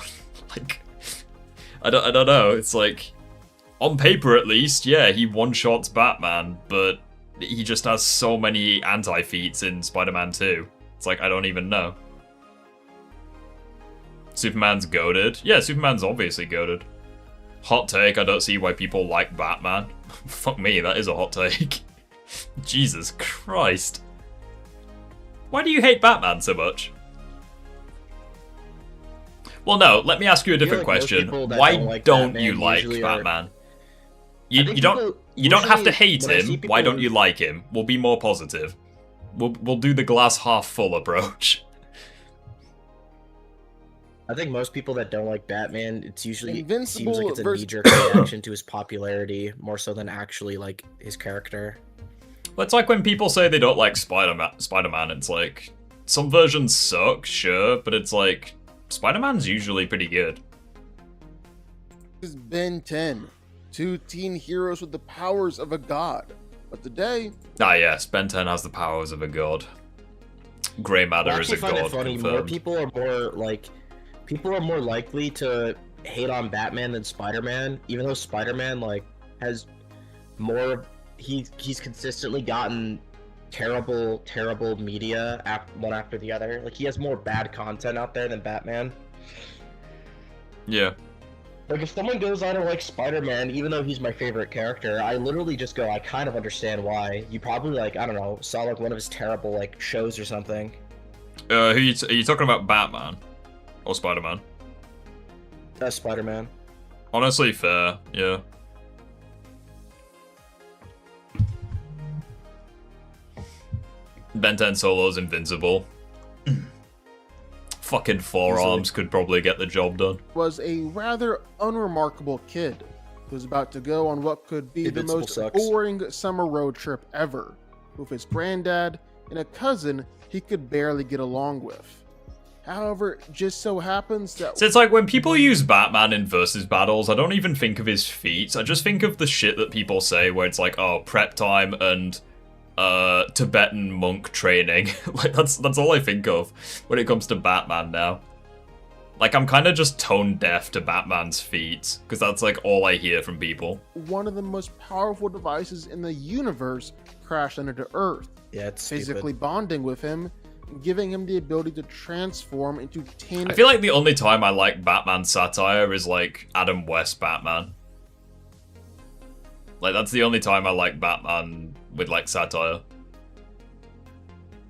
Like, I don't know. It's like, on paper at least, yeah, he one-shots Batman, but he just has so many anti-feats in Spider-Man 2. It's like, I don't even know. Superman's goated. Yeah, Superman's obviously goated. Hot take, I don't see why people like Batman. Fuck me, that is a hot take. Jesus Christ. Why do you hate Batman so much? Well, no, let me ask you a different question. Why don't you like Batman? You don't have to hate him. Why don't you like him? We'll be more positive. We'll do the glass half full approach. I think most people that don't like Batman, it's usually Invincible seems like it's a versus- knee-jerk reaction to his popularity more so than actually like his character. Well, it's like when people say they don't like Spider-Man, it's like, some versions suck, sure, but it's like, Spider-Man's usually pretty good. This is Ben 10, two teen heroes with the powers of a god. But today, Ah yes, Ben 10 has the powers of a god. Grey Matter I is a actually find god, it funny. More confirmed. people are more likely to hate on Batman than Spider-Man, even though Spider-Man like has more. He's consistently gotten terrible media one after the other. Like he has more bad content out there than Batman. Yeah. Like if someone goes on to like Spider-Man, even though he's my favorite character, I literally just go, I kind of understand why. You probably like, I don't know, saw like one of his terrible like shows or something. Are you talking about Batman? Or Spider-Man? Spider-Man. Honestly, fair, yeah. Ben 10 Solo's Invincible. Fucking forearms could probably get the job done. was a rather unremarkable kid who was about to go on what could be Invincible the most sucks. boring summer road trip ever, with his granddad and a cousin he could barely get along with. However, it just so happens that So it's like when people use Batman in versus battles, I don't even think of his feats. I just think of the shit that people say where it's like, oh, prep time and Tibetan monk training. Like that's all I think of when it comes to Batman now. Like I'm kind of just tone deaf to Batman's feats because that's like all I hear from people. one of the most powerful devices in the universe crashed into Earth, Yeah, it's physically bonding with him, and giving him the ability to transform into 10. I feel like the only time I like Batman satire is like Adam West Batman. Like that's the only time I like Batman with like satire.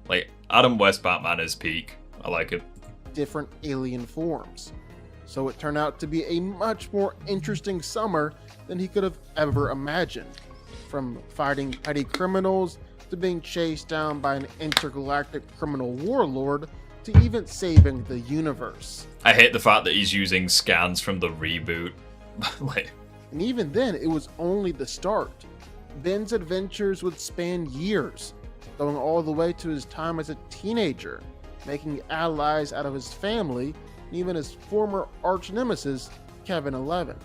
Like Adam West Batman is peak. I like it. different alien forms. So it turned out to be a much more interesting summer than he could have ever imagined. From fighting petty criminals to being chased down by an intergalactic criminal warlord to even saving the universe. I hate the fact that he's using scans from the reboot. Like, And even then, it was only the start. Ben's adventures would span years, going all the way to his time as a teenager, making allies out of his family, and even his former arch-nemesis, Kevin 11.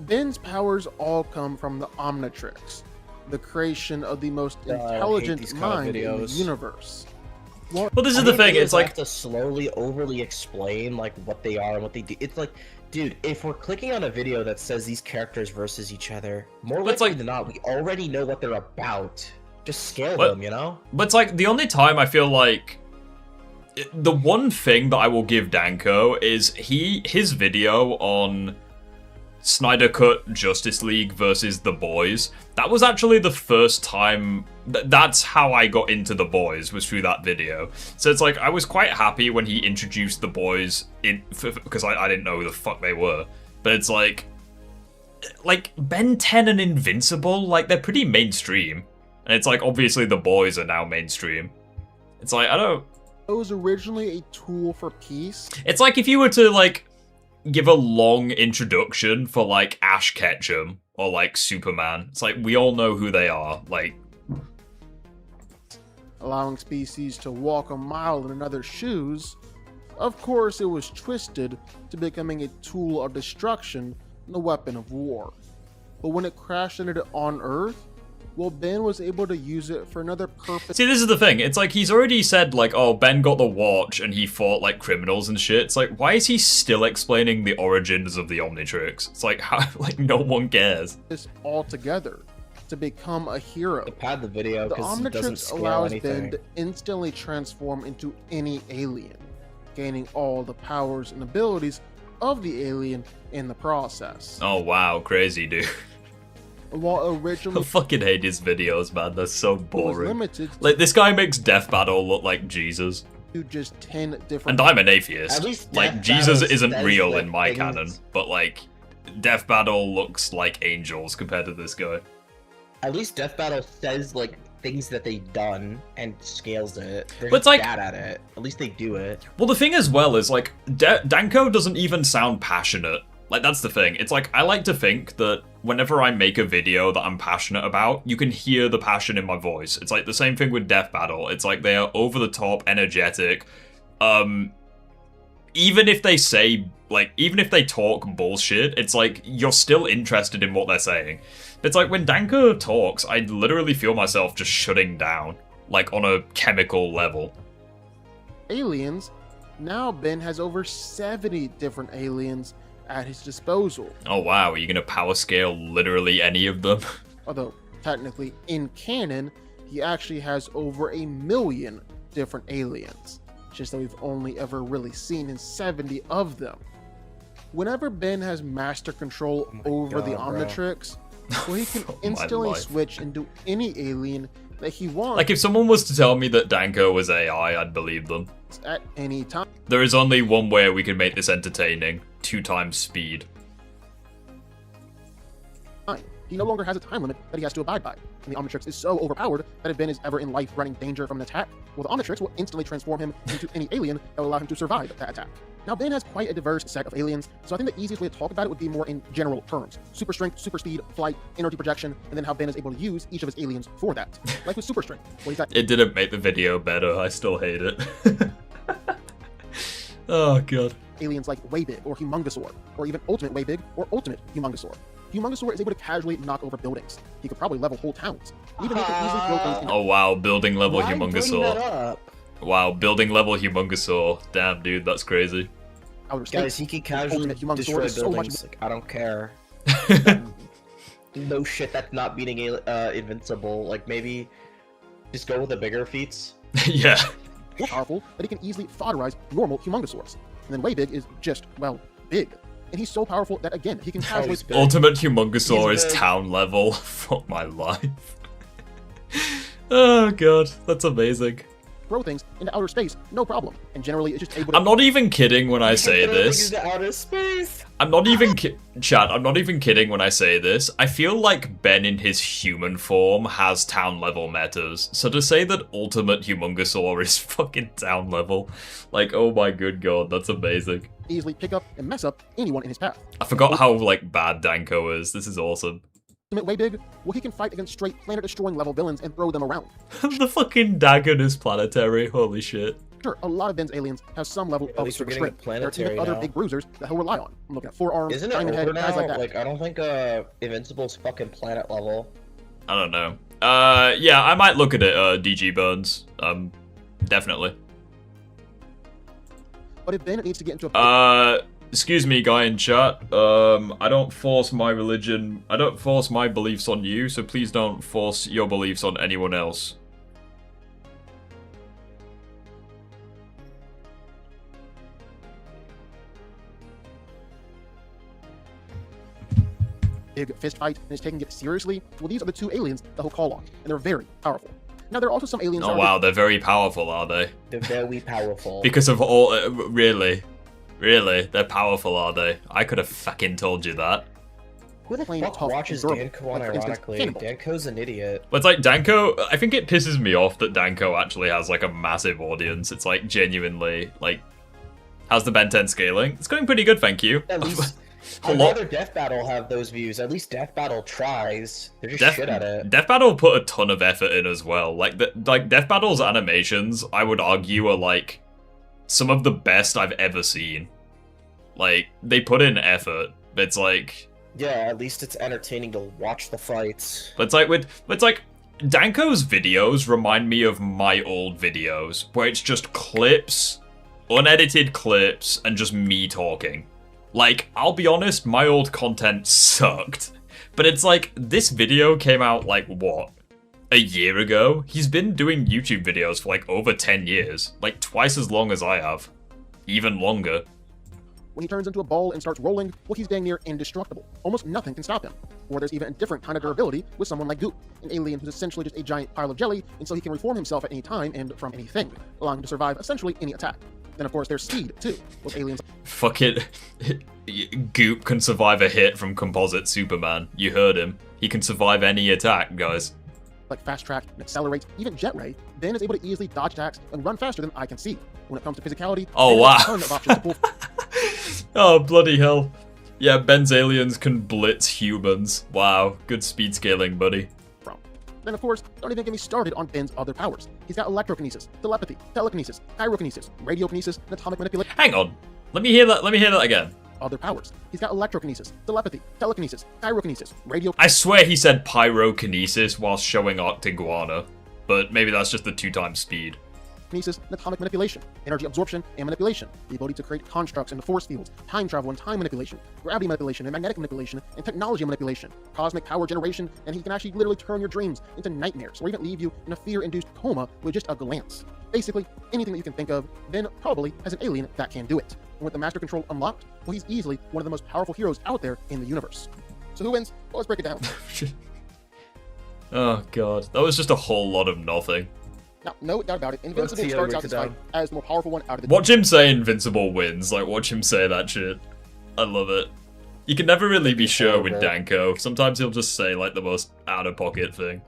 Ben's powers all come from the Omnitrix, the creation of the most I hate intelligent these kind of mind in the videos. universe. well, this is the thing. It's I like have to slowly overly explain like what they are and what they do. It's like Dude, if we're clicking on a video that says these characters versus each other, more But it's likely like- than not, we already know what they're about. Just scale But- them, you know? But it's like, the only time I feel like... The one thing that I will give Danko is his video on Snyder Cut Justice League versus The Boys. That was actually the first time... That's how I got into The Boys, was through that video. So it's like, I was quite happy when he introduced The Boys, because I didn't know who the fuck they were. But it's like Ben 10 and Invincible, like, they're pretty mainstream. And it's like, obviously The Boys are now mainstream. It's like, I don't... It was originally a tool for peace. It's like if you were to, like, give a long introduction for, like, Ash Ketchum or, like, Superman. It's like, we all know who they are. Like, allowing species to walk a mile in another's shoes. Of course, it was twisted to becoming a tool of destruction and a weapon of war. But when it crash landed on Earth, well, Ben was able to use it for another purpose. see, this is the thing. It's like, he's already said, like, oh, Ben got the watch and he fought, like, criminals and shit. It's like, why is he still explaining the origins of the Omnitrix? It's like, how, like, no one cares. This altogether to become a hero. Pad the video The because it doesn't Omnitrix scale allows anything. Ben to instantly transform into any alien, gaining all the powers and abilities of the alien in the process. Oh, wow, crazy, dude. While I originally fucking hate his videos, man. They're so it was boring. limited Like, this guy makes Death Battle look like Jesus. to just 10 different. And I'm an atheist. At least Like, Death Jesus Battle isn't says, real like, in my things- canon, but, like, Death Battle looks like angels compared to this guy. At least Death Battle says, like, things that they've done and scales it. They're But it's just like- bad at it. At least they do it. Well, the thing as well is, like, Danko doesn't even sound passionate. Like, that's the thing. It's like, I like to think that whenever I make a video that I'm passionate about, you can hear the passion in my voice. It's like the same thing with Death Battle. It's like, they are over-the-top, energetic. Even if they say, like, even if they talk bullshit, it's like, you're still interested in what they're saying. It's like, when Danko talks, I literally feel myself just shutting down. Like, on a chemical level. aliens. Now Ben has over 70 different aliens at his disposal. Oh wow, are you gonna power scale literally any of them? Although, technically, in canon, he actually has over 1 million different aliens. Just that we've only ever really seen in 70 of them. Whenever Ben has master control over the God, bro. Omnitrix, well, he can Oh my instantly life. switch into any alien that he wants Like, if someone was to tell me that Danko was AI, I'd believe them. at any time. There is only one way we can make this entertaining. 2 times speed. He no longer has a time limit that he has to abide by, and the Omnitrix is so overpowered that if Ben is ever in life-threatening danger from an attack, well, the Omnitrix will instantly transform him into any alien that will allow him to survive that attack. Now, Ben has quite a diverse set of aliens, so I think the easiest way to talk about it would be more in general terms. Super strength, super speed, flight, energy projection, and then how Ben is able to use each of his aliens for that. Like with super strength, well, he's got It didn't make the video better, I still hate it. Oh god. aliens like Way Big or Humongosaur, or even Ultimate Way Big or Ultimate Humongosaur. Humongosaur is able to casually knock over buildings. He could probably level whole towns. Even he can easily throw things into Oh wow, building level Why bring that Humongosaur. up? Wow, building level Humongosaur. Damn dude, that's crazy. outer space. Guys, he can casually Ultimate Humongosaur destroy is so much buildings. Like, I don't care. No shit, that's not beating Invincible. Like, maybe just go with the bigger feats. Yeah. more powerful that he can easily fodderize normal Humongosaurs. And then Way Big is just, well, big. And he's so powerful that, again, he can casually... he's big. Ultimate Humongosaur He's is big. town level. Fuck my life. Oh god, that's amazing. throw things into outer space, no problem. And generally, it's just able to... I'm not even kidding when I say this. Outer space. I'm not even Chad, I'm not even kidding when I say this. I feel like Ben in his human form has town level metas. So to say that Ultimate Humongosaur is fucking town level, like, oh my good god, that's amazing. easily pick up and mess up anyone in his path. I forgot how, like, bad Danko is. This is awesome. Ultimate Way Big, well, he can fight against straight planet-destroying level villains and throw them around. The fucking Dagon is planetary, holy shit. Sure, a lot of Ben's aliens have some level At of least we're super getting strength. it There are even planetary other now. big bruisers that he'll rely on. I'm looking at Forearm, Isn't it Diamond over Head, guys now? like that. Like, I don't think Invincible's fucking planet level. I don't know. Yeah, I might look at it, DG Burns. Definitely. But if Ben needs to get into a Excuse me, guy in chat. I don't force my religion. I don't force my beliefs on you, so please don't force your beliefs on anyone else. Big fist fight and is taking it seriously, well, these are the two aliens that he'll call on, and they're very powerful. Now, there are also some aliens. Oh wow, they're very powerful, are they? They're very powerful. Because of all, really, they're powerful, are they? I could have fucking told you that. Who the fuck watches Danko unironically? Danko's an idiot. But it's like Danko, I think it pisses me off that Danko actually has like a massive audience. It's like genuinely, like, how's the Ben 10 scaling? It's going pretty good, thank you. At least, I'd rather Death Battle have those views. At least Death Battle tries. They're just shit at it. Death Battle put a ton of effort in as well. Like Death Battle's animations, I would argue, are like some of the best I've ever seen. Like, they put in effort. It's like, yeah, at least it's entertaining to watch the fights. But it's like Danko's videos remind me of my old videos, where it's just clips, unedited clips, and just me talking. Like, I'll be honest, my old content sucked. But it's like, this video came out like, what? A year ago? He's been doing YouTube videos for like over 10 years. Like, twice as long as I have. Even longer. When he turns into a ball and starts rolling, well, he's dang near indestructible. Almost nothing can stop him. Or there's even a different kind of durability with someone like Goop, an alien who's essentially just a giant pile of jelly, and so he can reform himself at any time and from anything, allowing him to survive essentially any attack. Then, of course, there's speed, too, with aliens. Fuck it. Goop can survive a hit from Composite Superman. You heard him. He can survive any attack, guys. Like Fast Track and Accelerate, even Jet Ray, Ben is able to easily dodge attacks and run faster than I can see. When it comes to physicality, oh wow. A ton of options to pull. Oh, bloody hell. Yeah, Ben's aliens can blitz humans. Wow, good speed scaling, buddy. Then, of course, don't even get me started on Ben's other powers. He's got electrokinesis, telepathy, telekinesis, gyrokinesis, radiokinesis, and atomic manipulation. Hang on. Let me hear that again. Other powers. He's got electrokinesis, telepathy, telekinesis, gyrokinesis, radio... I swear he said pyrokinesis whilst showing Octiguana, but maybe that's just the 2x speed. Kinesis and atomic manipulation, energy absorption and manipulation, the ability to create constructs into force fields, time travel and time manipulation, gravity manipulation and magnetic manipulation, and technology manipulation, cosmic power generation, and he can actually literally turn your dreams into nightmares, or even leave you in a fear-induced coma with just a glance. Basically, anything that you can think of, Ben probably has an alien that can do it. And with the Master Control unlocked, well, he's easily one of the most powerful heroes out there in the universe. So who wins? Well, let's break it down. Oh god, that was just a whole lot of nothing. Now, no doubt about it, Invincible starts out this fight as the more powerful one out of the... Watch him say Invincible wins, like watch him say that shit. I love it. You can never really be sure with Danko. Sometimes he'll just say like the most out-of-pocket thing.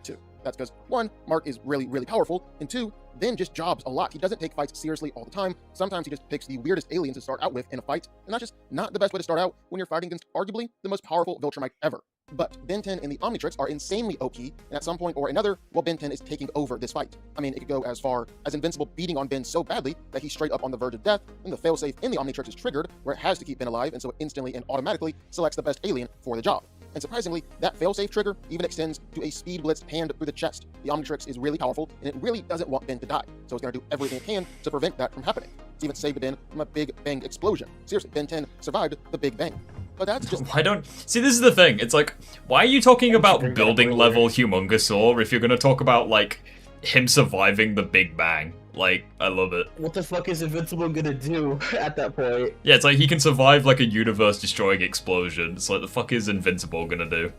2. That's because 1, Mark is really, really powerful, and 2, Ben just jobs a lot. He doesn't take fights seriously all the time. Sometimes he just picks the weirdest aliens to start out with in a fight, and that's just not the best way to start out when you're fighting against arguably the most powerful Viltrumite ever. But Ben 10 and the Omnitrix are insanely OP, and at some point or another, well, Ben 10 is taking over this fight. I mean, it could go as far as Invincible beating on Ben so badly that he's straight up on the verge of death, and the failsafe in the Omnitrix is triggered, where it has to keep Ben alive, and so it instantly and automatically selects the best alien for the job. And surprisingly, that failsafe trigger even extends to a speed blitz panned through the chest. The Omnitrix is really powerful, and it really doesn't want Ben to die, so it's going to do everything it can to prevent that from happening. It's even saved Ben from a Big Bang explosion. Seriously, Ben 10 survived the Big Bang. But that's just... Why don't... See, this is the thing. It's like, why are you talking about building level Humongosaur if you're going to talk about, like, him surviving the Big Bang? Like, I love it. What the fuck is Invincible gonna do at that point? Yeah, it's like he can survive, like, a universe-destroying explosion. It's like, the fuck is Invincible gonna do?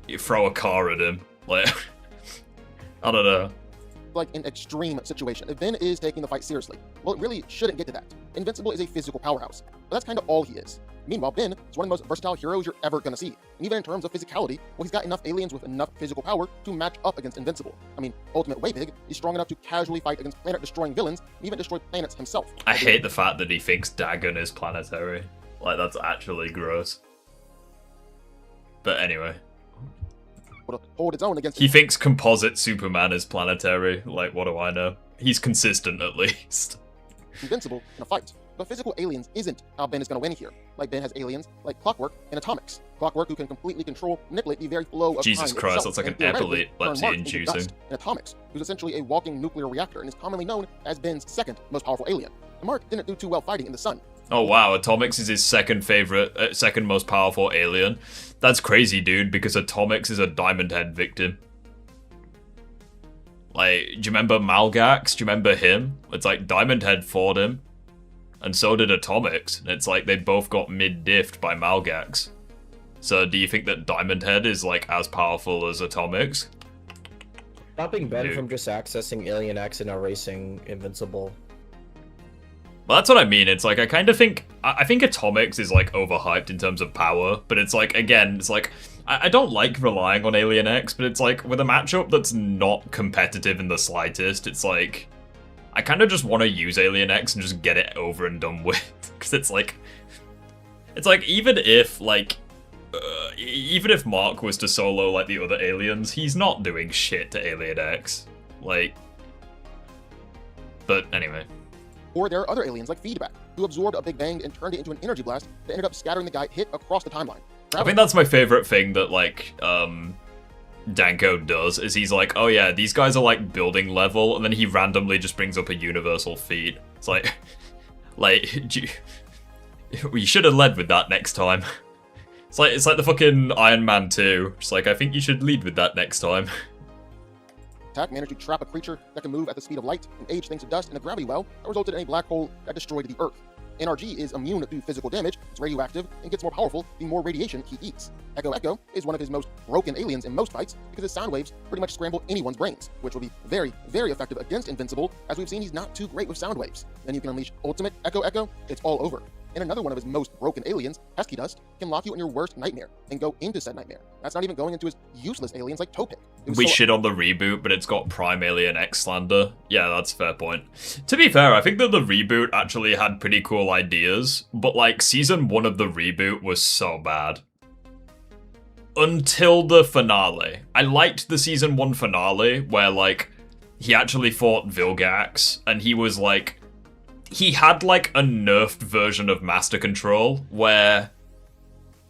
You throw a car at him. Like, I don't know. Like an extreme situation. If Ben is taking the fight seriously, well, it really shouldn't get to that. Invincible is a physical powerhouse, but that's kind of all he is. Meanwhile, Ben is one of the most versatile heroes you're ever going to see. And even in terms of physicality, well, he's got enough aliens with enough physical power to match up against Invincible. I mean, Ultimate Waybig is strong enough to casually fight against planet-destroying villains, and even destroy planets himself. I hate the fact that he thinks Dagon is planetary. Like, that's actually gross. But anyway. To hold its own against... He thinks Composite Superman is planetary. Like, what do I know? He's consistent, at least. Invincible in a fight. But physical aliens isn't how Ben is going to win here. Like, Ben has aliens like Clockwork and Atomics. Clockwork, who can completely control, manipulate the very flow of Jesus time Christ, itself, that's like an epilepsy-inducing. And Atomics, who's essentially a walking nuclear reactor and is commonly known as Ben's second most powerful alien. And Mark didn't do too well fighting in the sun. Oh wow, Atomics is his second favorite, second most powerful alien. That's crazy, dude, because Atomics is a Diamond Head victim. Like, do you remember Malgax? Do you remember him? It's like Diamond Head fought him, and so did Atomics. And it's like they both got mid-diffed by Malgax. So do you think that Diamond Head is like as powerful as Atomics? Stopping Ben from just accessing Alien X and erasing Invincible. Well, that's what I mean. It's like, I kind of think, I think Atomics is like overhyped in terms of power, but it's like, again, it's like, I don't like relying on Alien X, but it's like, with a matchup that's not competitive in the slightest, it's like, I kind of just want to use Alien X and just get it over and done with, because it's like, even if, like, even if Mark was to solo like the other aliens, he's not doing shit to Alien X. Like, but anyway. Or there are other aliens like Feedback, who absorbed a Big Bang and turned it into an energy blast that ended up scattering the guy hit across the timeline. I think that's my favorite thing that, like, Danko does, is he's like, oh yeah, these guys are like building level, and then he randomly just brings up a universal feat. It's like, we should have led with that next time. It's like the fucking Iron Man 2. Just like, I think you should lead with that next time. Tack managed to trap a creature that can move at the speed of light and age things to dust in a gravity well that resulted in a black hole that destroyed the Earth. NRG is immune to physical damage, it's radioactive, and gets more powerful the more radiation he eats. Echo is one of his most broken aliens in most fights because his sound waves pretty much scramble anyone's brains, which will be very, very effective against Invincible, as we've seen he's not too great with sound waves. Then you can unleash Ultimate Echo, it's all over. And another one of his most broken aliens, Pesky Dust, can lock you in your worst nightmare and go into said nightmare. That's not even going into his useless aliens like Topic. We shit on the reboot, but it's got Prime Alien X slander. Yeah, that's a fair point. To be fair, I think that the reboot actually had pretty cool ideas, but like season 1 of the reboot was so bad. Until the finale. I liked the season 1 finale where like he actually fought Vilgax and he was like, he had like a nerfed version of Master Control where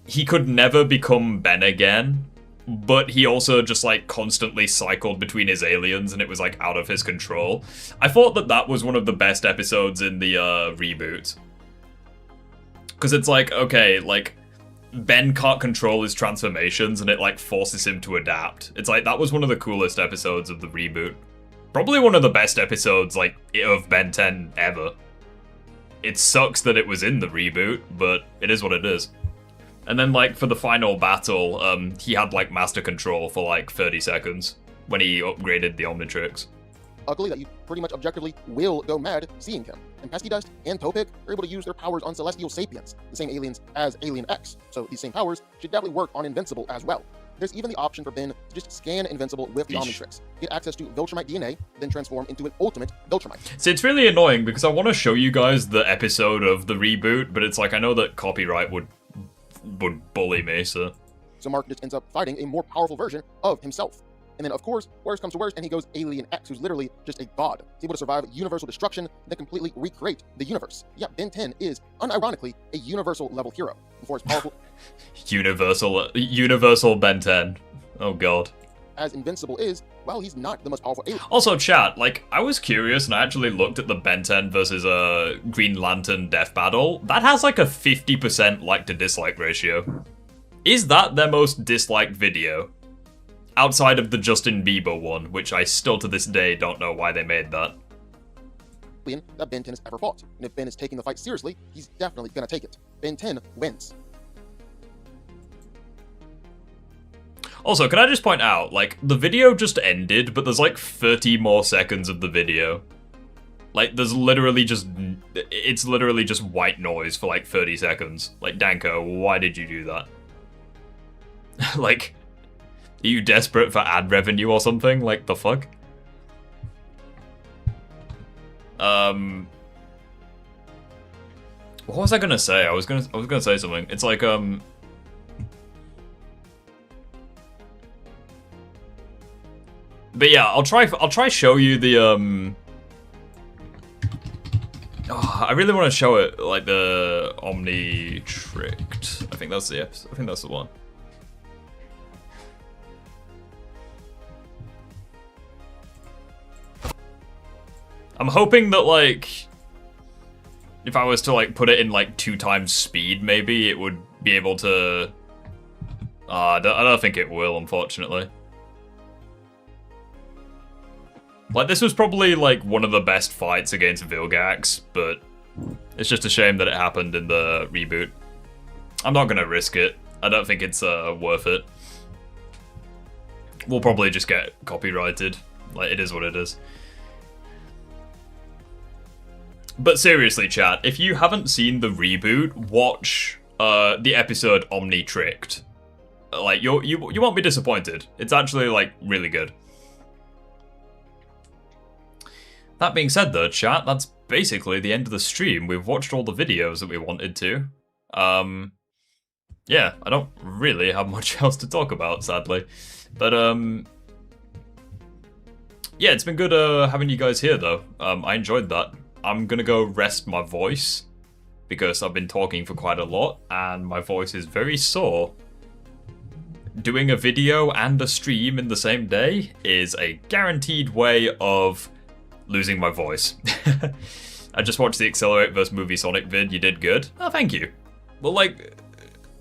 he could never become Ben again, but he also just like constantly cycled between his aliens and it was like out of his control. I thought that that was one of the best episodes in the reboot. Because it's like, okay, like Ben can't control his transformations and it like forces him to adapt. It's like, that was one of the coolest episodes of the reboot. Probably one of the best episodes like of Ben 10 ever. It sucks that it was in the reboot, but it is what it is. And then, like, for the final battle, he had, like, Master Control for, like, 30 seconds when he upgraded the Omnitrix. Ugly that you pretty much objectively will go mad seeing him. And Pesky Dust and Topic are able to use their powers on Celestial Sapiens, the same aliens as Alien X, so these same powers should definitely work on Invincible as well. There's even the option for Ben to just scan Invincible with the Omnitrix, get access to Viltrumite DNA, then transform into an ultimate Viltrumite. So it's really annoying because I want to show you guys the episode of the reboot, but it's like, I know that copyright would bully me, so... So Mark just ends up fighting a more powerful version of himself. And then, of course, worst comes to worst, and he goes Alien X, who's literally just a god. He's able to survive universal destruction, then completely recreate the universe. Yeah, Ben 10 is, unironically, a universal level hero. For his powerful... Universal Ben 10. Oh god. As Invincible is, well, he's not the most powerful alien. Also, chat, like, I was curious and I actually looked at the Ben 10 versus Green Lantern Death Battle. That has like a 50% like to dislike ratio. Is that their most disliked video? Outside of the Justin Bieber one, which I still to this day don't know why they made that. That Ben 10 has ever fought. And if Ben is taking the fight seriously, he's definitely gonna take it. Ben 10 wins. Also, can I just point out, like, the video just ended, but there's like 30 more seconds of the video. Like, there's literally just... It's literally just white noise for like 30 seconds. Like, Danko, why did you do that? Like, are you desperate for ad revenue or something? Like, the fuck? What was I gonna say? I was gonna say something. It's like, but yeah, I'll try show you the, oh, I really want to show it, like, the Omnitrix. I think that's the episode. I think that's the one. I'm hoping that, like... if I was to like put it in like 2 times speed, maybe it would be able to. I don't think it will, unfortunately. Like, this was probably like one of the best fights against Vilgax, but it's just a shame that it happened in the reboot. I'm not gonna risk it. I don't think it's worth it. We'll probably just get copyrighted. Like, it is what it is. But seriously, chat, if you haven't seen the reboot, watch the episode Omni Tricked. Like, you won't be disappointed. It's actually, like, really good. That being said, though, chat, that's basically the end of the stream. We've watched all the videos that we wanted to. Yeah, I don't really have much else to talk about, sadly. But, yeah, it's been good having you guys here, though. I enjoyed that. I'm gonna go rest my voice, because I've been talking for quite a lot, and my voice is very sore. Doing a video and a stream in the same day is a guaranteed way of losing my voice. I just watched the Accelerate vs. Movie Sonic vid. You did good. Oh, thank you. Well, like,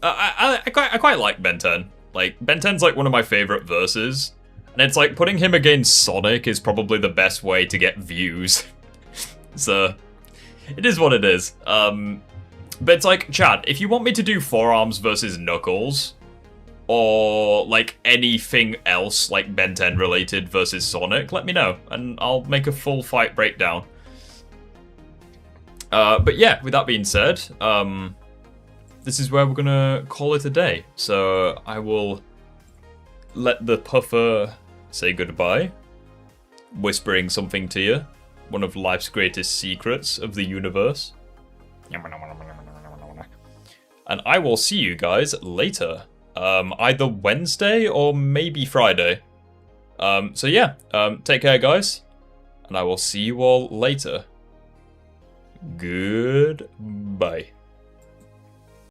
I quite like Ben 10. Like, Ben 10's like one of my favorite verses, and it's like putting him against Sonic is probably the best way to get views. So, it is what it is. But it's like, chat, if you want me to do Forearms versus Knuckles, or like anything else like Ben 10 related versus Sonic, let me know, and I'll make a full fight breakdown. But yeah, with that being said, this is where we're gonna call it a day. So I will let the puffer say goodbye, whispering something to you, one of life's greatest secrets of the universe. And I will see you guys later. Either Wednesday or maybe Friday. So yeah, take care, guys, and I will see you all later. Goodbye.